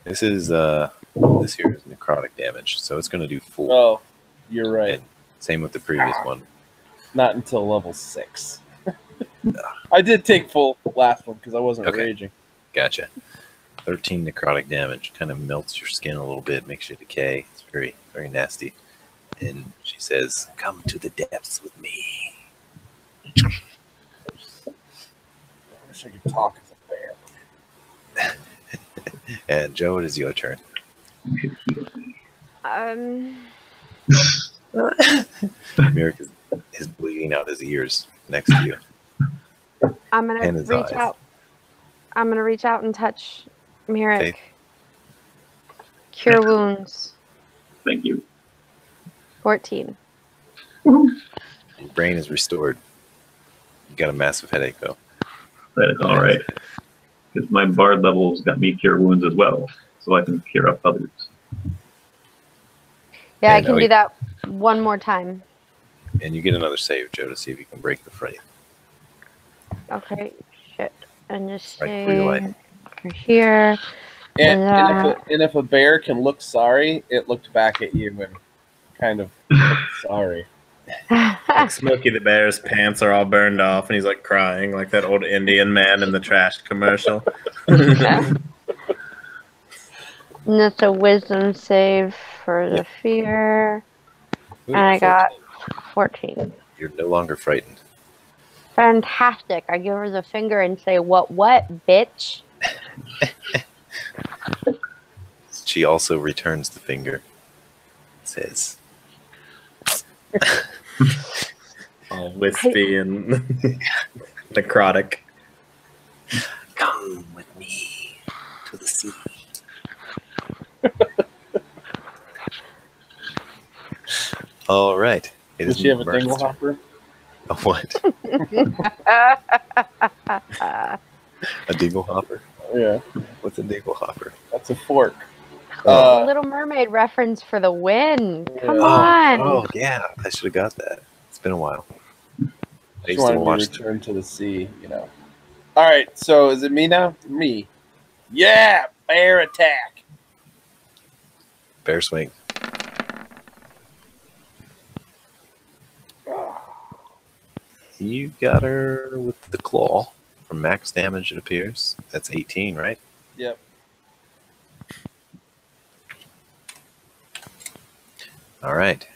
This is this here is necrotic damage, so it's going to do 4. Oh, you're right. And same with the previous one. Not until level 6. I did take full last one because I wasn't Okay. raging. Gotcha. 13 necrotic damage. Kind of melts your skin a little bit, makes you decay. It's very, very nasty. And she says, "Come to the depths with me." I wish I could talk as a bear. And Joe, it is your turn. Mirek is bleeding out his ears next to you. I'm gonna And his reach eyes. out. I'm gonna reach out and touch Mirek. Okay. Cure wounds. Thank you. 14. Your brain is restored. You got a massive headache, though. That is all right. Because my bard levels got me cure wounds as well, so I can cure up others. Yeah, I And can now do that one more time. And you get another save, Joe, to see if you can break the fray. Okay, shit. And just Right for your say life. over here. And if a bear can look sorry, it looked back at you and kind of looked sorry. Like Smokey the Bear's pants are all burned off, and he's like crying, like that old Indian man in the trash commercial. And that's a wisdom save for the fear. Ooh, And I 14. got 14. You're no longer frightened. Fantastic. I give her the finger and say, what, bitch? She also returns the finger. Says, all wispy and necrotic. "Come with me to the sea." All right. It Does is she have a Merc's dingle turn. hopper? A what? A dingle hopper? Yeah, What's a dingle hopper? that's a fork. Little Mermaid reference for the win. Come Yeah. on. Oh, yeah. I should have got that. It's been a while. I She used to wanted watch to return to the sea, you know. All right, so is it me now? Me. Yeah, bear attack. Bear Swing. You got her with the claw for max damage, it appears. That's 18, right? Yep. All right.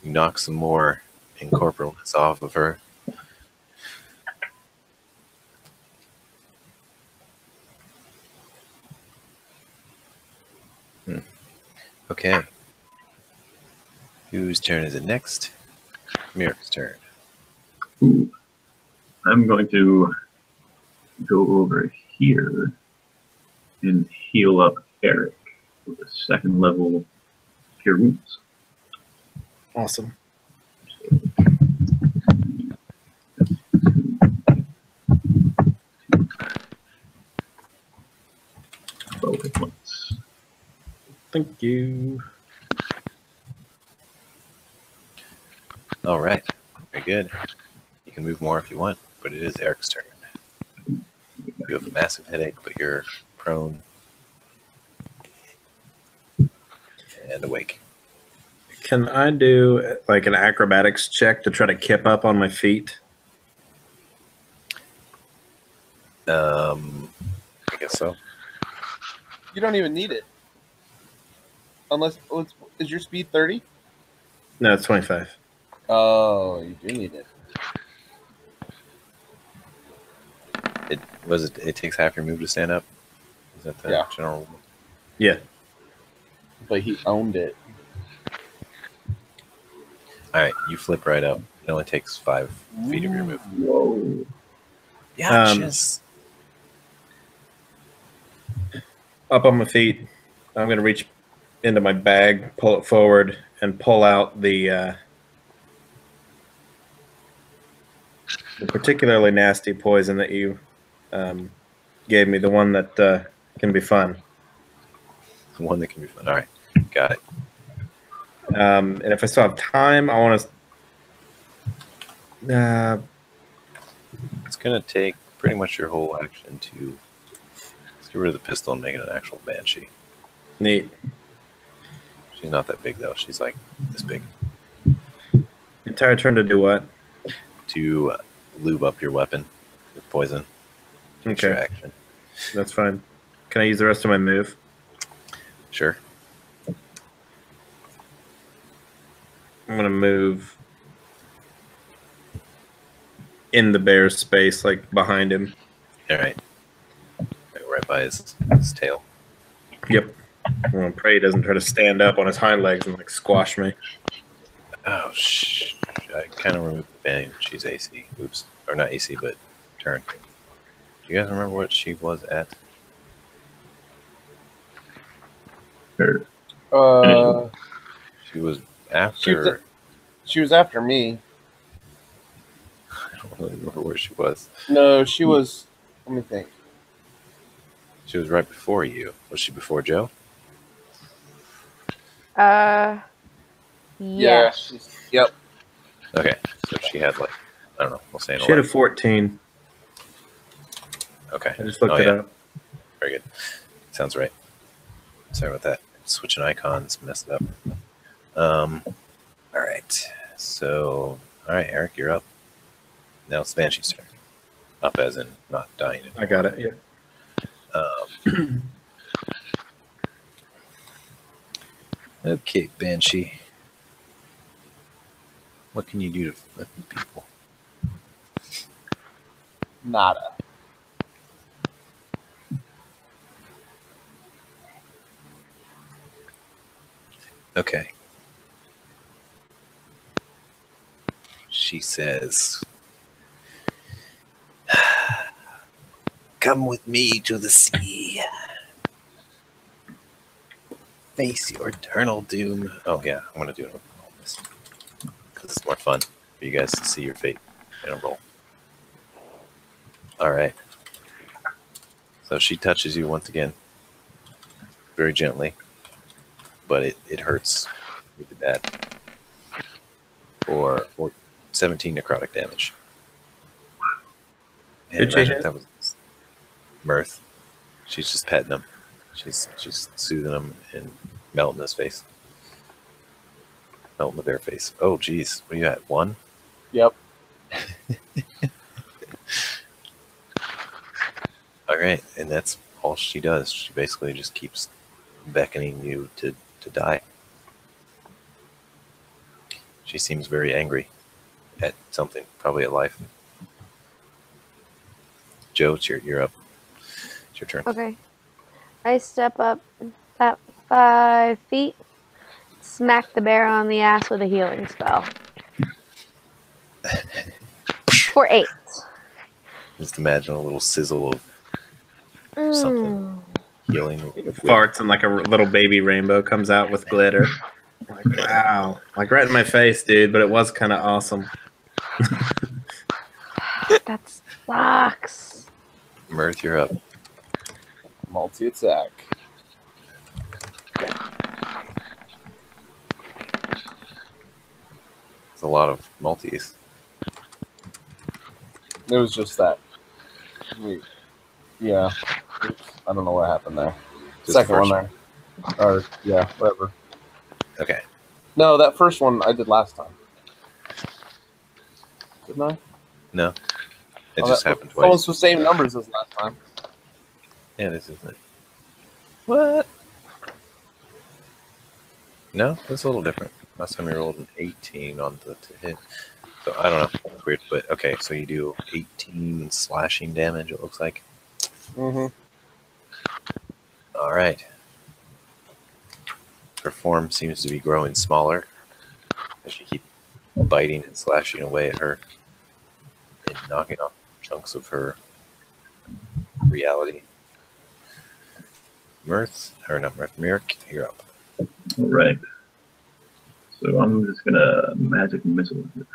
You knock some more incorporealness off of her. Okay. Whose turn is it next? Mirac's turn. Ooh. I'm going to go over here and heal up Eric with a 2nd level Cure Wounds. Awesome. Hit points. Thank you. All right. Very good. You can move more if you want, but it is Eric's turn. You have a massive headache, but you're prone and awake. Can I do like an acrobatics check to try to kip up on my feet? I guess so. You don't even need it. Unless, is your speed 30? No, it's 25. Oh, you do need it. It takes half your move to stand up? Is that the Yeah. general rule? Yeah. But he owned it. All right, you flip right up. It only takes 5 feet of your move. Whoa. Yeah, Um, just Up on my feet. I'm going to reach into my bag, pull it forward, and pull out the particularly nasty poison that you gave me, the one that can be fun. the one that can be fun. All right, got it. And if I still have time, I want to... It's going to take pretty much your whole action to get rid of the pistol and make it an actual banshee. Neat. She's not that big, though. She's like this big. Entire turn to do what? To lube up your weapon with poison. Extra Okay, action. that's fine. Can I use the rest of my move? Sure. I'm going to move in the bear's space, like behind him. All right. Right by his tail. Yep. I'm going to pray he doesn't try to stand up on his hind legs and like squash me. Oh, I kind of removed the bang. She's AC. Oops. Or not AC, but turn. Do you guys remember what she was at? Or She was after. She was after me. I don't really remember where she was. No, she was. Let me think. She was right before you. Was she before Joe? Yeah. Yep. Okay. So she had like, I don't know. We'll say an She had a 11. 14. Okay. I just looked it yeah. up. Very good. Sounds right. Sorry about that. Switching icons messed up. All right. So, all right, Eric, you're up. Now it's Banshee's turn. Up as in not dying. I got it. Yeah. Okay, Banshee. What can you do to threaten people? Nada. Okay. She says, "Come with me to the sea. Face your eternal doom." Oh yeah, I'm gonna do it on this because it's more fun for you guys to see your fate in a roll. All right. So she touches you once again, very gently, but it hurts really bad for 17 necrotic damage. And imagine if that was Mirth. She's just petting him. She's soothing him and melting his face. Melting the bear face. Oh, geez. What are you at? 1? Yep. All right. And that's all she does. She basically just keeps beckoning you to die. She seems very angry at something, probably at life. Joe, you're up. It's your turn. Okay. I step up that 5 feet, smack the bear on the ass with a healing spell. For 8. Just imagine a little sizzle of something healing. Farts and like a little baby rainbow comes out with glitter. Like, wow. Like right in my face, dude, but it was kind of awesome. That sucks. Mirth, you're up. Multi-attack. It's a lot of multis. It was just that. Yeah. Oops. I don't know what happened there. Just Second the one first there. Or, yeah, whatever. Okay. No, that first one I did last time. Didn't I? No. It Oh, just that- happened it's twice. almost the same numbers as last time. Yeah, this isn't it. What? No, it's a little different. Last time you rolled an 18 on the to hit. So I don't know. It's weird, but okay. So you do 18 slashing damage. It looks like. Mm-hmm. All right. Her form seems to be growing smaller as you keep biting and slashing away at her and knocking off chunks of her reality. Mirth, or not Mirth, Mirk, you're up. All right. So I'm just gonna magic missile it.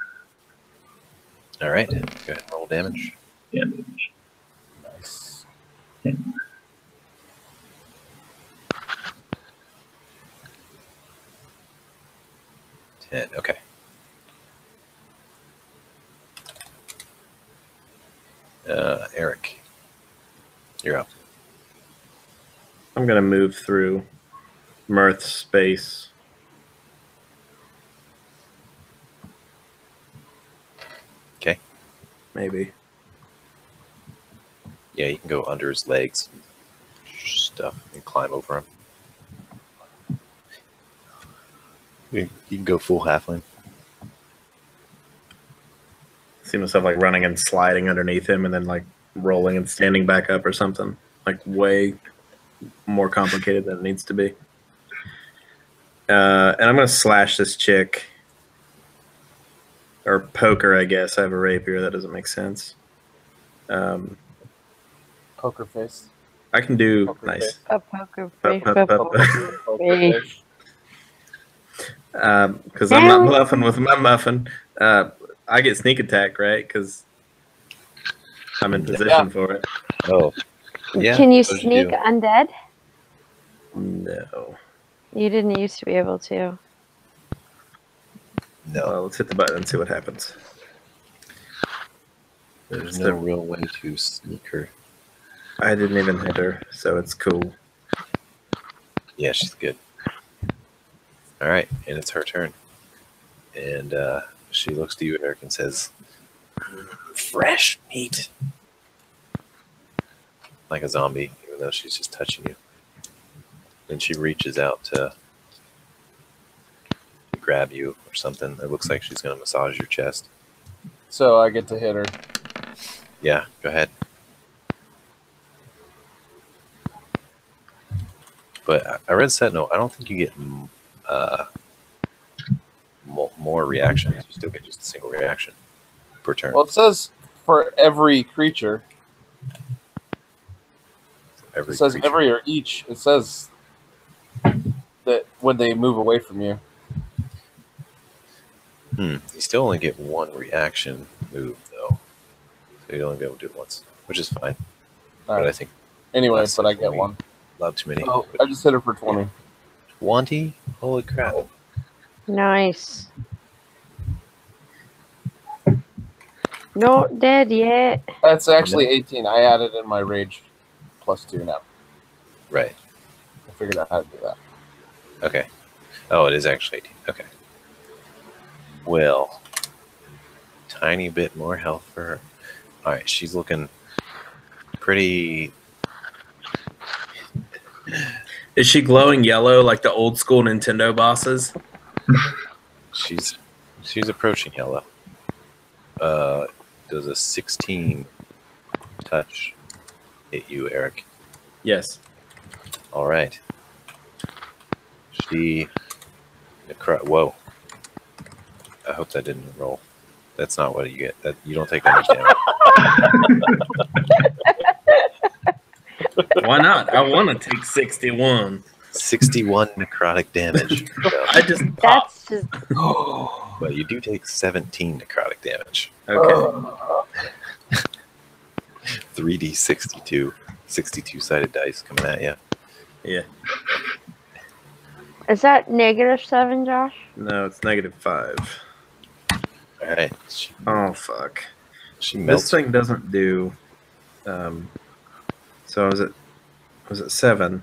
All right. Go ahead and roll damage. Damage. Nice. 10. Okay. Eric, you're up. I'm gonna move through Mirth's space. Okay. Maybe. Yeah, you can go under his legs and stuff and climb over him. You can go full halfling. See myself like running and sliding underneath him and then like rolling and standing back up or something. Like way more complicated than it needs to be. And I'm gonna slash this chick. Or poke her, I guess. I have a rapier, that doesn't make sense. Poker face. I can do Poker nice. face. A poker Poke, face. poke, A poke. poker Poker face. face. Because I'm not bluffing with my muffin. I get sneak attack, right? Because I'm in position Yeah. for it. Oh. Yeah. Can you those sneak do. undead? No. You didn't used to be able to. No. Well, let's hit the button and see what happens. There's no real way to sneak her. I didn't even hit her, so it's cool. Yeah, she's good. All right, and it's her turn. And she looks to you, Eric, and says, "Fresh meat." Like a zombie, even though she's just touching you. Then she reaches out to grab you or something. It looks like she's going to massage your chest. So I get to hit her. Yeah, go ahead. But I read Sentinel. I don't think you get more reactions. You still get just a single reaction per turn. Well, it says for every creature. Every It says creature. every or each. It says that when they move away from you. You still only get one reaction move, though. So you'd only be able to do it once, which is fine. All But right. I think Anyway, last but I season get we one. allowed too many. So I just hit her for 20. 20? Holy crap. Nice. Not dead yet. That's actually 18. I added in my rage +2 now. Right. I figured out how to do that. Okay. Oh, it is actually 18. Okay. Well, tiny bit more health for her. All right, she's looking pretty. Is she glowing yellow like the old school Nintendo bosses? She's approaching yellow. Does a 16 touch hit you, Eric? Yes. All right. Whoa. I hope that didn't roll. That's not what you get. That you don't take that much damage. Why not? I want to take 61. 61 necrotic damage. I just popped. That's just Well, you do take 17 necrotic damage. Okay. 3d 62. 62-sided dice coming at you. Yeah. is that -7, Josh? No, it's -5. All right. Oh fuck. She This melts. thing doesn't do. So was it 7?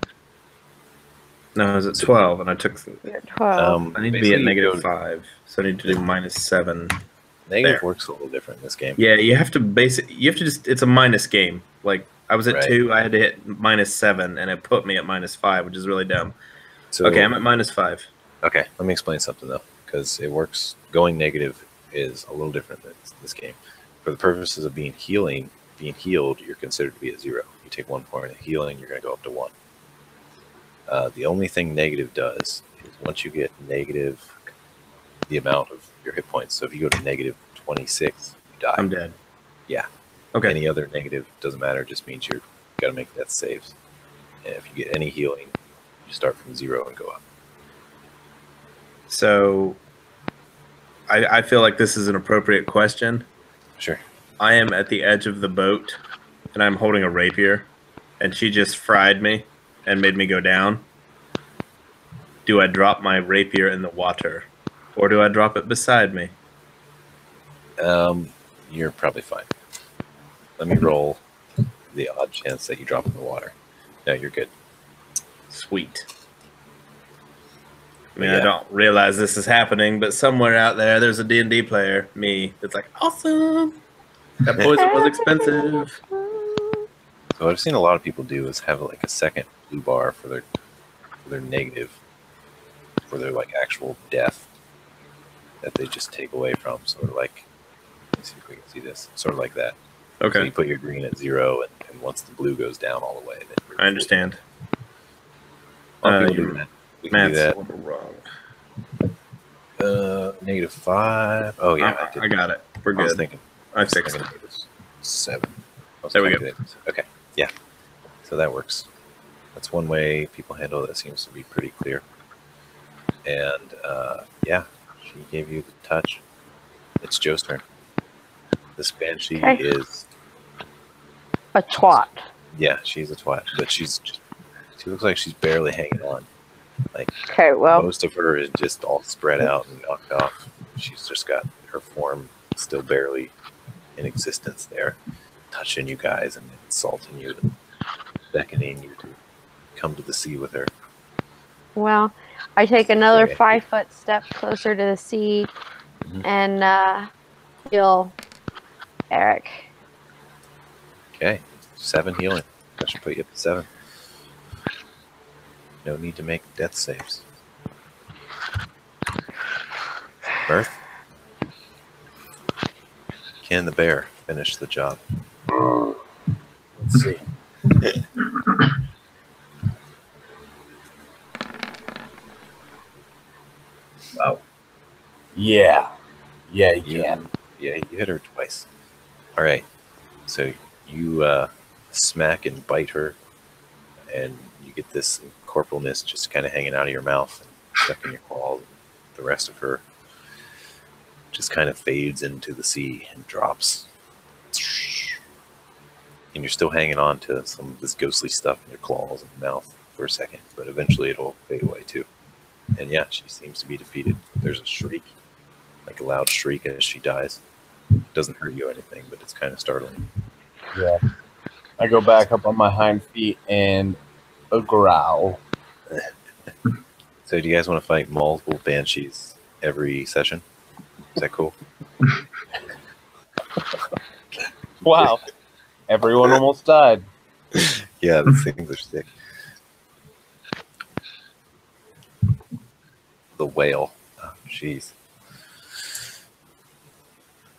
No, was it 12? And I took. You're 12. I need to be at basically you go- -5, so I need to do -7. Negative there. works a little different in this game. Yeah, you have to You have to just. It's a minus game. Like I was at Right. 2, I had to hit -7, and it put me at -5, which is really dumb. So, Okay, I'm at -5. Okay, let me explain something though, because it works. Going negative is a little different than this game. For the purposes of being healed, you're considered to be at 0. You take 1 point of healing, you're going to go up to 1. The only thing negative does is once you get negative the amount of your hit points. So if you go to -26, you die. I'm dead. Yeah. Okay. Any other negative doesn't matter. Just means you're got to make death saves. And if you get any healing, you start from 0 and go up. So, I feel like this is an appropriate question. Sure. I am at the edge of the boat, and I'm holding a rapier, and she just fried me and made me go down. Do I drop my rapier in the water, or do I drop it beside me? You're probably fine. Let me roll the odd chance that you drop in the water. No, you're good. Sweet. I mean, Yeah. I don't realize this is happening, but somewhere out there, there's a D&D player, me, that's like, awesome. That poison was expensive. So what I've seen a lot of people do is have like a second blue bar for their negative, for their like actual death that they just take away from. Sort of like, let me see if we can see this. Sort of like that. So Okay, you put your green at 0, and once the blue goes down all the way, then you're I understand. A lot of people do that. We can do Math's that. a little wrong. -5. Oh yeah, I got it. We're I was good. thinking. I fixed it. -7. There we go. Okay, yeah. So that works. That's one way people handle it. That seems to be pretty clear. And yeah, she gave you the touch. It's Joe's turn. This banshee Okay. is, A twat. yeah, she's a twat, but she looks like she's barely hanging on. Like Okay, well, most of her is just all spread out and knocked off. She's just got her form still barely in existence there, touching you guys and insulting you and beckoning you to come to the sea with her. well, I take another Okay. 5-foot step closer to the sea Mhm. and heal Eric. Okay, 7 healing. That should put you up to 7. No need to make death saves. Mirth? Can the bear finish the job? Let's see. Yeah. Yeah, you can. Yeah, you hit her twice. All right. So you smack and bite her, and you get this corporalness just kind of hanging out of your mouth and stuck in your claw. The rest of her just kind of fades into the sea and drops. And you're still hanging on to some of this ghostly stuff in your claws and mouth for a second, but eventually it'll fade away too. And yeah, she seems to be defeated. There's a shriek, like a loud shriek as she dies. It doesn't hurt you or anything, but it's kind of startling. Yeah. I go back up on my hind feet and a growl. So do you guys want to fight multiple banshees every session? Is that cool? Wow. Everyone almost died. Yeah, these things are sick. The whale. Oh, jeez.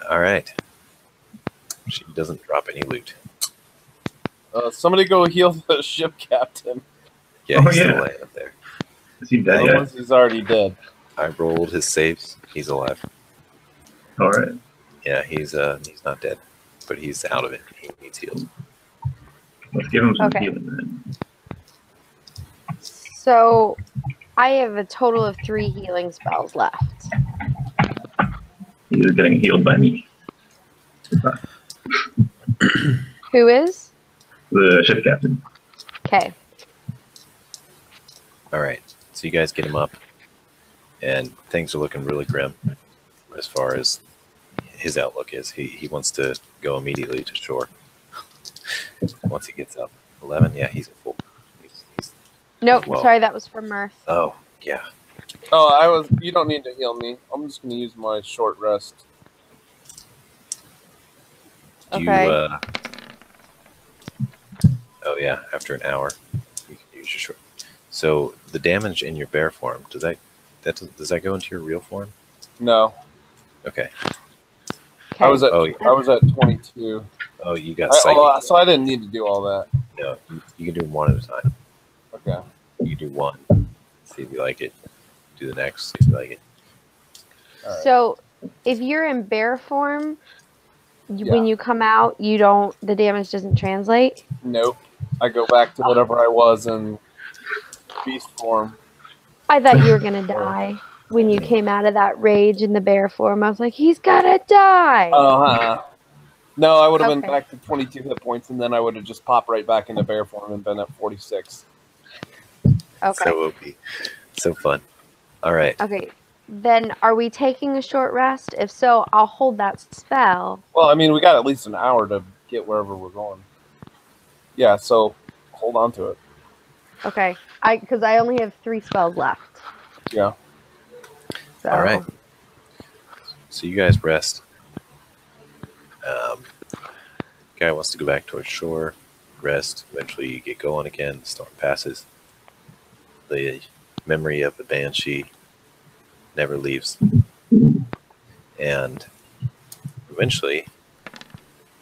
All right. She doesn't drop any loot. Somebody go heal the ship captain. Yeah, he's still laying up there. Is he dead yet? Unless he's already dead. I rolled his saves. He's alive. All right. Yeah, he's not dead, but he's out of it. He needs healed. Let's give him some Okay. healing then. So I have a total of 3 healing spells left. He's getting healed by me. Who is? The ship captain. Okay. All right, so you guys get him up, and things are looking really grim as far as his outlook is. He wants to go immediately to shore once he gets up. 11, yeah, he's a full. He's Nope, well. sorry, that was from Mirth. Oh, yeah. Oh, you don't need to heal me. I'm just going to use my short rest. Do Okay. you, oh, yeah, after an hour, you can use your short. So the damage in your bear form, does that go into your real form? No. Okay. I was at Oh, I was at 22. Oh, you got psychic. So I didn't need to do all that. No, you can do them one at a time. Okay. You can do one, see if you like it. Do the next, see if you like it. All right. So if you're in bear form, Yeah. when you come out, the damage doesn't translate? Nope. I go back to whatever I was in beast form. I thought you were going to die when you came out of that rage in the bear form. I was like, he's going to die. No, I would have been Okay. back to 22 hit points, and then I would have just popped right back into bear form and been at 46. Okay. So OP. So fun. All right. Okay. Then are we taking a short rest? If so, I'll hold that spell. Well, I mean, we got at least an hour to get wherever we're going. Yeah, so hold on to it. Okay. Because I only have 3 spells left. Yeah. So. All right. So you guys rest. Guy wants to go back towards shore, rest. Eventually you get going again. The storm passes. The memory of the banshee never leaves. And eventually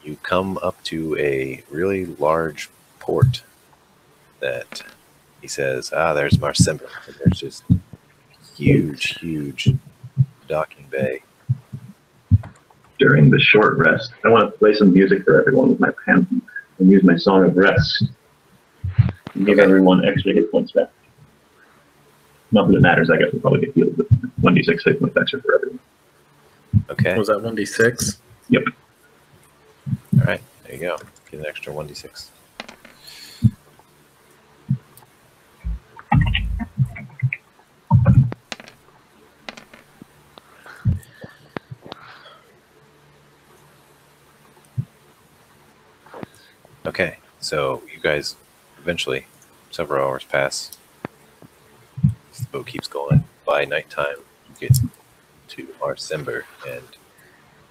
you come up to a really large port that he says, there's Marsimber. And there's just huge docking bay. During the short rest, I want to play some music for everyone with my pen and use my song of rest and give everyone extra hit points back. Not that it matters, I guess we'll probably get healed, but 1d6 hit points extra for everyone. Okay. Was that 1d6? Yep. All right. There you go. Get an extra 1d6. Okay, so you guys eventually, several hours pass. The boat keeps going. By nighttime, you get to Marsimber, and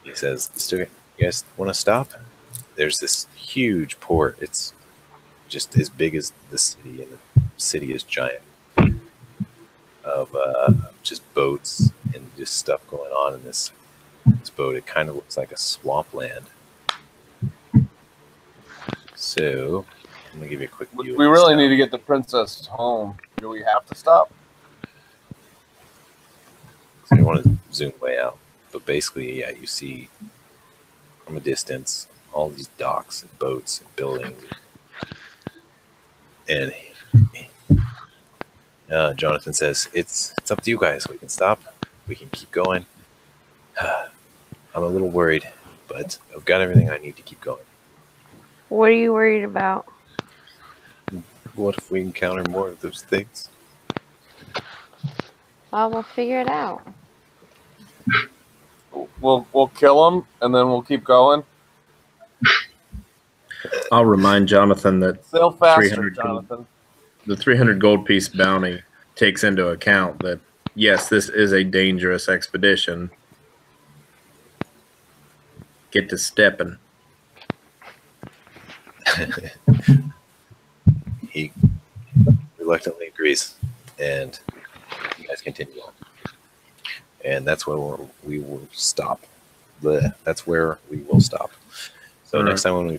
he says, "You guys want to stop? There's this huge port. It's just as big as the city, and the city is giant. Of just boats and just stuff going on in this boat. It kind of looks like a swampland." So, I'm gonna give you a quick view. We really need to get the princess home. Do we have to stop? So you want to zoom way out. But basically, yeah, you see from a distance all these docks and boats and buildings. And Jonathan says, it's up to you guys. We can stop. We can keep going. I'm a little worried, but I've got everything I need to keep going. What are you worried about? What if we encounter more of those things? Well, we'll figure it out. We'll kill them and then we'll keep going. I'll remind Jonathan that Sail faster, 300 Jonathan. the 300 gold piece bounty takes into account that, yes, this is a dangerous expedition. Get to stepping. He reluctantly agrees, and you guys continue on. And that's where we will stop. That's where we will stop. So next time when we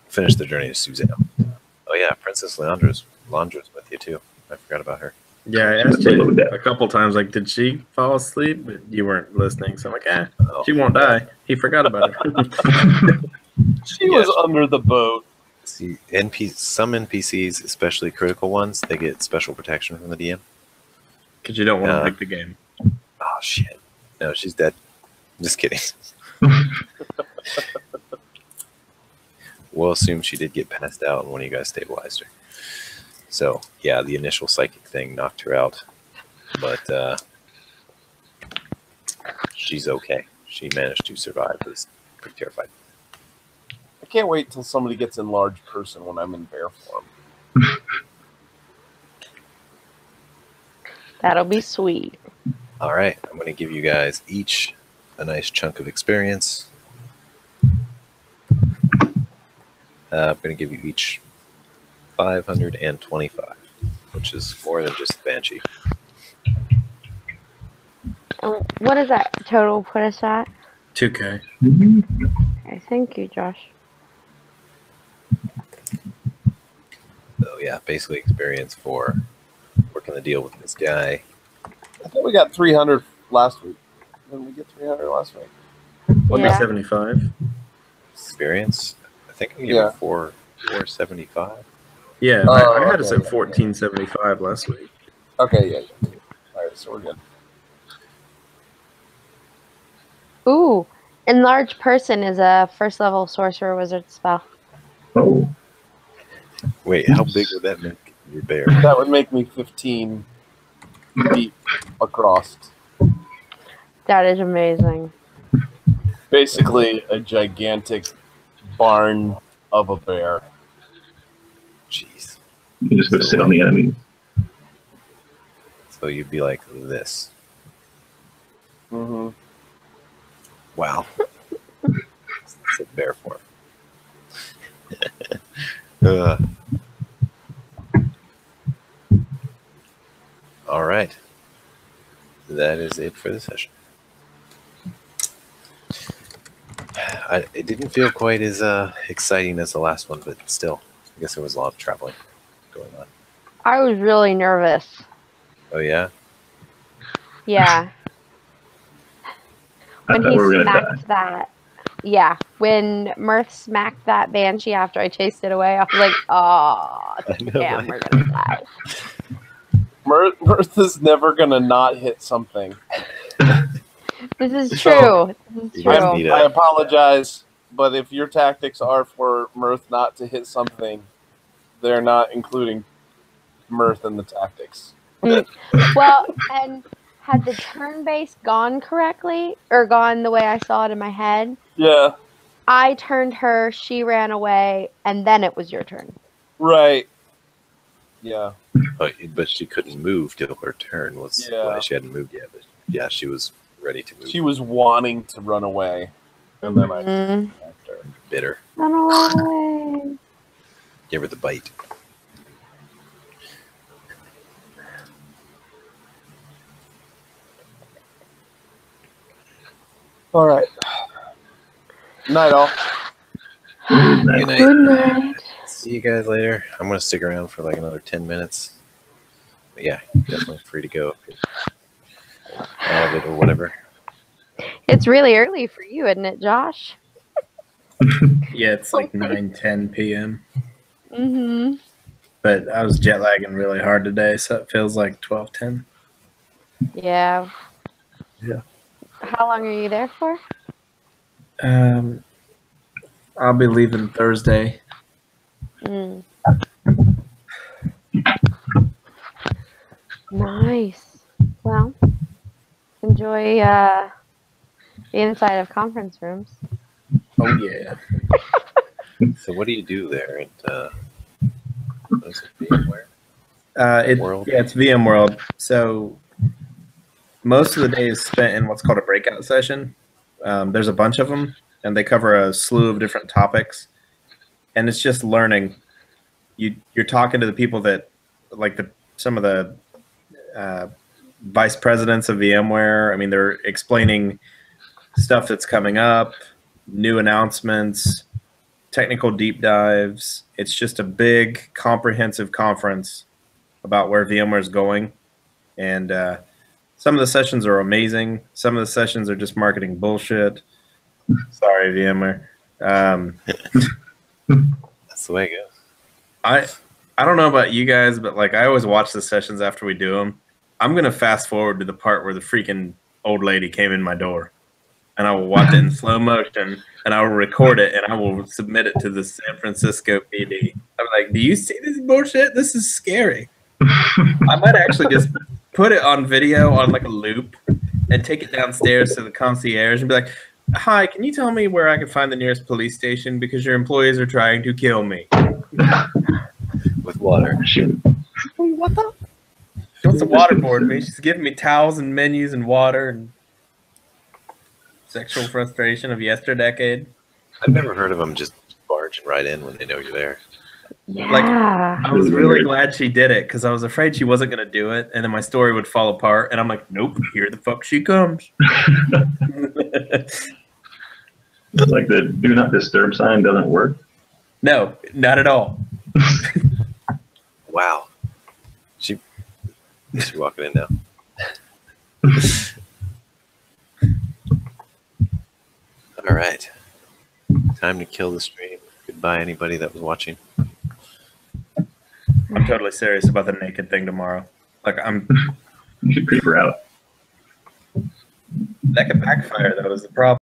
finish the journey to Suzail. Oh yeah, Princess Landra's with you too. I forgot about her. Yeah, I asked you a couple times, like, did she fall asleep? But you weren't listening, so I'm like, she won't die. He forgot about her. She was under the boat. See, some NPCs, especially critical ones, they get special protection from the DM. Because you don't want to break the game. Oh, shit. No, she's dead. Just kidding. We'll assume she did get passed out and one of you guys stabilized her. So, yeah, the initial psychic thing knocked her out. But she's okay. She managed to survive. I was pretty terrified. I can't wait till somebody gets in large person when I'm in bear form. That'll be sweet. All right. I'm going to give you guys each a nice chunk of experience. I'm going to give you each 525, which is more than just Banshee. What does that total put us at? 2K. Okay, thank you, Josh. So yeah, basically experience for working the deal with this guy. I thought we got 300 last week. Didn't we get 300 last week? Yeah. 75. Experience? I think I gave it 475. Yeah, I had us at 1475 last week. Okay, yeah. All right, so we're good. Ooh, enlarged person is a first level sorcerer wizard spell. Oh. Wait, how big would that make your bear? That would make me 15 feet across. That is amazing. Basically, a gigantic barn of a bear. Jeez. You just go sit on the enemy. So you'd be like this. Mm-hmm. Wow. It's a bear form. All right. That is it for the session. It didn't feel quite as exciting as the last one, but still, I guess there was a lot of traveling going on. I was really nervous. Oh, yeah? Yeah. I When thought he we were gonna die. smacked that. Yeah. When Mirth smacked that banshee after I chased it away, I was like, oh, damn, we're going to die. Mirth is never going to not hit something. This is So, true. This is you guys true. need I apologize, but if your tactics are for Mirth not to hit something, they're not including Mirth in the tactics. Well, and had the turn base gone correctly, or gone the way I saw it in my head, Yeah, I turned her, she ran away, and then it was your turn. right. Yeah. But she couldn't move till her turn was why she hadn't moved yet. But yeah, she was ready to move. She was wanting to run away, and then I Mm-hmm. attacked her. Bitter. Run away. Give her the bite. All right. Night all. Good night. Good night. See you guys later. I'm going to stick around for like another 10 minutes. But yeah, definitely free to go. All have it or whatever. It's really early for you, isn't it, Josh? Yeah, it's like 9:10 p.m. Mm-hmm. But I was jet lagging really hard today, so it feels like 12:10. Yeah. Yeah. How long are you there for? I'll be leaving Thursday. Mm. Nice. Well, enjoy the inside of conference rooms. Oh yeah. So what do you do there at what is it, VMware? World? Yeah, it's VMworld. So most of the day is spent in what's called a breakout session. There's a bunch of them, and they cover a slew of different topics. And it's just learning. You're talking to the people that, like some of the vice presidents of VMware. I mean, they're explaining stuff that's coming up, new announcements, technical deep dives. It's just a big, comprehensive conference about where VMware is going. And some of the sessions are amazing. Some of the sessions are just marketing bullshit. Sorry, VMware. That's the way it goes. I don't know about you guys, but like I always watch the sessions after we do them. I'm going to fast forward to the part where the freaking old lady came in my door. And I will watch it in slow motion, and I will record it, and I will submit it to the San Francisco PD. I'm like, do you see this bullshit? This is scary. I might actually just put it on video on like a loop and take it downstairs to the concierge and be like, hi, can you tell me where I can find the nearest police station because your employees are trying to kill me? With water. What the? She wants to waterboard me. She's giving me towels and menus and water and sexual frustration of yesterdecade. I've never heard of them just barging right in when they know you're there. Yeah. Like, I was really glad she did it because I was afraid she wasn't going to do it, and then my story would fall apart. And I'm like, nope, here the fuck she comes. Like the do not disturb sign doesn't work? No, not at all. Wow. She's walking in now. All right. Time to kill the stream. Goodbye, anybody that was watching. I'm totally serious about the naked thing tomorrow. Like, You should creep her out. that could backfire, though, is the problem.